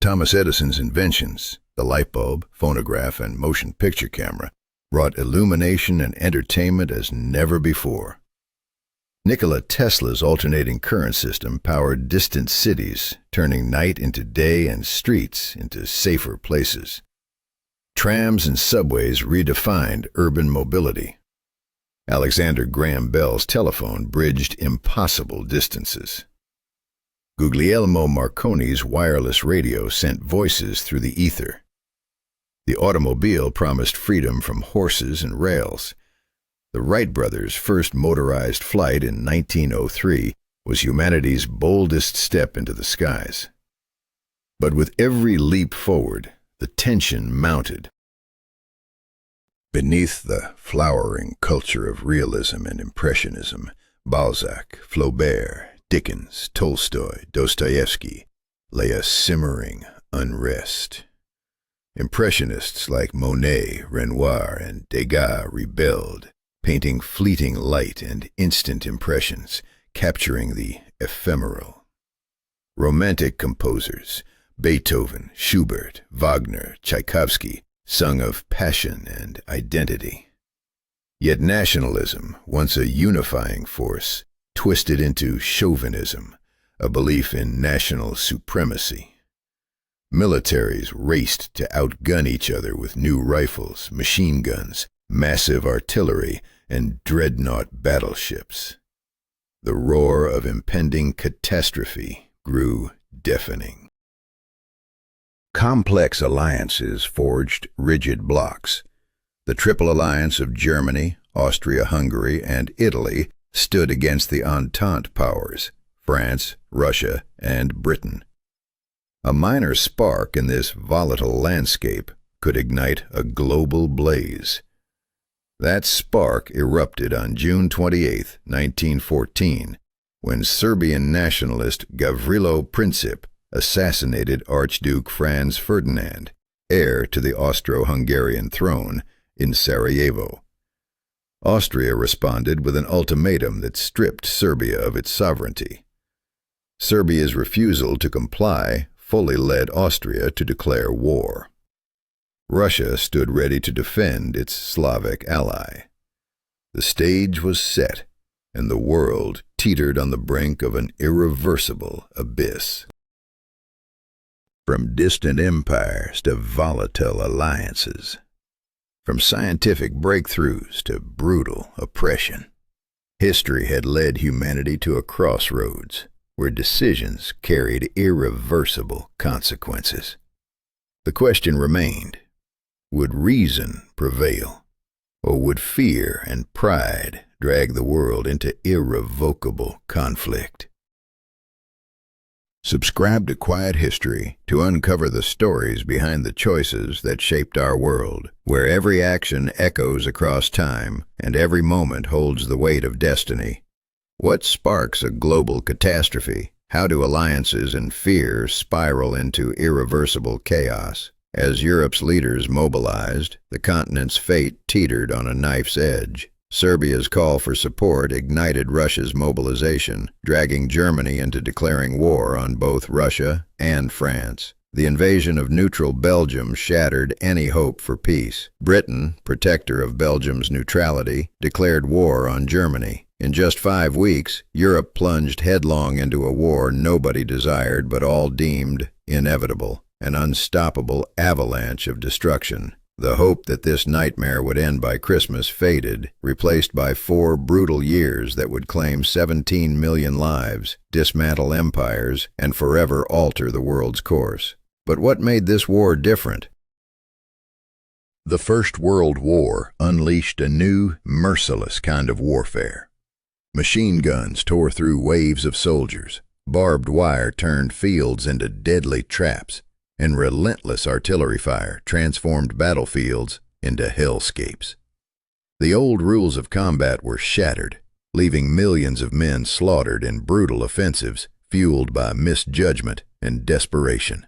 Thomas Edison's inventions, the light bulb, phonograph, and motion picture camera, brought illumination and entertainment as never before. Nikola Tesla's alternating current system powered distant cities, turning night into day and streets into safer places. Trams and subways redefined urban mobility. Alexander Graham Bell's telephone bridged impossible distances. Guglielmo Marconi's wireless radio sent voices through the ether. The automobile promised freedom from horses and rails. The Wright brothers' first motorized flight in 1903 was humanity's boldest step into the skies. But with every leap forward, the tension mounted. Beneath the flowering culture of realism and impressionism, Balzac, Flaubert, Dickens, Tolstoy, Dostoevsky lay a simmering unrest. Impressionists like Monet, Renoir, and Degas rebelled, painting fleeting light and instant impressions, capturing the ephemeral. Romantic composers, Beethoven, Schubert, Wagner, Tchaikovsky, sung of passion and identity. Yet nationalism, once a unifying force, twisted into chauvinism, a belief in national supremacy. Militaries raced to outgun each other with new rifles, machine guns, massive artillery, and dreadnought battleships. The roar of impending catastrophe grew deafening. Complex alliances forged rigid blocks. The Triple Alliance of Germany, Austria-Hungary, and Italy stood against the Entente powers, France, Russia, and Britain. A minor spark in this volatile landscape could ignite a global blaze. That spark erupted on June 28, 1914, when Serbian nationalist Gavrilo Princip assassinated Archduke Franz Ferdinand, heir to the Austro-Hungarian throne, in Sarajevo. Austria responded with an ultimatum that stripped Serbia of its sovereignty. Serbia's refusal to comply fully led Austria to declare war. Russia stood ready to defend its Slavic ally. The stage was set, and the world teetered on the brink of an irreversible abyss. From distant empires to volatile alliances, from scientific breakthroughs to brutal oppression, history had led humanity to a crossroads where decisions carried irreversible consequences. The question remained, would reason prevail, or would fear and pride drag the world into irrevocable conflict? Subscribe to Quiet History to uncover the stories behind the choices that shaped our world, where every action echoes across time and every moment holds the weight of destiny. What sparks a global catastrophe? How do alliances and fear spiral into irreversible chaos? As Europe's leaders mobilized, the continent's fate teetered on a knife's edge. Serbia's call for support ignited Russia's mobilization, dragging Germany into declaring war on both Russia and France. The invasion of neutral Belgium shattered any hope for peace. Britain, protector of Belgium's neutrality, declared war on Germany. In just 5 weeks, Europe plunged headlong into a war nobody desired but all deemed inevitable, an unstoppable avalanche of destruction. The hope that this nightmare would end by Christmas faded, replaced by 4 brutal years that would claim 17 million lives, dismantle empires, and forever alter the world's course. But what made this war different? The First World War unleashed a new, merciless kind of warfare. Machine guns tore through waves of soldiers, barbed wire turned fields into deadly traps, and relentless artillery fire transformed battlefields into hellscapes. The old rules of combat were shattered, leaving millions of men slaughtered in brutal offensives fueled by misjudgment and desperation.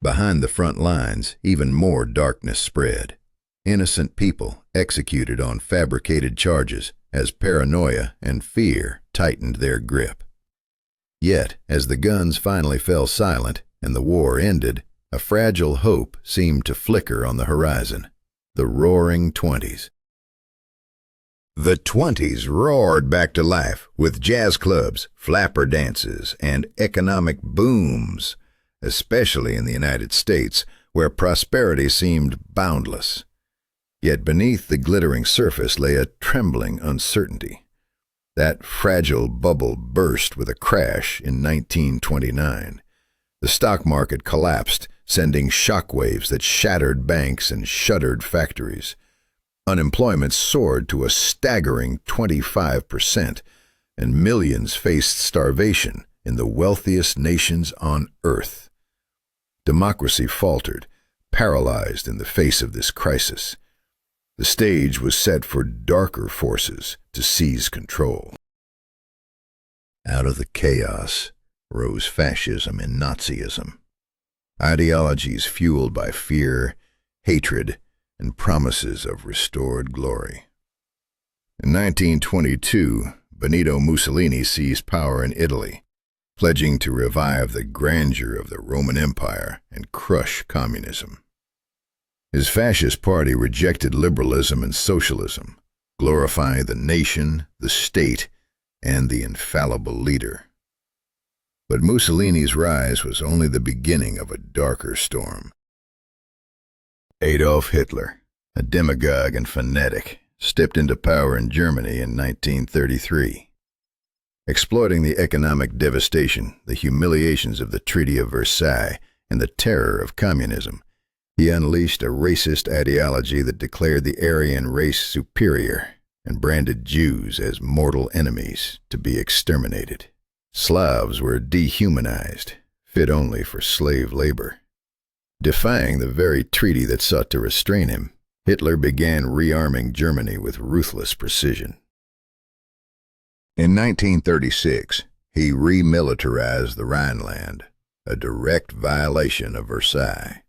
Behind the front lines, even more darkness spread. Innocent people executed on fabricated charges as paranoia and fear tightened their grip. Yet, as the guns finally fell silent and the war ended, a fragile hope seemed to flicker on the horizon. The Roaring Twenties. The 20s roared back to life with jazz clubs, flapper dances, and economic booms, especially in the United States, where prosperity seemed boundless. Yet beneath the glittering surface lay a trembling uncertainty. That fragile bubble burst with a crash in 1929. The stock market collapsed, sending shockwaves that shattered banks and shuttered factories. Unemployment soared to a staggering 25%, and millions faced starvation in the wealthiest nations on earth. Democracy faltered, paralyzed in the face of this crisis. The stage was set for darker forces to seize control. Out of the chaos rose fascism and Nazism, ideologies fueled by fear, hatred, and promises of restored glory. In 1922, Benito Mussolini seized power in Italy, pledging to revive the grandeur of the Roman Empire and crush communism. His fascist party rejected liberalism and socialism, glorifying the nation, the state, and the infallible leader. But Mussolini's rise was only the beginning of a darker storm. Adolf Hitler, a demagogue and fanatic, stepped into power in Germany in 1933. Exploiting the economic devastation, the humiliations of the Treaty of Versailles, and the terror of communism, he unleashed a racist ideology that declared the Aryan race superior and branded Jews as mortal enemies to be exterminated. Slavs were dehumanized, fit only for slave labor. Defying the very treaty that sought to restrain him, Hitler began rearming Germany with ruthless precision. In 1936, he remilitarized the Rhineland, a direct violation of Versailles.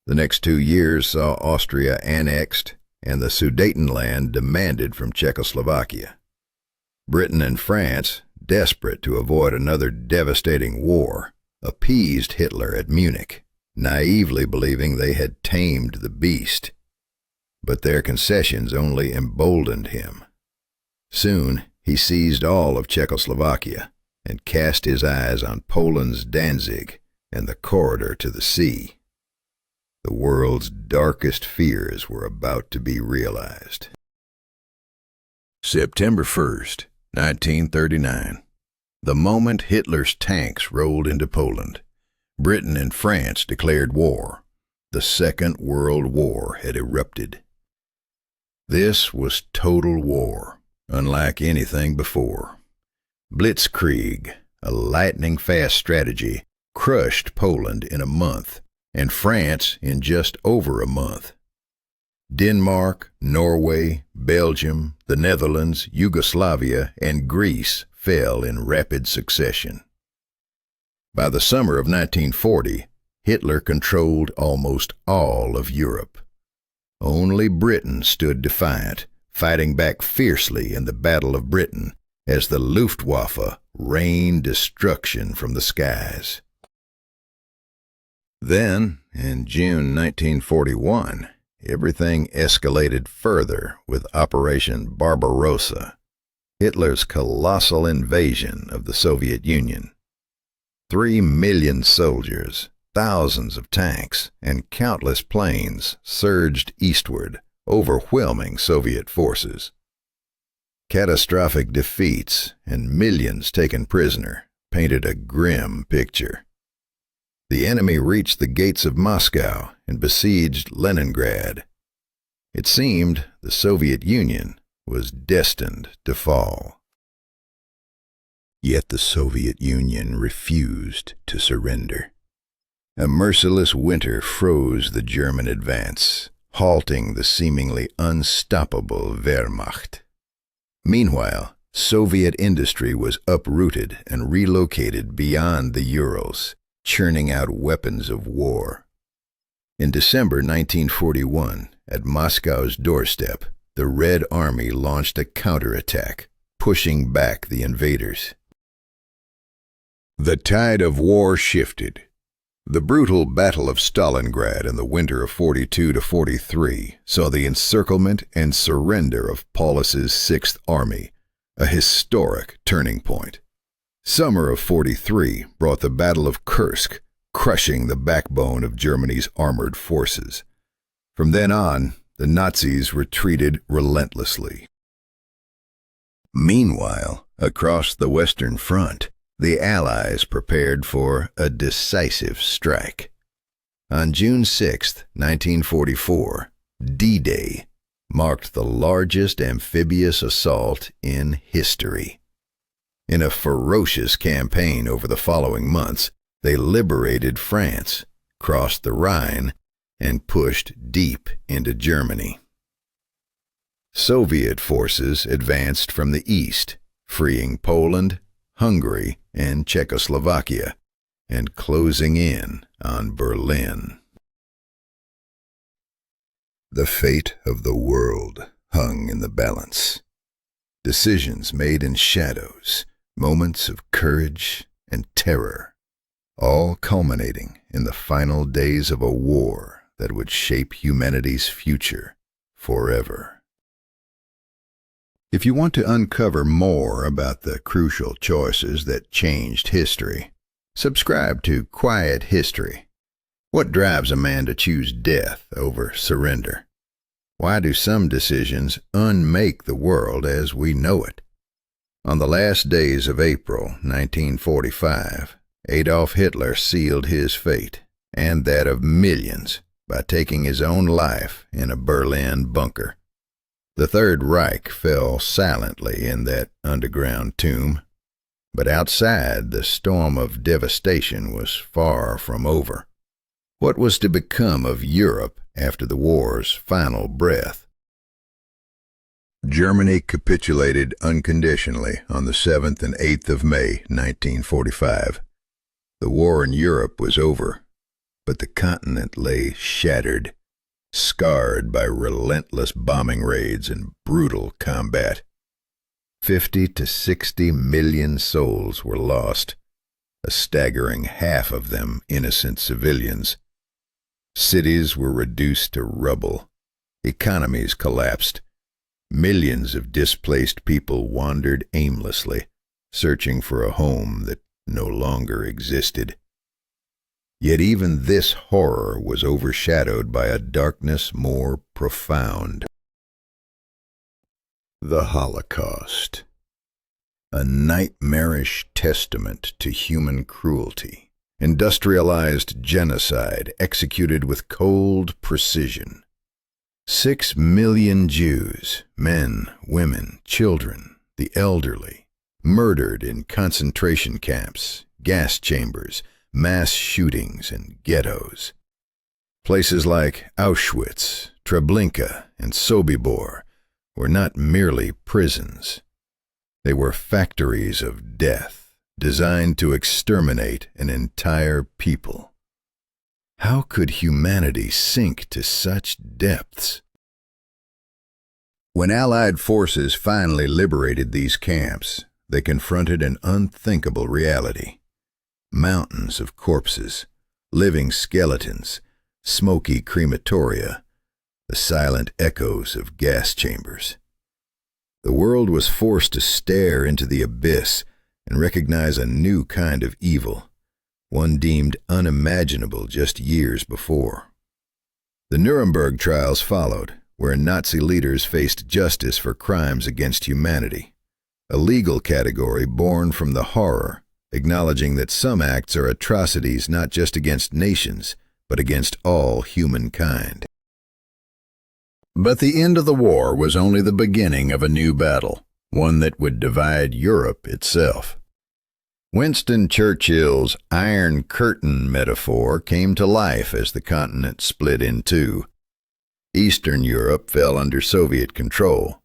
The next 2 years saw Austria annexed and the Sudetenland demanded from Czechoslovakia. Britain and France, desperate to avoid another devastating war, appeased Hitler at Munich, naively believing they had tamed the beast. But their concessions only emboldened him. Soon, he seized all of Czechoslovakia and cast his eyes on Poland's Danzig and the corridor to the sea. The world's darkest fears were about to be realized. September 1st, 1939. The moment Hitler's tanks rolled into Poland, Britain and France declared war. The Second World War had erupted. This was total war, unlike anything before. Blitzkrieg, a lightning-fast strategy, crushed Poland in a month, and France in just over a month. Denmark, Norway, Belgium, the Netherlands, Yugoslavia, and Greece fell in rapid succession. By the summer of 1940, Hitler controlled almost all of Europe. Only Britain stood defiant, fighting back fiercely in the Battle of Britain as the Luftwaffe rained destruction from the skies. Then, in June 1941, everything escalated further with Operation Barbarossa, Hitler's colossal invasion of the Soviet Union. 3 million soldiers, thousands of tanks, and countless planes surged eastward, overwhelming Soviet forces. Catastrophic defeats and millions taken prisoner painted a grim picture. The enemy reached the gates of Moscow and besieged Leningrad. It seemed the Soviet Union was destined to fall. Yet the Soviet Union refused to surrender. A merciless winter froze the German advance, halting the seemingly unstoppable Wehrmacht. Meanwhile, Soviet industry was uprooted and relocated beyond the Urals, churning out weapons of war. In December 1941, at Moscow's doorstep, the Red Army launched a counterattack, pushing back the invaders. The tide of war shifted. The brutal Battle of Stalingrad in the winter of 42 to 43 saw the encirclement and surrender of Paulus's Sixth Army, a historic turning point. Summer of 43 brought the Battle of Kursk, crushing the backbone of Germany's armored forces. From then on, the Nazis retreated relentlessly. Meanwhile, across the Western Front, the Allies prepared for a decisive strike. On June 6, 1944, D-Day marked the largest amphibious assault in history. In a ferocious campaign over the following months, they liberated France, crossed the Rhine, and pushed deep into Germany. Soviet forces advanced from the east, freeing Poland, Hungary, and Czechoslovakia, and closing in on Berlin. The fate of the world hung in the balance. Decisions made in shadows, moments of courage and terror, all culminating in the final days of a war that would shape humanity's future forever. If you want to uncover more about the crucial choices that changed history, subscribe to Quiet History. What drives a man to choose death over surrender? Why do some decisions unmake the world as we know it? On the last days of April 1945, Adolf Hitler sealed his fate, and that of millions, by taking his own life in a Berlin bunker. The Third Reich fell silently in that underground tomb, but outside the storm of devastation was far from over. What was to become of Europe after the war's final breath? Germany capitulated unconditionally on the 7th and 8th of May, 1945. The war in Europe was over, but the continent lay shattered, scarred by relentless bombing raids and brutal combat. 50 to 60 million souls were lost, a staggering half of them innocent civilians. Cities were reduced to rubble. Economies collapsed. Millions of displaced people wandered aimlessly, searching for a home that no longer existed. Yet even this horror was overshadowed by a darkness more profound. The Holocaust, a nightmarish testament to human cruelty, industrialized genocide executed with cold precision. 6 million Jews, men, women, children, the elderly, murdered in concentration camps, gas chambers, mass shootings, and ghettos. Places like Auschwitz, Treblinka, and Sobibor were not merely prisons. They were factories of death, designed to exterminate an entire people. How could humanity sink to such depths? When Allied forces finally liberated these camps, they confronted an unthinkable reality. Mountains of corpses, living skeletons, smoky crematoria, the silent echoes of gas chambers. The world was forced to stare into the abyss and recognize a new kind of evil, one deemed unimaginable just years before. The Nuremberg trials followed, wherein Nazi leaders faced justice for crimes against humanity, a legal category born from the horror, acknowledging that some acts are atrocities not just against nations, but against all humankind. But the end of the war was only the beginning of a new battle, one that would divide Europe itself. Winston Churchill's Iron Curtain metaphor came to life as the continent split in two. Eastern Europe fell under Soviet control.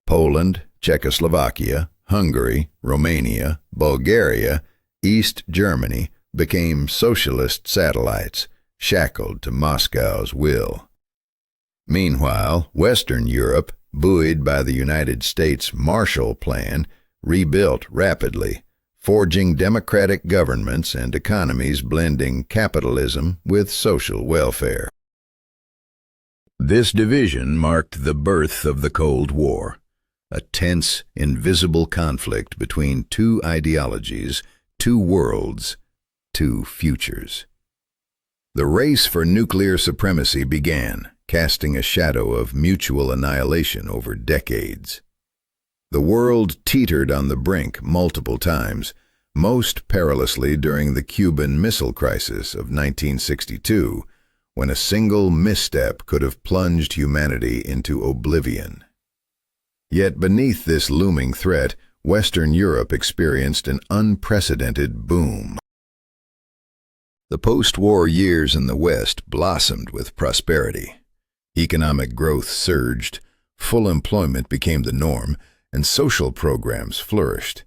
Poland, Czechoslovakia, Hungary, Romania, Bulgaria, East Germany became socialist satellites, shackled to Moscow's will. Meanwhile, Western Europe, buoyed by the United States Marshall Plan, rebuilt rapidly, forging democratic governments and economies blending capitalism with social welfare. This division marked the birth of the Cold War, a tense, invisible conflict between two ideologies, two worlds, two futures. The race for nuclear supremacy began, casting a shadow of mutual annihilation over decades. The world teetered on the brink multiple times, most perilously during the Cuban Missile Crisis of 1962, when a single misstep could have plunged humanity into oblivion. Yet beneath this looming threat, Western Europe experienced an unprecedented boom. The post-war years in the West blossomed with prosperity. Economic growth surged, full employment became the norm, and social programs flourished.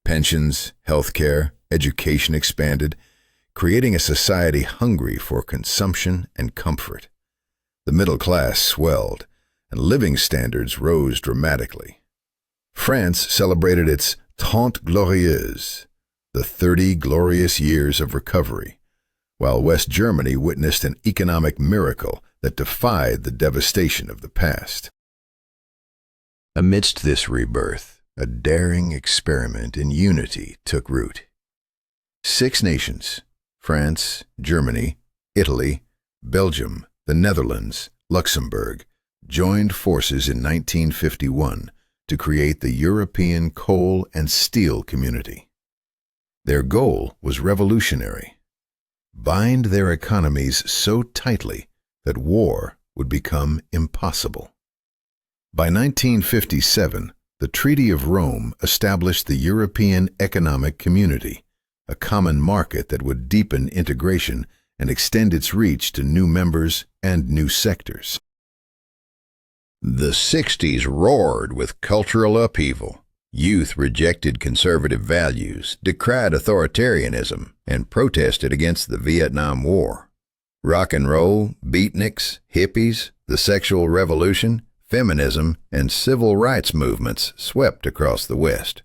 Pensions, healthcare, education expanded, creating a society hungry for consumption and comfort. The middle class swelled, and living standards rose dramatically. France celebrated its Trente Glorieuses, the 30 glorious years of recovery, while West Germany witnessed an economic miracle that defied the devastation of the past. Amidst this rebirth, a daring experiment in unity took root. 6 nations, France, Germany, Italy, Belgium, the Netherlands, Luxembourg, joined forces in 1951 to create the European Coal and Steel Community. Their goal was revolutionary: bind their economies so tightly that war would become impossible. By 1957, the Treaty of Rome established the European Economic Community, a common market that would deepen integration and extend its reach to new members and new sectors. The 60s roared with cultural upheaval. Youth rejected conservative values, decried authoritarianism, and protested against the Vietnam War. Rock and roll, beatniks, hippies, the sexual revolution, feminism, and civil rights movements swept across the West.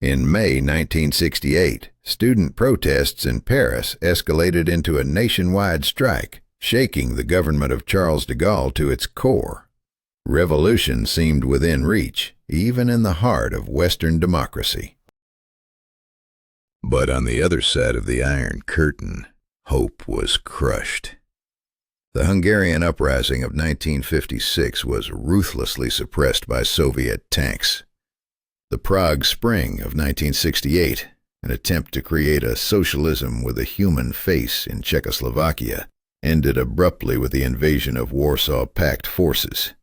In May 1968, student protests in Paris escalated into a nationwide strike, shaking the government of Charles de Gaulle to its core. Revolution seemed within reach, even in the heart of Western democracy. But on the other side of the Iron Curtain, hope was crushed. The Hungarian uprising of 1956 was ruthlessly suppressed by Soviet tanks. The Prague Spring of 1968, an attempt to create a socialism with a human face in Czechoslovakia, ended abruptly with the invasion of Warsaw Pact forces.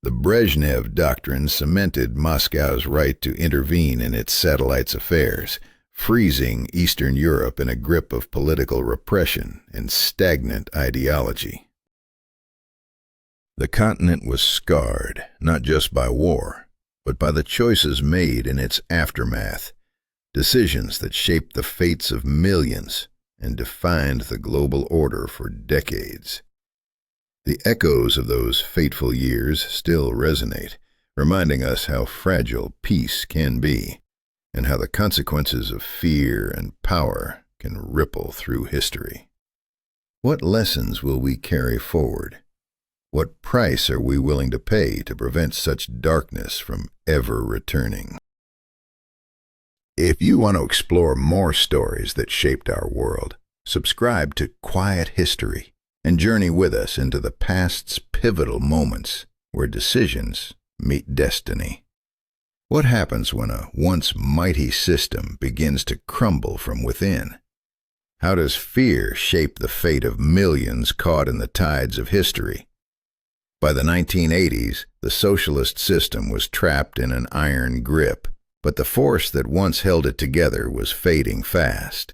The Brezhnev Doctrine cemented Moscow's right to intervene in its satellites' affairs, freezing Eastern Europe in a grip of political repression and stagnant ideology. The continent was scarred, not just by war, but by the choices made in its aftermath, decisions that shaped the fates of millions and defined the global order for decades. The echoes of those fateful years still resonate, reminding us how fragile peace can be, and how the consequences of fear and power can ripple through history. What lessons will we carry forward? What price are we willing to pay to prevent such darkness from ever returning? If you want to explore more stories that shaped our world, subscribe to Quiet History and journey with us into the past's pivotal moments where decisions meet destiny. What happens when a once mighty system begins to crumble from within? How does fear shape the fate of millions caught in the tides of history? By the 1980s, the socialist system was trapped in an iron grip, but the force that once held it together was fading fast.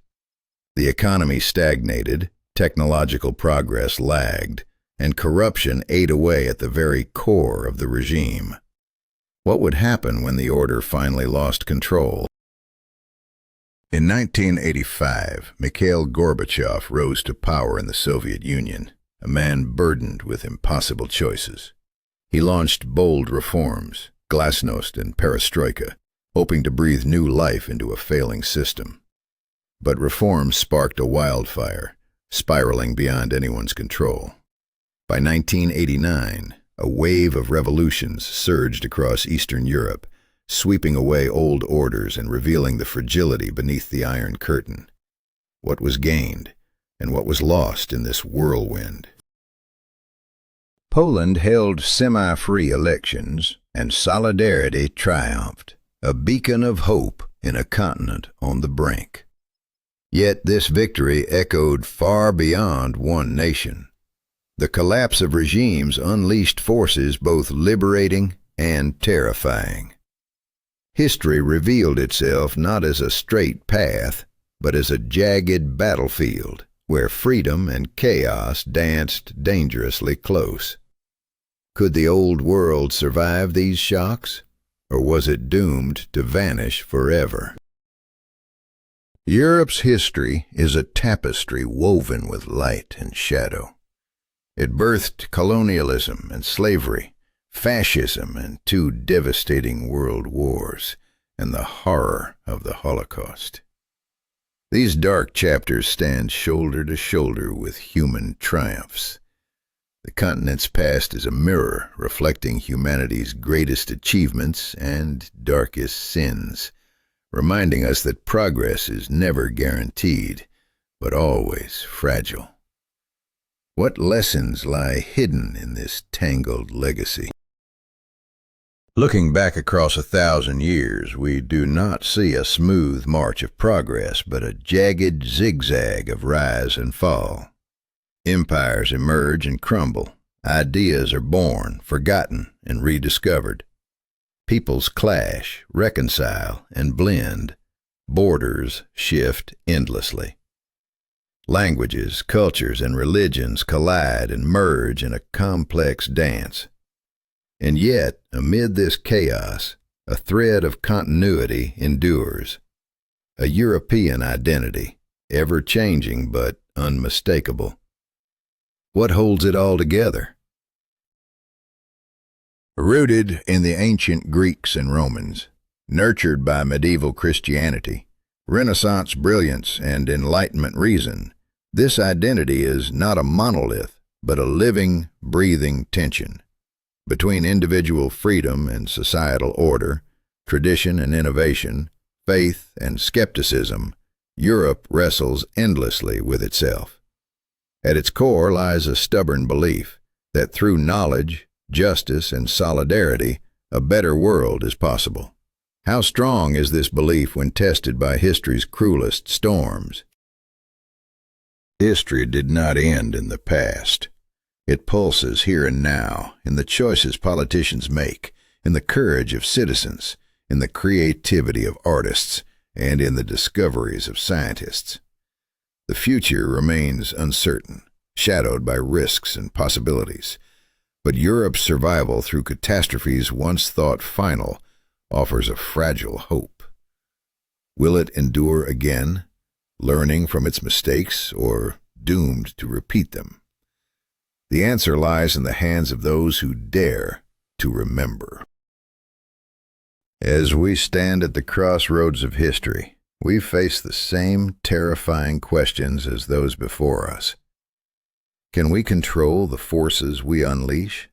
The economy stagnated, technological progress lagged, and corruption ate away at the very core of the regime. What would happen when the order finally lost control? In 1985, Mikhail Gorbachev rose to power in the Soviet Union, a man burdened with impossible choices. He launched bold reforms, glasnost and perestroika, hoping to breathe new life into a failing system. But reforms sparked a wildfire, spiraling beyond anyone's control. By 1989, a wave of revolutions surged across Eastern Europe, sweeping away old orders and revealing the fragility beneath the Iron Curtain. What was gained, and what was lost in this whirlwind? Poland held semi-free elections, and solidarity triumphed, a beacon of hope in a continent on the brink. Yet this victory echoed far beyond one nation. The collapse of regimes unleashed forces both liberating and terrifying. History revealed itself not as a straight path, but as a jagged battlefield where freedom and chaos danced dangerously close. Could the old world survive these shocks, or was it doomed to vanish forever? Europe's history is a tapestry woven with light and shadow. It birthed colonialism and slavery, fascism and two devastating world wars, and the horror of the Holocaust. These dark chapters stand shoulder to shoulder with human triumphs. The continent's past is a mirror reflecting humanity's greatest achievements and darkest sins, reminding us that progress is never guaranteed, but always fragile. What lessons lie hidden in this tangled legacy? Looking back across 1,000 years, we do not see a smooth march of progress, but a jagged zigzag of rise and fall. Empires emerge and crumble. Ideas are born, forgotten, and rediscovered. Peoples clash, reconcile, and blend. Borders shift endlessly. Languages, cultures, and religions collide and merge in a complex dance. And yet, amid this chaos, a thread of continuity endures. A European identity, ever-changing but unmistakable. What holds it all together? Rooted in the ancient Greeks and Romans, nurtured by medieval Christianity, Renaissance brilliance, and Enlightenment reason, this identity is not a monolith, but a living, breathing tension. Between individual freedom and societal order, tradition and innovation, faith and skepticism, Europe wrestles endlessly with itself. At its core lies a stubborn belief that through knowledge, justice, and solidarity, a better world is possible. How strong is this belief when tested by history's cruelest storms? History did not end in the past. It pulses here and now, in the choices politicians make, in the courage of citizens, in the creativity of artists, and in the discoveries of scientists. The future remains uncertain, shadowed by risks and possibilities, but Europe's survival through catastrophes once thought final offers a fragile hope. Will it endure again, learning from its mistakes, or doomed to repeat them? The answer lies in the hands of those who dare to remember. As we stand at the crossroads of history, we face the same terrifying questions as those before us. Can we control the forces we unleash?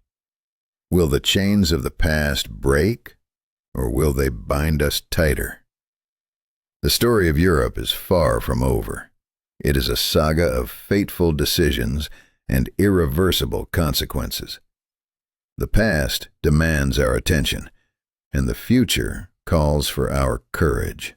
Will the chains of the past break, or will they bind us tighter? The story of Europe is far from over. It is a saga of fateful decisions and irreversible consequences. The past demands our attention, and the future calls for our courage.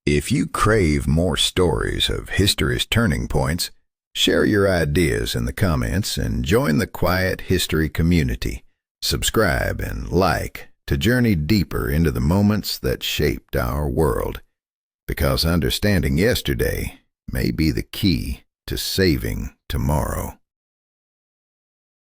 If you crave more stories of history's turning points, share your ideas in the comments and join the Quiet History community. Subscribe and like to journey deeper into the moments that shaped our world, because understanding yesterday may be the key to saving tomorrow.